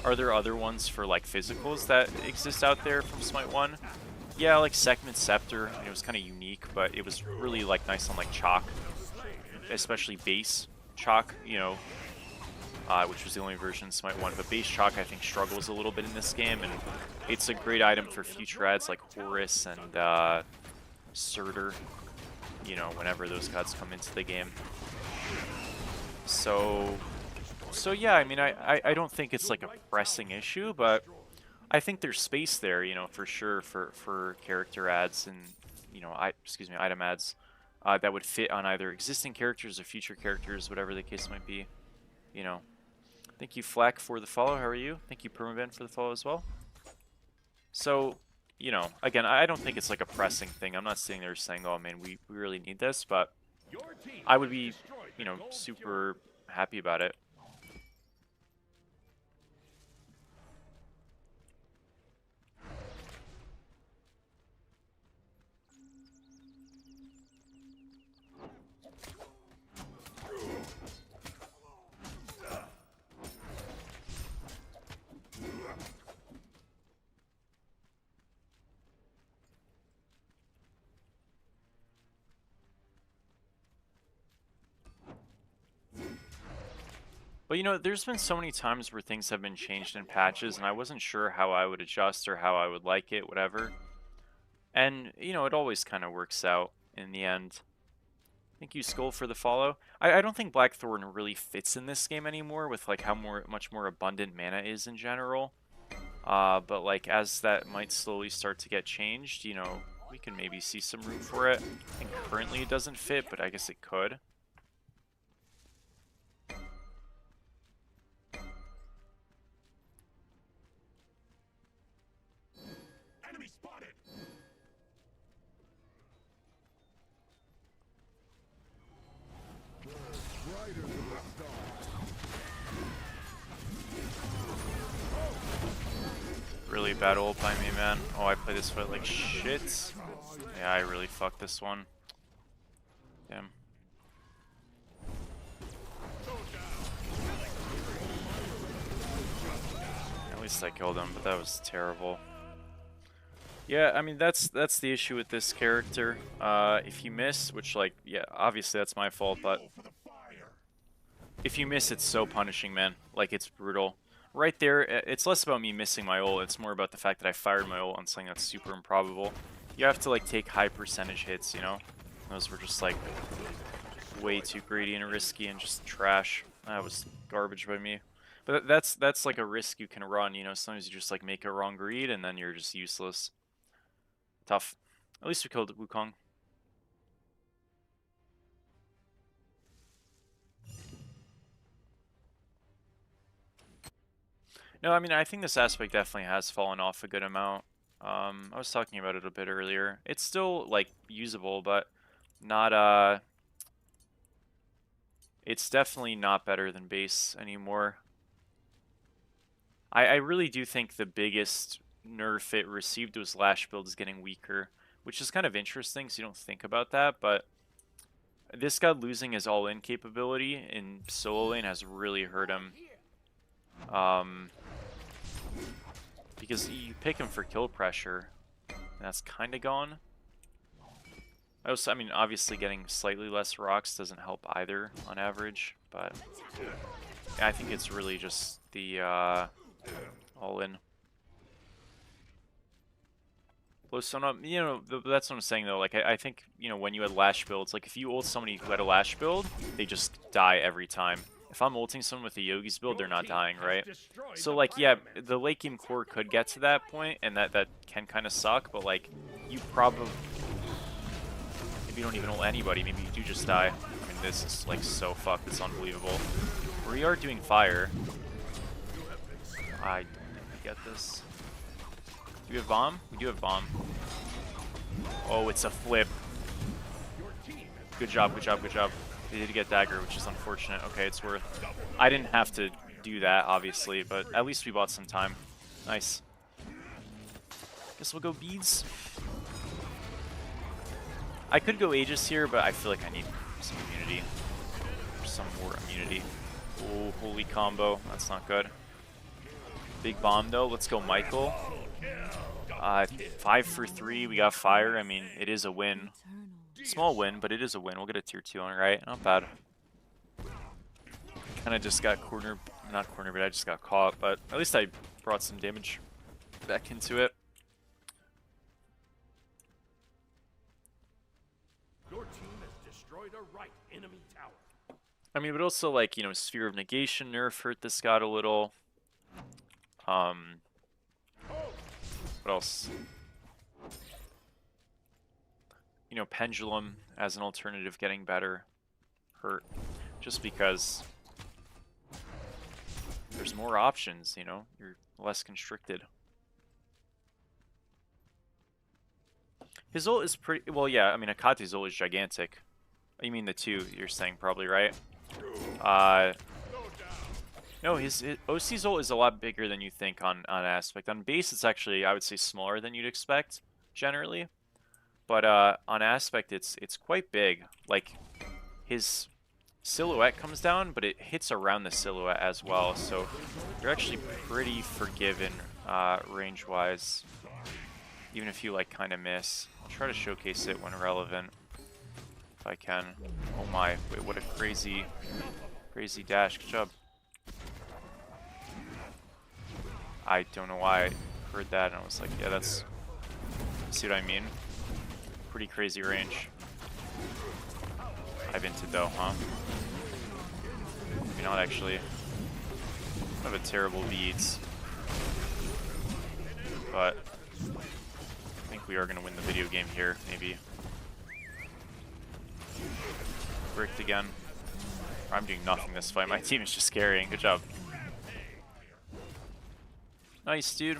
S1: Are there other ones for, like, physicals that exist out there from Smite 1? Yeah, like Sekhmet Scepter. I mean, it was kind of unique, but it was really, like, nice on, like, Chalk. Especially base Chalk, you know, which was the only version in Smite 1. But base Chalk, I think, struggles a little bit in this game, and it's a great item for future ads like Horus and Surtur, you know, whenever those gods come into the game. So yeah, I mean, I don't think it's like a pressing issue, but I think there's space there, you know, for sure for character ads and, you know, item ads that would fit on either existing characters or future characters, whatever the case might be, you know. Thank you, Flack, for the follow. How are you? Thank you, Permaban, for the follow as well. So, you know, again, I don't think it's like a pressing thing. I'm not sitting there saying, oh man, we really need this, but I would be, you know, super happy about it. But, you know, there's been so many times where things have been changed in patches, and I wasn't sure how I would adjust or how I would like it, whatever. And, you know, it always kind of works out in the end. Thank you, Skull, for the follow. I don't think Blackthorn really fits in this game anymore with, like, how much more abundant mana is in general. But, like, as that might slowly start to get changed, you know, we can maybe see some room for it. I think currently it doesn't fit, but I guess it could.
S3: Enemy spotted. Brighter than the stars.
S1: Really bad ult by me, man. Oh, I play this fight like shit. Yeah, I really fucked this one. Damn. At least I killed him, but that was terrible. Yeah, I mean, that's the issue with this character. If you miss, which, like, yeah, obviously that's my fault, but if you miss, it's so punishing, man. Like, it's brutal. right there, it's less about me missing my ult, it's more about the fact that I fired my ult on something that's super improbable. You have to like take high percentage hits, you know? Those were just like way too greedy and risky and just trash. That was garbage by me. But that's like a risk you can run, you know? Sometimes you just like make a wrong read and then you're just useless. Tough. At least we killed Wukong. No, I mean, I think this aspect definitely has fallen off a good amount. I was talking about it a bit earlier. It's still, like, usable, but not, it's definitely not better than base anymore. I really do think the biggest nerf it received was Lash builds getting weaker, which is kind of interesting, so you don't think about that, but this guy losing his all-in capability in solo lane has really hurt him. Because you pick him for kill pressure, and that's kind of gone. I mean, obviously getting slightly less rocks doesn't help either on average, but yeah, I think it's really just the all-in. So, you know, that's what I'm saying though. Like, I think, you know, when you had Lash builds, like if you ult somebody who had a Lash build, they just die every time. If I'm ulting someone with a Yogi's build, they're not dying, right? So, like, yeah, the late game core could get to that point, and that can kind of suck, but, like, you probably... Maybe you don't even ult anybody, maybe you do just die. I mean, this is, like, so fucked, it's unbelievable. We are doing fire. I don't think we get this. Do we have bomb? We do have bomb. Oh, it's a flip. Good job, good job, good job. They did get dagger, which is unfortunate. Okay, it's worth. I didn't have to do that, obviously, but at least we bought some time. Nice. Guess we'll go beads. I could go Aegis here, but I feel like I need some immunity. Some more immunity. Oh, holy combo. That's not good. Big bomb, though. Let's go Michael. 5 for 3. We got fire. I mean, it is a win. Small win, but it is a win. We'll get a tier 2 on it, right? Not bad. Kind of just got cornered. Not cornered, but I just got caught. But at least I brought some damage back into it.
S2: Your team has destroyed a right enemy tower.
S1: I mean, but also, like, you know, Sphere of Negation nerf hurt this god a little. What else? You know, Pendulum as an alternative getting better hurt. Just because there's more options, you know? You're less constricted. His ult is pretty... Well, yeah, I mean, Akate's ult is gigantic. You mean the two, you're saying probably, right? No, his OC's ult is a lot bigger than you think on aspect. On base, it's actually, I would say, smaller than you'd expect, generally. But on aspect, it's quite big. Like, his silhouette comes down, but it hits around the silhouette as well. So you're actually pretty forgiven range-wise, even if you, like, kind of miss. I'll try to showcase it when relevant, if I can. Oh my, wait, what a crazy dash. Good job. I don't know why I heard that, and I was like, yeah, that's... See what I mean? Pretty crazy range. I've hinted though, huh? Maybe not actually. I have a terrible beads. But I think we are gonna win the video game here, maybe. Bricked again. I'm doing nothing this fight. My team is just carrying. Good job. Nice, dude.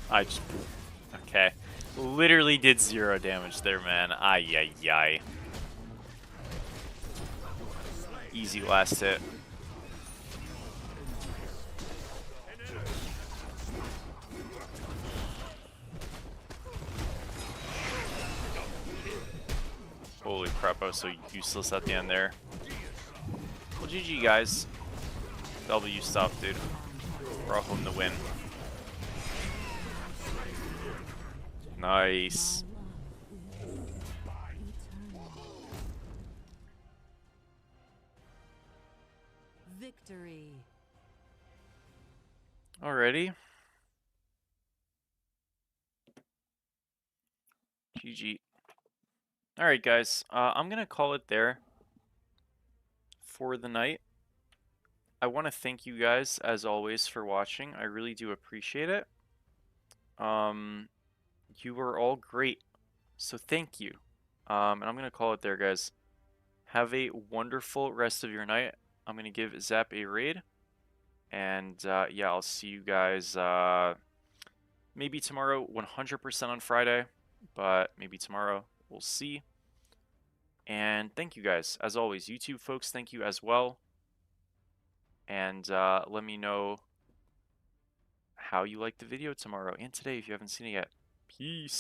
S1: I just... Okay. Literally did 0 damage there, man. Ay, ay, ay. Easy last hit. Holy crap, I was so useless at the end there. Well, GG, guys. W stuff, dude. Brought home the win. Nice.
S7: Victory.
S1: Alrighty. GG. Alright, guys. I'm going to call it there for the night. I want to thank you guys, as always, for watching. I really do appreciate it. You were all great. So thank you. And I'm going to call it there, guys. Have a wonderful rest of your night. I'm going to give Zap a raid. And yeah, I'll see you guys maybe tomorrow, 100% on Friday. But maybe tomorrow. We'll see. And thank you guys. As always, YouTube folks, thank you as well. And let me know how you liked the video tomorrow and today if you haven't seen it yet. Peace.